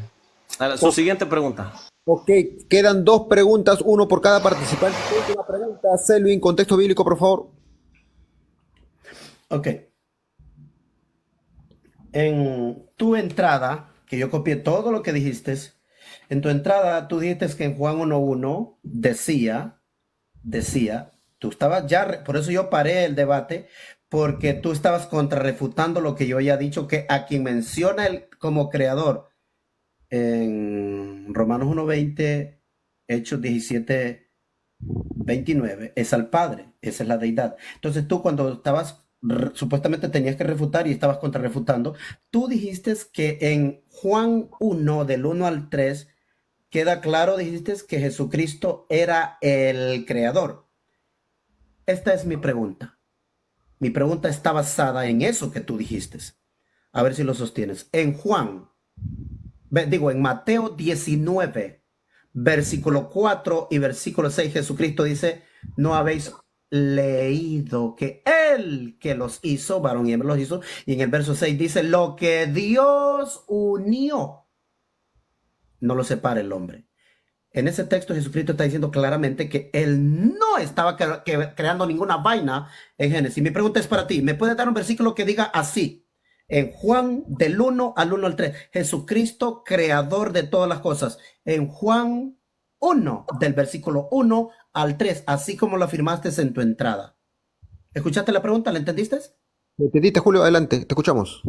su siguiente pregunta. Ok, quedan 2 preguntas, 1 por cada participante. Última pregunta, Selvin, contexto bíblico, por favor. Ok. En tu entrada, que yo copié todo lo que dijiste, en tu entrada tú dijiste que en Juan 1:1 decía, tú estabas ya, por eso yo paré el debate, porque tú estabas contrarrefutando lo que yo ya he dicho, que a quien menciona él como creador en Romanos 1:20, Hechos 17:29, es al Padre, esa es la deidad. Entonces tú cuando estabas, supuestamente tenías que refutar y estabas contrarrefutando, tú dijiste que en Juan 1, del 1 al 3, queda claro, dijiste que Jesucristo era el creador. Esta es mi pregunta. Mi pregunta está basada en eso que tú dijiste. A ver si lo sostienes. En Mateo 19, versículo 4 y versículo 6, Jesucristo dice, no habéis leído que Él que los hizo, varón y hembra los hizo, y en el verso 6 dice, lo que Dios unió, no lo separa el hombre. En ese texto Jesucristo está diciendo claramente que Él no estaba creando ninguna vaina en Génesis. Mi pregunta es para ti, ¿me puedes dar un versículo que diga así? En Juan del 1 al 1 al 3, Jesucristo creador de todas las cosas. En Juan 1, del versículo 1 al 3, así como lo afirmaste en tu entrada. ¿Escuchaste la pregunta? ¿La entendiste? ¿Me entendiste, Julio? Adelante, te escuchamos.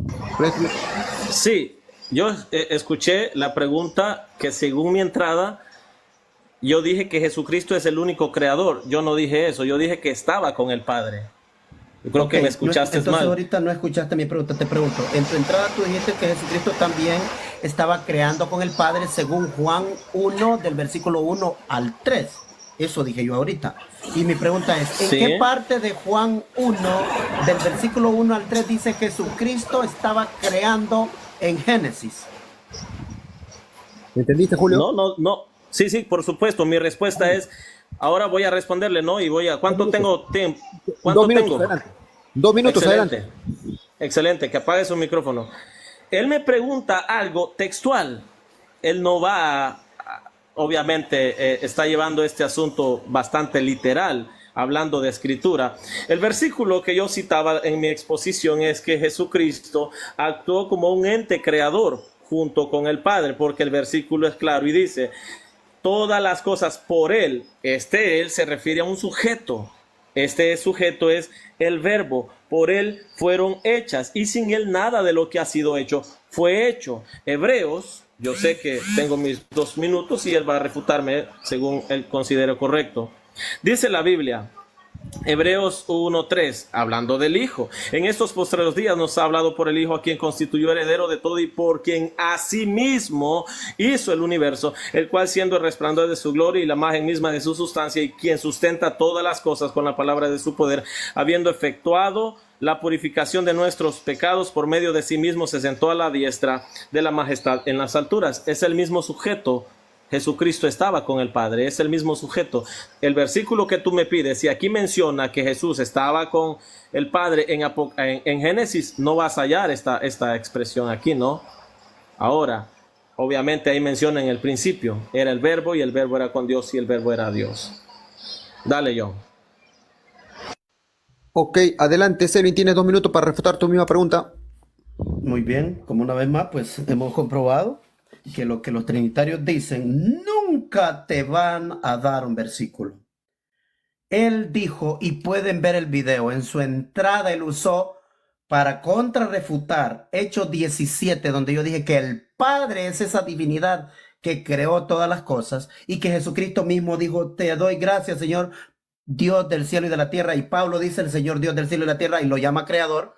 Sí, yo escuché la pregunta que según mi entrada, yo dije que Jesucristo es el único creador. Yo no dije eso, yo dije que estaba con el Padre. Yo creo que me escuchaste entonces mal. Ahorita no escuchaste mi pregunta, te pregunto. En tu entrada tú dijiste que Jesucristo también estaba creando con el Padre según Juan 1 del versículo 1 al 3. Eso dije yo ahorita. Y mi pregunta es, ¿en qué parte de Juan 1 del versículo 1 al 3 dice que Jesucristo estaba creando en Génesis? ¿Me entendiste, Julio? No. Sí, por supuesto. Mi respuesta es, ahora voy a responderle, ¿no? Y voy a, ¿cuánto tengo tiempo? ¿Cuánto 2 minutos, tengo? adelante. 2 minutos, Excelente. adelante. Excelente, que apague su micrófono. Él me pregunta algo textual. Él no va, obviamente, está llevando este asunto bastante literal, hablando de escritura. El versículo que yo citaba en mi exposición es que Jesucristo actuó como un ente creador junto con el Padre, porque el versículo es claro y dice, todas las cosas por Él. Él se refiere a un sujeto. Este sujeto es el verbo. Por Él fueron hechas y sin Él nada de lo que ha sido hecho fue hecho. Hebreos, yo sé que tengo mis 2 minutos y Él va a refutarme según Él considere correcto. Dice la Biblia, Hebreos 1:3, hablando del Hijo. En estos postreros días nos ha hablado por el Hijo, a quien constituyó heredero de todo y por quien asimismo hizo el universo, el cual siendo el resplandor de su gloria y la imagen misma de su sustancia, y quien sustenta todas las cosas con la palabra de su poder, habiendo efectuado la purificación de nuestros pecados por medio de sí mismo, se sentó a la diestra de la majestad en las alturas. Es el mismo sujeto. Jesucristo estaba con el Padre, es el mismo sujeto. El versículo que tú me pides, si aquí menciona que Jesús estaba con el Padre en Génesis, no vas a hallar esta expresión aquí, ¿no? Ahora, obviamente ahí menciona en el principio, era el verbo y el verbo era con Dios y el verbo era Dios. Dale, John. Ok, adelante, Selvin, tienes 2 minutos para refutar tu misma pregunta. Muy bien, como una vez más, pues hemos comprobado que lo que los trinitarios dicen nunca te van a dar un versículo. Él dijo, y pueden ver el video, en su entrada él usó para contrarrefutar Hechos 17, donde yo dije que el Padre es esa divinidad que creó todas las cosas y que Jesucristo mismo dijo, te doy gracias, Señor, Dios del cielo y de la tierra. Y Pablo dice el Señor Dios del cielo y la tierra y lo llama creador.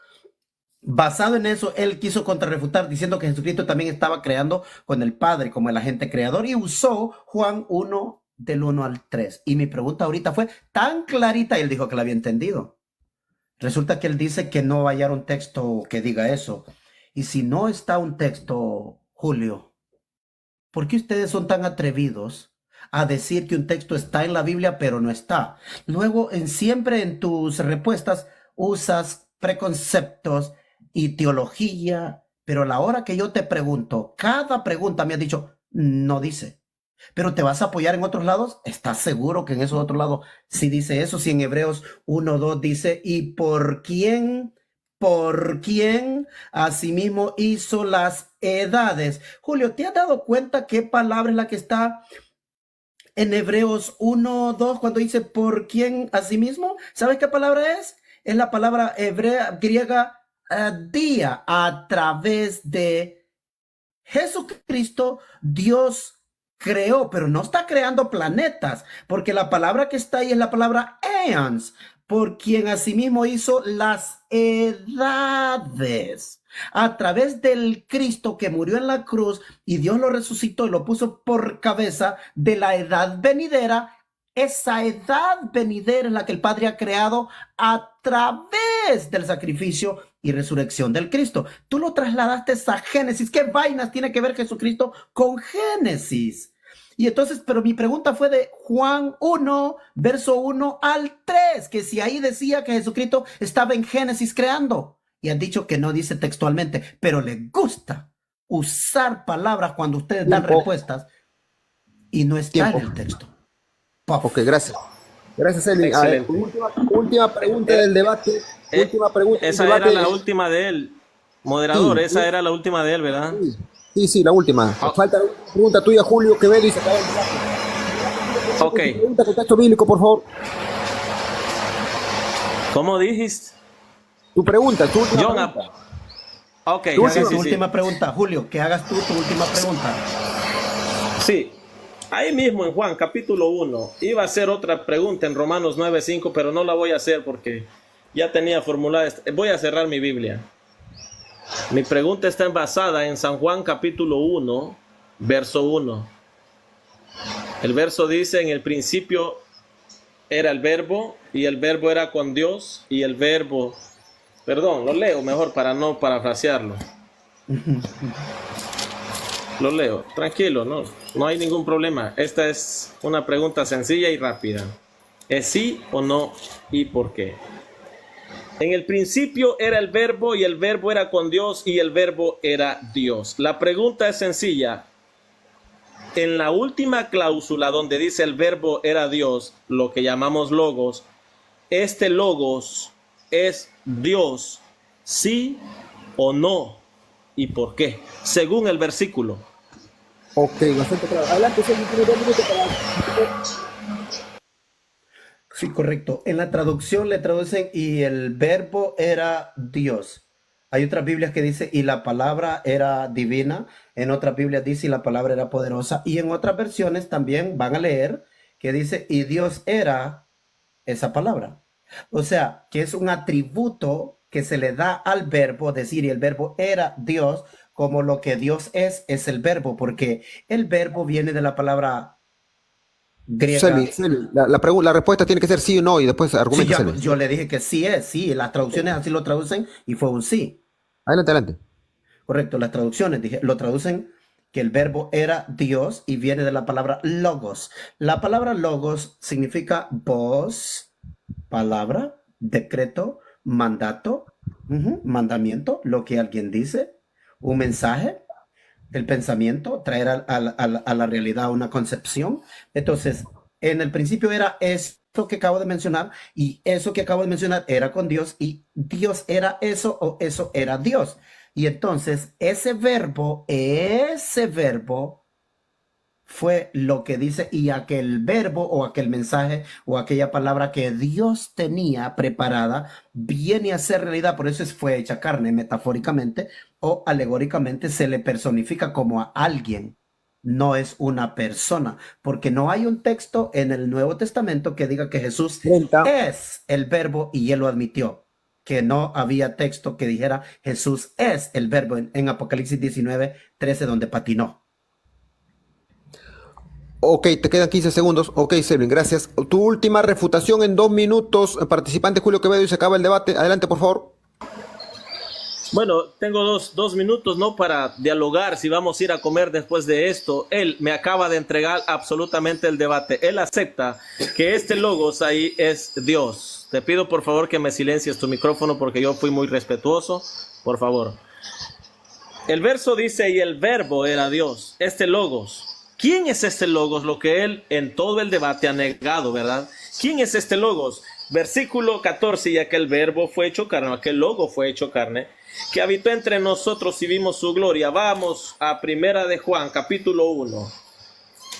Basado en eso, él quiso contrarrefutar diciendo que Jesucristo también estaba creando con el Padre como el agente creador y usó Juan 1 del 1 al 3. Y mi pregunta ahorita fue tan clarita y él dijo que la había entendido. Resulta que él dice que no va a hallar un texto que diga eso. Y si no está un texto, Julio, ¿por qué ustedes son tan atrevidos a decir que un texto está en la Biblia pero no está? Luego, siempre en tus respuestas usas preconceptos y teología, pero a la hora que yo te pregunto, cada pregunta me has dicho, no dice. Pero te vas a apoyar en otros lados, ¿estás seguro que en esos otros lados sí dice eso? Si en Hebreos 1:2 dice, ¿y por quién asimismo hizo las edades? Julio, ¿te has dado cuenta qué palabra es la que está en Hebreos 1:2 cuando dice por quién asimismo? ¿Sabes qué palabra es? Es la palabra griega día. A través de Jesucristo, Dios creó, pero no está creando planetas, porque la palabra que está ahí es la palabra eons, por quien asimismo hizo las edades. A través del Cristo que murió en la cruz y Dios lo resucitó y lo puso por cabeza de la edad venidera. Esa edad venidera es la que el Padre ha creado a través del sacrificio y resurrección del Cristo. Tú lo trasladaste a Génesis. ¿Qué vainas tiene que ver Jesucristo con Génesis? Y entonces, pero mi pregunta fue de Juan 1, verso 1 al 3, que si ahí decía que Jesucristo estaba en Génesis creando. Y han dicho que no dice textualmente, pero les gusta usar palabras cuando ustedes dan respuestas y no está en el texto. Puff. Ok, gracias. Gracias, Elvin. Excelente. Última pregunta del debate. Última pregunta del Esa debate. era la última de él. Moderador, Sí, esa sí. era la última de él, ¿verdad? Sí, la última. Ah. Falta la última pregunta tuya, Julio Quevedo, y se acaba el debate. Ok. Pregunta con texto bíblico, por favor. ¿Cómo dijiste? Tu pregunta, tu última John, pregunta. ok, Que sí, hagas sí, tu sí. última pregunta, Julio, que hagas tú tu última pregunta. Sí. Ahí mismo en Juan capítulo 1 iba a hacer otra pregunta en Romanos 9:5, pero no la voy a hacer porque ya tenía formulada. Voy a cerrar mi Biblia. Mi pregunta está basada en San Juan capítulo 1, verso 1. El verso dice: en el principio era el verbo, y el verbo era con Dios, y el verbo... Perdón, lo leo mejor para no parafrasearlo. Lo leo, tranquilo, no hay ningún problema. Esta es una pregunta sencilla y rápida. ¿Es sí o no y por qué? En el principio era el verbo, y el verbo era con Dios, y el verbo era Dios. La pregunta es sencilla. En la última cláusula donde dice el verbo era Dios, lo que llamamos logos, este logos es Dios, sí o no y por qué, según el versículo. Ok, bastante claro. Adelante, Sergio, tiene 2 minutos para... Sí, correcto. En la traducción le traducen y el verbo era Dios. Hay otras Biblias que dice y la palabra era divina. En otras Biblias dice y la palabra era poderosa. Y en otras versiones también van a leer que dice y Dios era esa palabra. O sea, que es un atributo que se le da al verbo, decir, y el verbo era Dios, como lo que Dios es el verbo, porque el verbo viene de la palabra griega. Selvi, la respuesta tiene que ser sí o no, y después Sí, argumenta, yo, Selvi. yo le dije que sí es, sí, las traducciones así lo traducen y fue un sí. Adelante. Correcto, las traducciones lo traducen que el verbo era Dios y viene de la palabra logos. La palabra logos significa voz, palabra, decreto, mandato, mandamiento, lo que alguien dice, un mensaje, el pensamiento, traer a la realidad una concepción. Entonces, en el principio era esto que acabo de mencionar, y eso que acabo de mencionar era con Dios, y Dios era eso, o eso era Dios. Y entonces ese verbo fue lo que dice, y aquel verbo o aquel mensaje o aquella palabra que Dios tenía preparada viene a ser realidad. Por eso fue hecha carne, metafóricamente o alegóricamente se le personifica como a alguien. No es una persona, porque no hay un texto en el Nuevo Testamento que diga que Jesús 30. es el verbo, y él lo admitió. Que no había texto que dijera Jesús es el verbo en Apocalipsis 19:13, donde patinó. Ok, te quedan 15 segundos. Ok, Selvin, gracias. Tu última refutación en 2 minutos. Participante Julio Quevedo, y se acaba el debate. Adelante, por favor. Bueno, tengo dos minutos, ¿no? Para dialogar si vamos a ir a comer después de esto. Él me acaba de entregar absolutamente el debate. Él acepta que este logos ahí es Dios. Te pido por favor que me silencies tu micrófono porque yo fui muy respetuoso. Por favor. El verso dice y el verbo era Dios. Este logos. ¿Quién es este logos? Lo que él en todo el debate ha negado, ¿verdad? ¿Quién es este logos? Versículo 14, y aquel verbo fue hecho carne, aquel logo fue hecho carne, que habitó entre nosotros y vimos su gloria. Vamos a Primera de Juan, capítulo 1.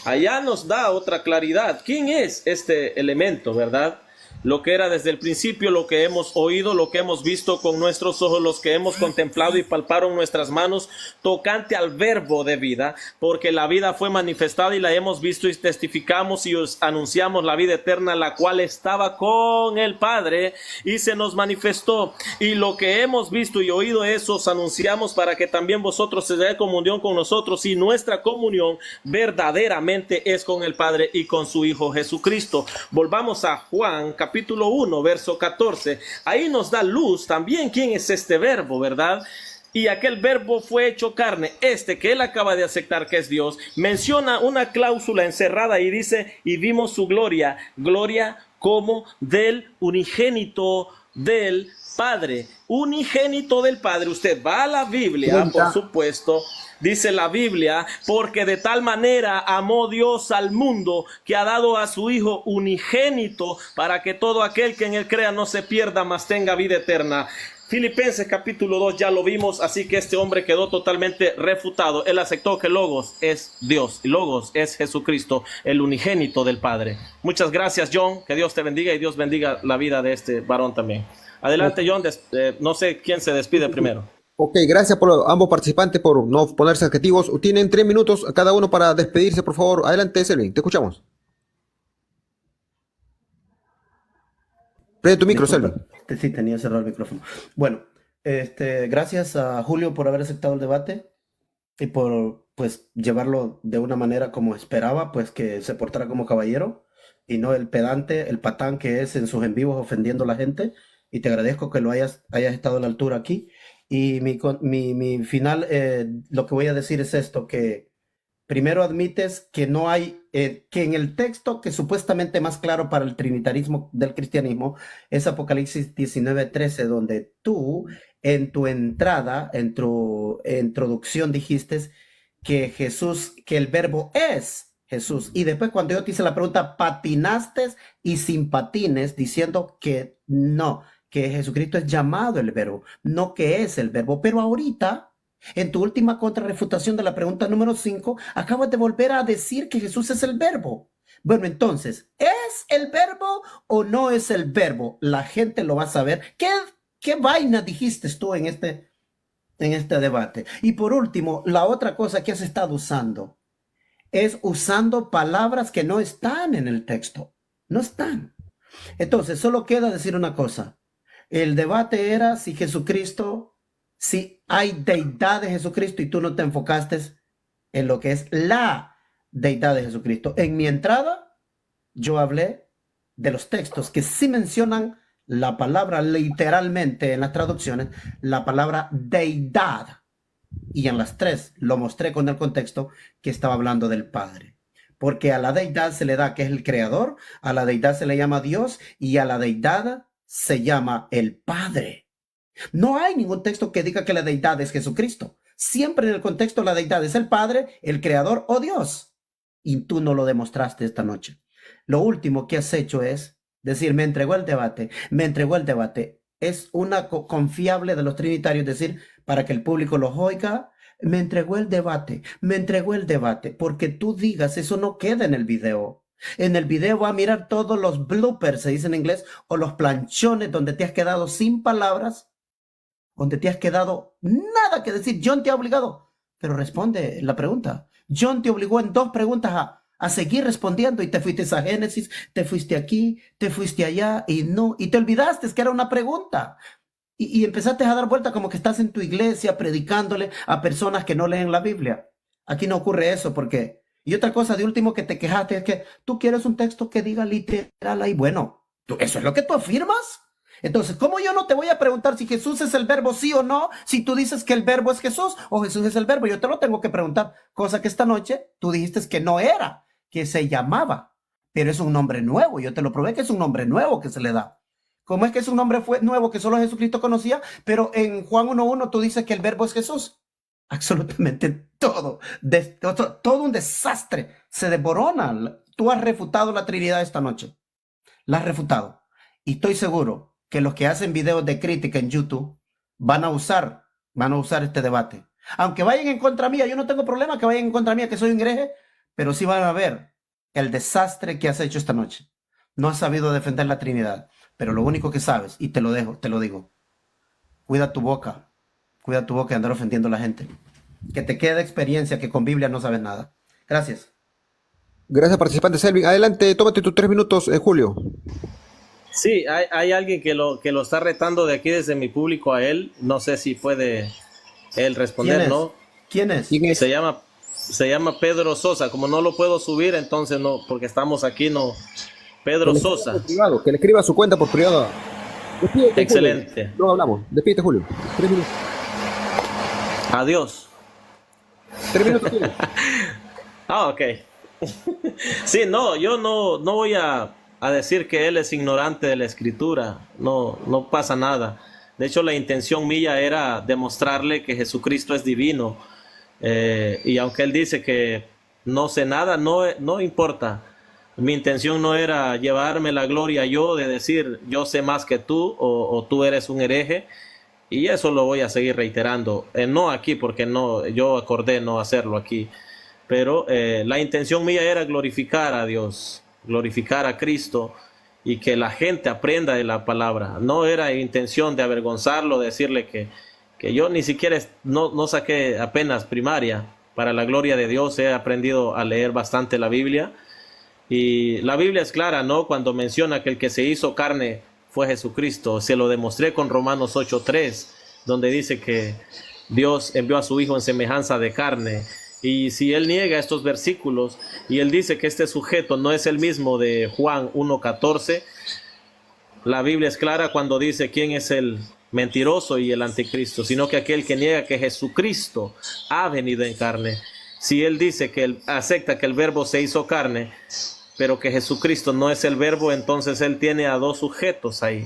Allá nos da otra claridad. ¿Quién es este elemento, verdad? Lo que era desde el principio, lo que hemos oído, lo que hemos visto con nuestros ojos, los que hemos contemplado y palparon nuestras manos, tocante al verbo de vida, porque la vida fue manifestada y la hemos visto y testificamos y os anunciamos la vida eterna, la cual estaba con el Padre y se nos manifestó. Y lo que hemos visto y oído, eso os anunciamos para que también vosotros se dé comunión con nosotros, y nuestra comunión verdaderamente es con el Padre y con su Hijo Jesucristo. Volvamos a Juan, capítulo 1, verso 14. Ahí nos da luz también quién es este verbo, ¿verdad? y aquel verbo fue hecho carne, que él acaba de aceptar que es Dios, menciona una cláusula encerrada y dice, y vimos su gloria, gloria como del unigénito del Padre, unigénito del Padre. Usted va a la Biblia, por supuesto, dice la Biblia, porque de tal manera amó Dios al mundo que ha dado a su Hijo unigénito para que todo aquel que en él crea no se pierda, mas tenga vida eterna. Filipenses capítulo 2 ya lo vimos, así que este hombre quedó totalmente refutado. Él aceptó que Logos es Dios, y Logos es Jesucristo, el unigénito del Padre. Muchas gracias, John, que Dios te bendiga y Dios bendiga la vida de este varón también. Adelante, John, no sé quién se despide primero. Ok, gracias por ambos participantes por no ponerse adjetivos. Tienen 3 minutos cada uno para despedirse, por favor. Adelante, Selvin, te escuchamos. Prende tu micro, Selvin. Sí, tenía cerrado el micrófono. Bueno, gracias a Julio por haber aceptado el debate y por, pues, llevarlo de una manera como esperaba, pues, que se portara como caballero y no el pedante, el patán que es en sus en vivos ofendiendo a la gente. Y te agradezco que lo hayas estado a la altura aquí. Y mi final, lo que voy a decir es esto, que primero admites que no hay, que en el texto que supuestamente más claro para el trinitarismo del cristianismo es Apocalipsis 19:13, donde tú en tu entrada, en tu introducción dijiste que Jesús, que el verbo es Jesús. Y después cuando yo te hice la pregunta, patinaste y sin patines diciendo que no, que Jesucristo es llamado el verbo, no que es el verbo. Pero ahorita, en tu última contrarrefutación de la pregunta número 5, acabas de volver a decir que Jesús es el verbo. Bueno, entonces, ¿es el verbo o no es el verbo? La gente lo va a saber. ¿Qué vaina dijiste tú en este debate? Y por último, la otra cosa que has estado usando es usando palabras que no están en el texto. No están. Entonces, solo queda decir una cosa. El debate era si Jesucristo, si hay deidad de Jesucristo, y tú no te enfocaste en lo que es la deidad de Jesucristo. En mi entrada, yo hablé de los textos que sí mencionan la palabra literalmente en las traducciones, la palabra deidad. Y en las 3 lo mostré con el contexto que estaba hablando del Padre. Porque a la deidad se le da que es el creador, a la deidad se le llama Dios y a la deidad se llama el Padre. No hay ningún texto que diga que la deidad es Jesucristo. Siempre en el contexto la deidad es el Padre, el creador o Dios. Y tú no lo demostraste esta noche. Lo último que has hecho es decir, me entregó el debate, me entregó el debate. Es una confiable de los trinitarios decir, para que el público los oiga, me entregó el debate, porque tú digas, eso no queda en el video. En el video va a mirar todos los bloopers, se dice en inglés, o los planchones donde te has quedado sin palabras, donde te has quedado nada que decir. John te ha obligado, pero responde la pregunta. John te obligó en 2 preguntas a seguir respondiendo y te fuiste a Génesis, te fuiste aquí, te fuiste allá y te olvidaste que era una pregunta. Y empezaste a dar vuelta como que estás en tu iglesia predicándole a personas que no leen la Biblia. Aquí no ocurre eso porque... Y otra cosa de último que te quejaste es que tú quieres un texto que diga literal ahí. Bueno, ¿eso es lo que tú afirmas? Entonces, ¿cómo yo no te voy a preguntar si Jesús es el verbo sí o no? Si tú dices que el verbo es Jesús o Jesús es el verbo, yo te lo tengo que preguntar. Cosa que esta noche tú dijiste que no era, que se llamaba. Pero es un nombre nuevo. Yo te lo probé que es un nombre nuevo que se le da. ¿Cómo es que es un nombre nuevo que solo Jesucristo conocía? Pero en Juan 1:1 tú dices que el verbo es Jesús. Absolutamente todo. Todo un desastre. Se desborona. Tú has refutado la Trinidad esta noche. La has refutado. Y estoy seguro que los que hacen videos de crítica en YouTube van a usar este debate. Aunque vayan en contra mía, yo no tengo problema que vayan en contra mía, que soy un hereje, pero sí van a ver el desastre que has hecho esta noche. No has sabido defender la Trinidad. Pero lo único que sabes, y te lo digo, cuida tu boca de andar ofendiendo a la gente. Que te quede experiencia que con Biblia no sabes nada. Gracias. Gracias, participante Selvin. Adelante, tómate tus 3 minutos, Julio. Sí, hay alguien que lo está retando de aquí desde mi público a él. No sé si puede él responder, ¿no? ¿Quién es? Se llama Pedro Sosa. Como no lo puedo subir, entonces no, porque estamos aquí, no. Pedro Sosa. Privado, que le escriba su cuenta por privado. Despídete, excelente. Julio. Luego hablamos. Despídete, Julio. 3 minutos. A Dios. 3 minutos. Ah, ok. Sí, no, yo no voy a decir que él es ignorante de la escritura. No pasa nada. De hecho, la intención mía era demostrarle que Jesucristo es divino. Y aunque él dice que no sé nada, no importa. Mi intención no era llevarme la gloria yo de decir yo sé más que tú o tú eres un hereje. Y eso lo voy a seguir reiterando. No aquí, porque yo acordé no hacerlo aquí. Pero la intención mía era glorificar a Dios, glorificar a Cristo y que la gente aprenda de la palabra. No era intención de avergonzarlo, decirle que yo ni siquiera no saqué apenas primaria. Para la gloria de Dios he aprendido a leer bastante la Biblia. Y la Biblia es clara, ¿no? Cuando menciona que el que se hizo carne fue Jesucristo. Se lo demostré con Romanos 8:3, donde dice que Dios envió a su Hijo en semejanza de carne. Y si él niega estos versículos y él dice que este sujeto no es el mismo de Juan 1:14, la Biblia es clara cuando dice quién es el mentiroso y el anticristo, sino que aquel que niega que Jesucristo ha venido en carne. Si él dice que él acepta que el verbo se hizo carne, pero que Jesucristo no es el verbo, entonces él tiene a dos sujetos ahí.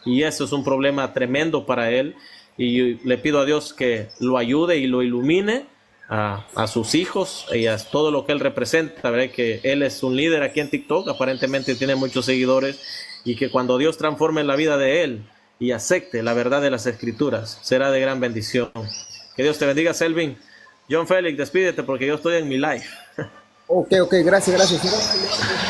Y eso es un problema tremendo para él. Y le pido a Dios que lo ayude y lo ilumine a sus hijos y a todo lo que él representa. Veré que él es un líder aquí en TikTok, aparentemente tiene muchos seguidores, y que cuando Dios transforme la vida de él y acepte la verdad de las Escrituras, será de gran bendición. Que Dios te bendiga, Selvin. John Félix, despídete porque yo estoy en mi live. Ok, gracias.